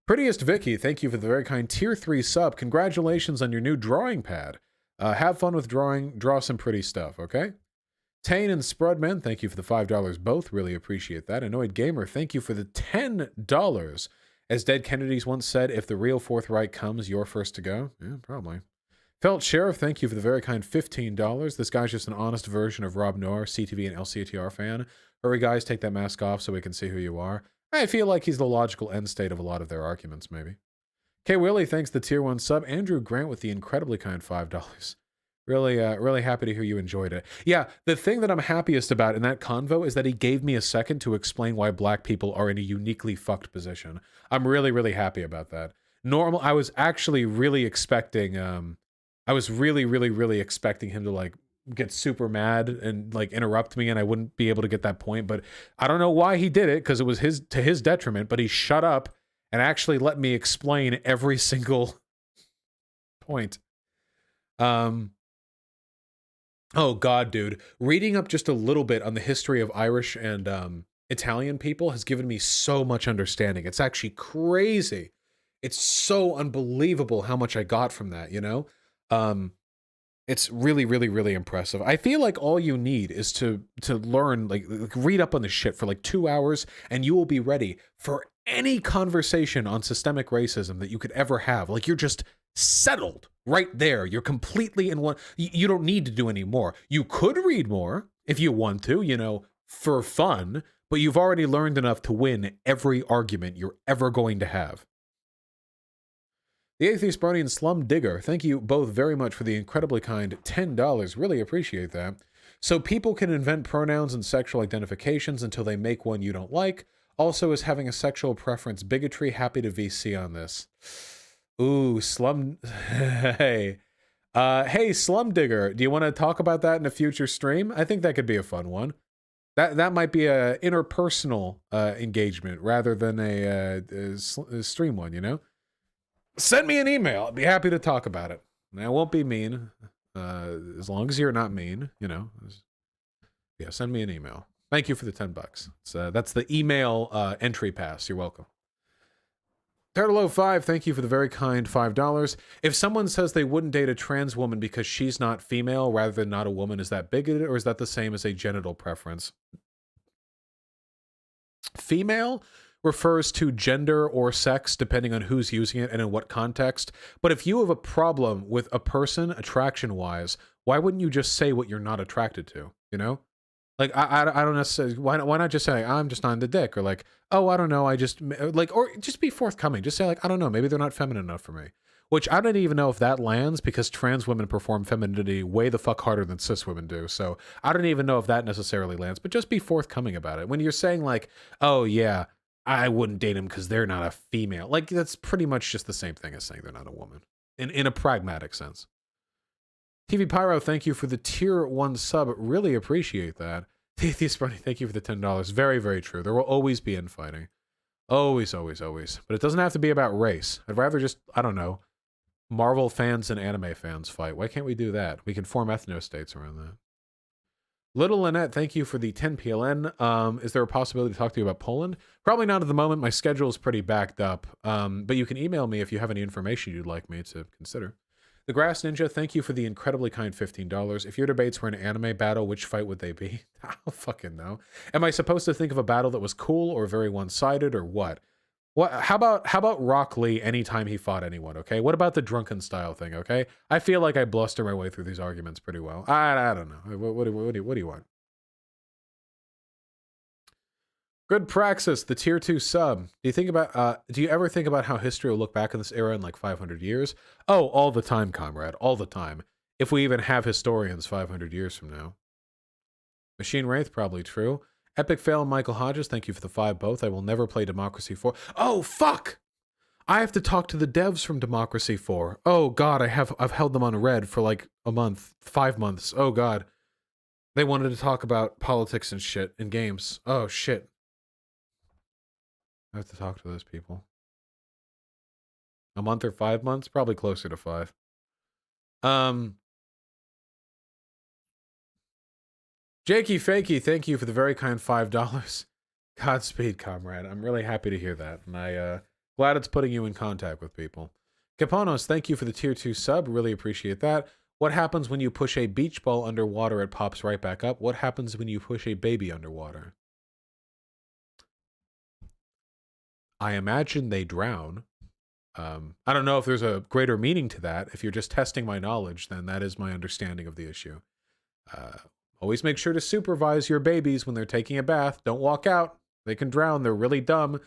Prettiest Vicky, thank you for the very kind tier 3 sub. Congratulations on your new drawing pad. Have fun with drawing, draw some pretty stuff, okay? Tane and Sprudman, thank you for the $5 both. Really appreciate that. Annoyed Gamer, thank you for the $10. As Dead Kennedys once said, if the real Fourth Reich comes, you're first to go. Yeah, probably. Felt Sheriff, thank you for the very kind $15. This guy's just an honest version of Rob Noir, CTV and LCTR fan. Hurry guys, take that mask off so we can see who you are. I feel like he's the logical end state of a lot of their arguments, maybe. K. Willie, thanks the tier 1 sub. Andrew Grant with the incredibly kind $5. Really happy to hear you enjoyed it. Yeah, the thing that I'm happiest about in that convo is that he gave me a second to explain why black people are in a uniquely fucked position. I'm really happy about that. I was actually really expecting, I was really expecting him to like get super mad and like interrupt me and I wouldn't be able to get that point, but I don't know why he did it because it was to his detriment, but he shut up and actually let me explain every single point. Oh God, dude. Reading up just a little bit on the history of Irish and Italian people has given me so much understanding. It's actually crazy. It's so unbelievable how much I got from that, you know? It's really impressive. I feel like all you need is to learn, like read up on this shit for like 2 hours and you will be ready for any conversation on systemic racism that you could ever have. Like you're just settled right there. You're completely in one. You don't need to do any more. You could read more if you want to, you know, for fun, but you've already learned enough to win every argument you're ever going to have. The Atheist Brony and Slum Digger, thank you both very much for the incredibly kind $10. Really appreciate that. So people can invent pronouns and sexual identifications until they make one you don't like. Also, is having a sexual preference bigotry? Happy to VC on this. Ooh, Slum... hey. Hey, Slum Digger, do you want to talk about that in a future stream? I think that could be a fun one. That might be a interpersonal engagement rather than a stream one, you know? Send me an email. I'd be happy to talk about it. And I won't be mean, as long as you're not mean, you know. Yeah, send me an email. Thank you for the $10. That's the email entry pass. You're welcome. Turtle05, thank you for the very kind $5. If someone says they wouldn't date a trans woman because she's not female rather than not a woman, is that bigoted or is that the same as a genital preference? Female refers to gender or sex depending on who's using it and in what context. But if you have a problem with a person attraction-wise, why wouldn't you just say what you're not attracted to, you know? Like, I don't necessarily, why not just say, I'm just not into dick, or like, oh, I don't know, I just, like, or just be forthcoming. Just say, like, I don't know, maybe they're not feminine enough for me. Which I don't even know if that lands because trans women perform femininity way the fuck harder than cis women do. So I don't even know if that necessarily lands, but just be forthcoming about it. When you're saying, like, oh, yeah, I wouldn't date them because they're not a female. Like, that's pretty much just the same thing as saying they're not a woman in a pragmatic sense. TV Pyro, thank you for the tier 1 sub. Really appreciate that. Atheist Brony, thank you for the $10. Very, very true. There will always be infighting. Always, always, always. But it doesn't have to be about race. I'd rather just, I don't know, Marvel fans and anime fans fight. Why can't we do that? We can form ethno-states around that. Little Lynette, thank you for the 10 PLN. Is there a possibility to talk to you about Poland? Probably not at the moment. My schedule is pretty backed up. But you can email me if you have any information you'd like me to consider. The Grass Ninja, thank you for the incredibly kind $15. If your debates were an anime battle, which fight would they be? I don't fucking know. Am I supposed to think of a battle that was cool or very one-sided or what? How about Rock Lee anytime he fought anyone, okay? What about the drunken style thing, okay? I feel like I bluster my way through these arguments pretty well. I don't know. What do you want? Good Praxis, the tier 2 sub. Do you ever think about how history will look back in this era in like 500 years? Oh, all the time, comrade, all the time. If we even have historians 500 years from now. Machine Wraith, probably true. Epic Fail and Michael Hodges, thank you for the 5 both. I will never play Democracy 4. Oh, fuck! I have to talk to the devs from Democracy 4. Oh, God, I've held them on red for like a month, 5 months. Oh, God. They wanted to talk about politics and shit in games. Oh, shit. I have to talk to those people. A month or 5 months? Probably closer to 5. Jakey Fakey, thank you for the very kind $5. Godspeed, comrade. I'm really happy to hear that. And I glad it's putting you in contact with people. Caponos, thank you for the tier 2 sub. Really appreciate that. What happens when you push a beach ball underwater? It pops right back up. What happens when you push a baby underwater? I imagine they drown. I don't know if there's a greater meaning to that. If you're just testing my knowledge, then that is my understanding of the issue. Always make sure to supervise your babies when they're taking a bath. Don't walk out. They can drown. They're really dumb.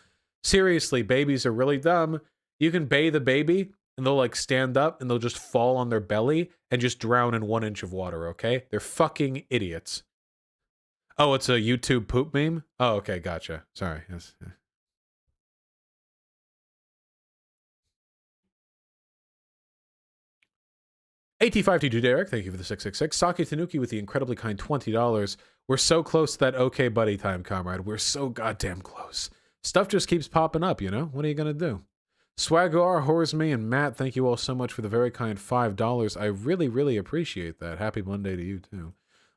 Seriously, babies are really dumb. You can bathe a baby, and they'll like stand up, and they'll just fall on their belly and just drown in 1 inch of water, okay? They're fucking idiots. Oh, it's a YouTube poop meme? Oh, okay, gotcha. Sorry. Yes. 8522 Derek, thank you for the 666. Saki Tanuki with the incredibly kind $20. We're so close to that okay buddy time, comrade. We're so goddamn close. Stuff just keeps popping up, you know? What are you gonna do? Swaggar, Horsme, and Matt, thank you all so much for the very kind $5. I really, really appreciate that. Happy Monday to you, too.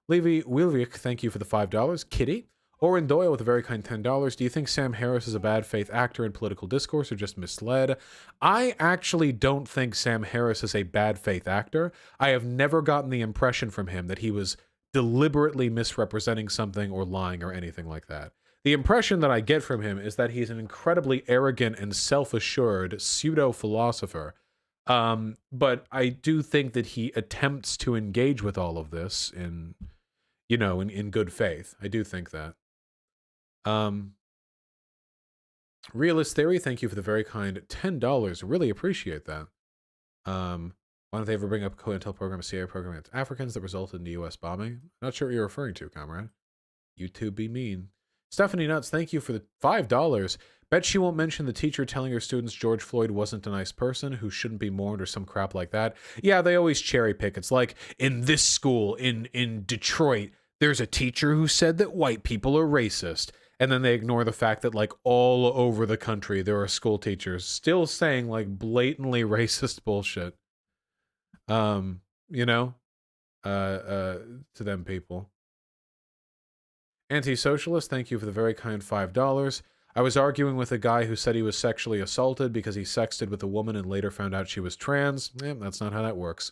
Levy Wilvik, thank you for the $5. Kitty. Oren Doyle with a very kind $10. Do you think Sam Harris is a bad faith actor in political discourse or just misled? I actually don't think Sam Harris is a bad faith actor. I have never gotten the impression from him that he was deliberately misrepresenting something or lying or anything like that. The impression that I get from him is that he's an incredibly arrogant and self-assured pseudo-philosopher. But I do think that he attempts to engage with all of this in good faith. I do think that. Realist Theory, thank you for the very kind $10. Really appreciate that. Why don't they ever bring up a COINTEL program, a CIA program against Africans that resulted in the U.S. bombing? Not sure what you're referring to, comrade. YouTube be mean. Stephanie Nuts, thank you for the $5. Bet she won't mention the teacher telling her students George Floyd wasn't a nice person who shouldn't be mourned or some crap like that. Yeah, they always cherry pick. It's like, in this school in Detroit, there's a teacher who said that white people are racist. And then they ignore the fact that, like, all over the country, there are school teachers still saying, like, blatantly racist bullshit. You know, to them people. Anti-socialist, thank you for the very kind $5. I was arguing with a guy who said he was sexually assaulted because he sexted with a woman and later found out she was trans. That's not how that works.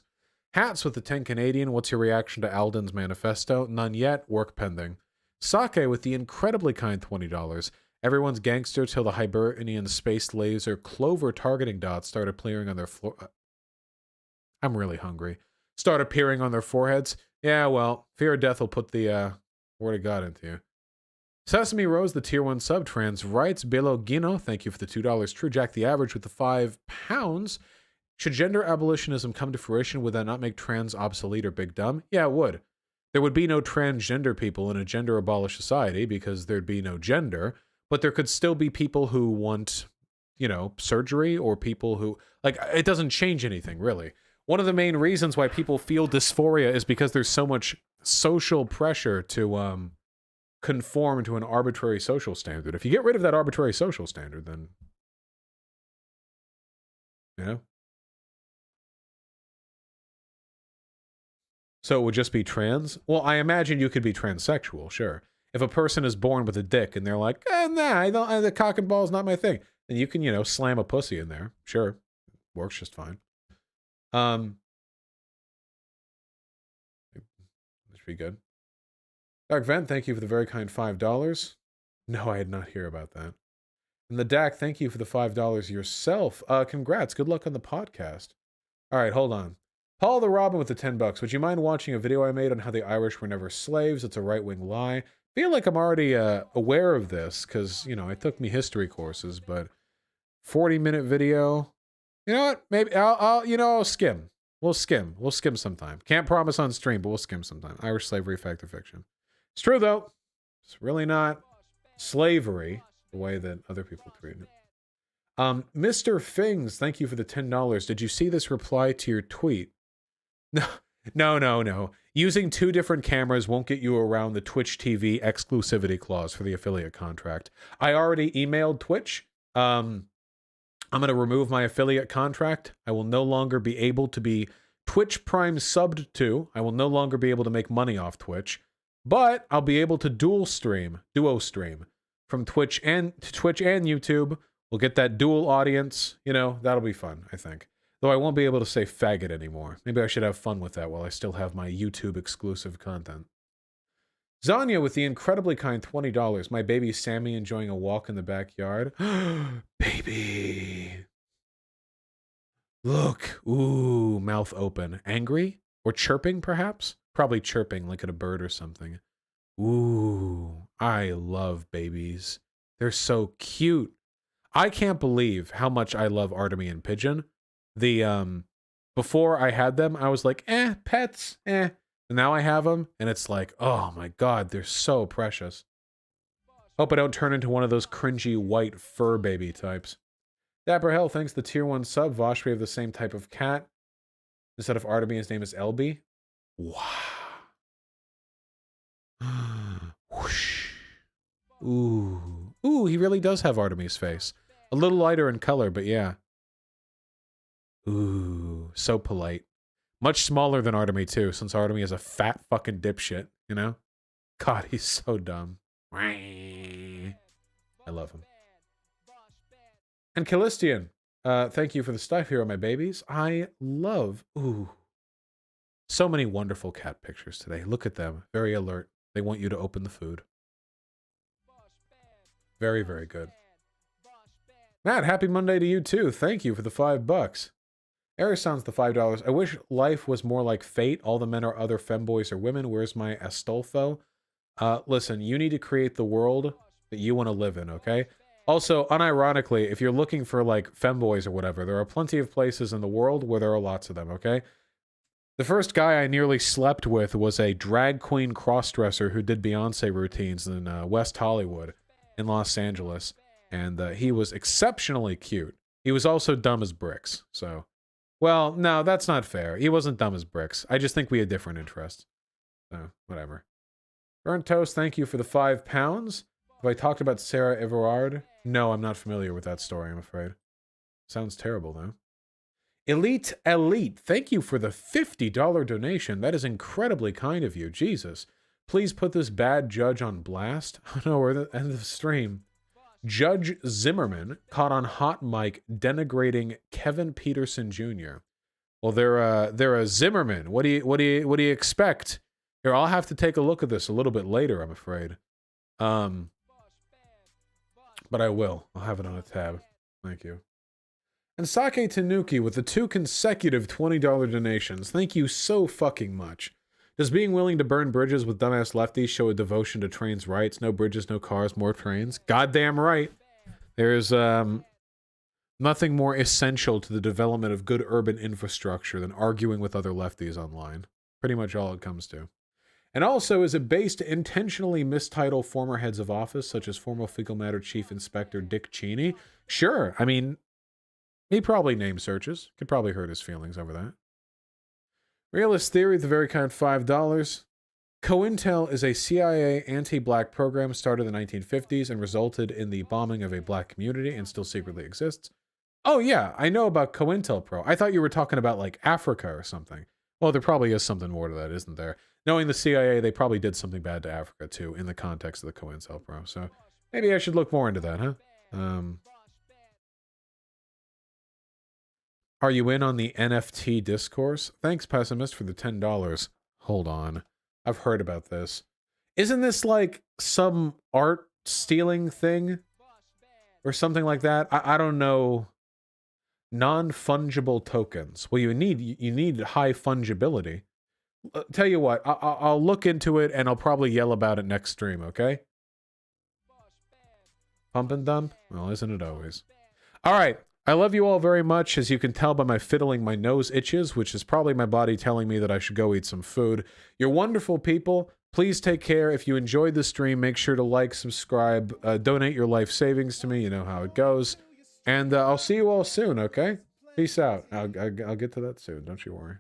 Hats with the 10 Canadian, what's your reaction to Alden's manifesto? None yet, work pending. Sake with the incredibly kind $20. Everyone's gangster till the Hibernian space laser clover targeting dots start appearing on their floor. I'm really hungry. Start appearing on their foreheads. Yeah, well, fear of death will put the word of God into you. Sesame Rose, the tier 1 sub, trans rights. Belogino, thank you for the $2. True Jack the Average with the £5. Should gender abolitionism come to fruition, would that not make trans obsolete or big dumb? Yeah, it would. There would be no transgender people in a gender abolished society because there'd be no gender, but there could still be people who want, you know, surgery, or people who, like, it doesn't change anything, really. One of the main reasons why people feel dysphoria is because there's so much social pressure to conform to an arbitrary social standard. If you get rid of that arbitrary social standard, then, you know? So it would just be trans? Well, I imagine you could be transsexual, sure. If a person is born with a dick and they're like, nah, I don't, the cock and ball is not my thing, then you can, you know, slam a pussy in there. Sure. Works just fine. That should be good. Dark Vent, thank you for the very kind $5. No, I did not hear about that. And the DAC, thank you for the $5 yourself. Congrats. Good luck on the podcast. All right, hold on. Paul the Robin with the $10. Would you mind watching a video I made on how the Irish were never slaves? It's a right-wing lie. I feel like I'm already aware of this because, you know, I took me history courses, but 40-minute video. You know what? Maybe I'll skim. We'll skim. We'll skim sometime. Can't promise on stream, but we'll skim sometime. Irish slavery, fact or fiction. It's true, though. It's really not slavery the way that other people treat it. Mr. Fings, thank you for the $10. Did you see this reply to your tweet? No. Using 2 different cameras won't get you around the Twitch TV exclusivity clause for the affiliate contract. I already emailed Twitch. I'm going to remove my affiliate contract. I will no longer be able to be Twitch Prime subbed to. I will no longer be able to make money off Twitch, but I'll be able to duo stream from Twitch and YouTube. We'll get that dual audience. You know, that'll be fun, I think. Though I won't be able to say faggot anymore. Maybe I should have fun with that while I still have my YouTube exclusive content. Zanya with the incredibly kind $20. My baby Sammy enjoying a walk in the backyard. Baby. Look. Ooh, mouth open. Angry? Or chirping, perhaps? Probably chirping like at a bird or something. Ooh, I love babies. They're so cute. I can't believe how much I love Artemy and Pigeon. Before I had them, I was like, pets, And now I have them, and it's like, oh my god, they're so precious. Hope I don't turn into one of those cringy white fur baby types. Dapper Hell thanks the tier 1 sub. Vosh, we have the same type of cat. Instead of Artemy, his name is LB. Wow. Whoosh. Ooh. Ooh, he really does have Artemy's face. A little lighter in color, but yeah. Ooh, so polite. Much smaller than Artemy, too, since Artemy is a fat fucking dipshit, you know? God, he's so dumb. I love him. And Callistian, thank you for the stuff here, my babies. I love... Ooh. So many wonderful cat pictures today. Look at them. Very alert. They want you to open the food. Very, very good. Matt, happy Monday to you, too. Thank you for the $5. Arison's the $5. I wish life was more like Fate. All the men are other femboys or women. Where's my Astolfo? Listen, you need to create the world that you want to live in, okay? Also, unironically, if you're looking for like femboys or whatever, there are plenty of places in the world where there are lots of them, okay? The first guy I nearly slept with was a drag queen crossdresser who did Beyonce routines in West Hollywood in Los Angeles. And he was exceptionally cute. He was also dumb as bricks, so... Well, no, that's not fair. He wasn't dumb as bricks. I just think we had different interests. So, whatever. Burnt Toast, thank you for the £5. Have I talked about Sarah Everard? No, I'm not familiar with that story, I'm afraid. Sounds terrible, though. Elite, thank you for the $50 donation. That is incredibly kind of you. Jesus. Please put this bad judge on blast. Oh no, we're at the end of the stream. Judge Zimmerman caught on hot mic denigrating Kevin Peterson Jr. Well, they're a Zimmerman. What do you expect? Here, I'll have to take a look at this a little bit later, I'm afraid. But I will. I'll have it on a tab. Thank you. And Sake Tanuki with the 2 consecutive $20 donations. Thank you so fucking much. Does being willing to burn bridges with dumbass lefties show a devotion to trains' rights? No bridges, no cars, more trains. Goddamn right. There's nothing more essential to the development of good urban infrastructure than arguing with other lefties online. Pretty much all it comes to. And also, is it based to intentionally mistitle former heads of office, such as former Fecal Matter Chief Inspector Dick Cheney? Sure. I mean, he probably name searches. Could probably hurt his feelings over that. Realist Theory, the very kind $5. COINTEL is a CIA anti-black program started in the 1950s and resulted in the bombing of a black community and still secretly exists. Oh yeah, I know about COINTELPRO. I thought you were talking about like Africa or something. Well, there probably is something more to that, isn't there? Knowing the CIA, they probably did something bad to Africa too in the context of the COINTELPRO. So maybe I should look more into that, huh? Are you in on the NFT discourse? Thanks, Pessimist, for the $10. Hold on. I've heard about this. Isn't this like some art stealing thing? Or something like that? I don't know. Non-fungible tokens. Well, you need high fungibility. Tell you what, I'll look into it and I'll probably yell about it next stream, okay? Pump and dump? Well, isn't it always? All right. I love you all very much. As you can tell by my fiddling, my nose itches, which is probably my body telling me that I should go eat some food. You're wonderful people. Please take care. If you enjoyed the stream, make sure to like, subscribe, donate your life savings to me. You know how it goes. And I'll see you all soon, okay? Peace out. I'll get to that soon. Don't you worry.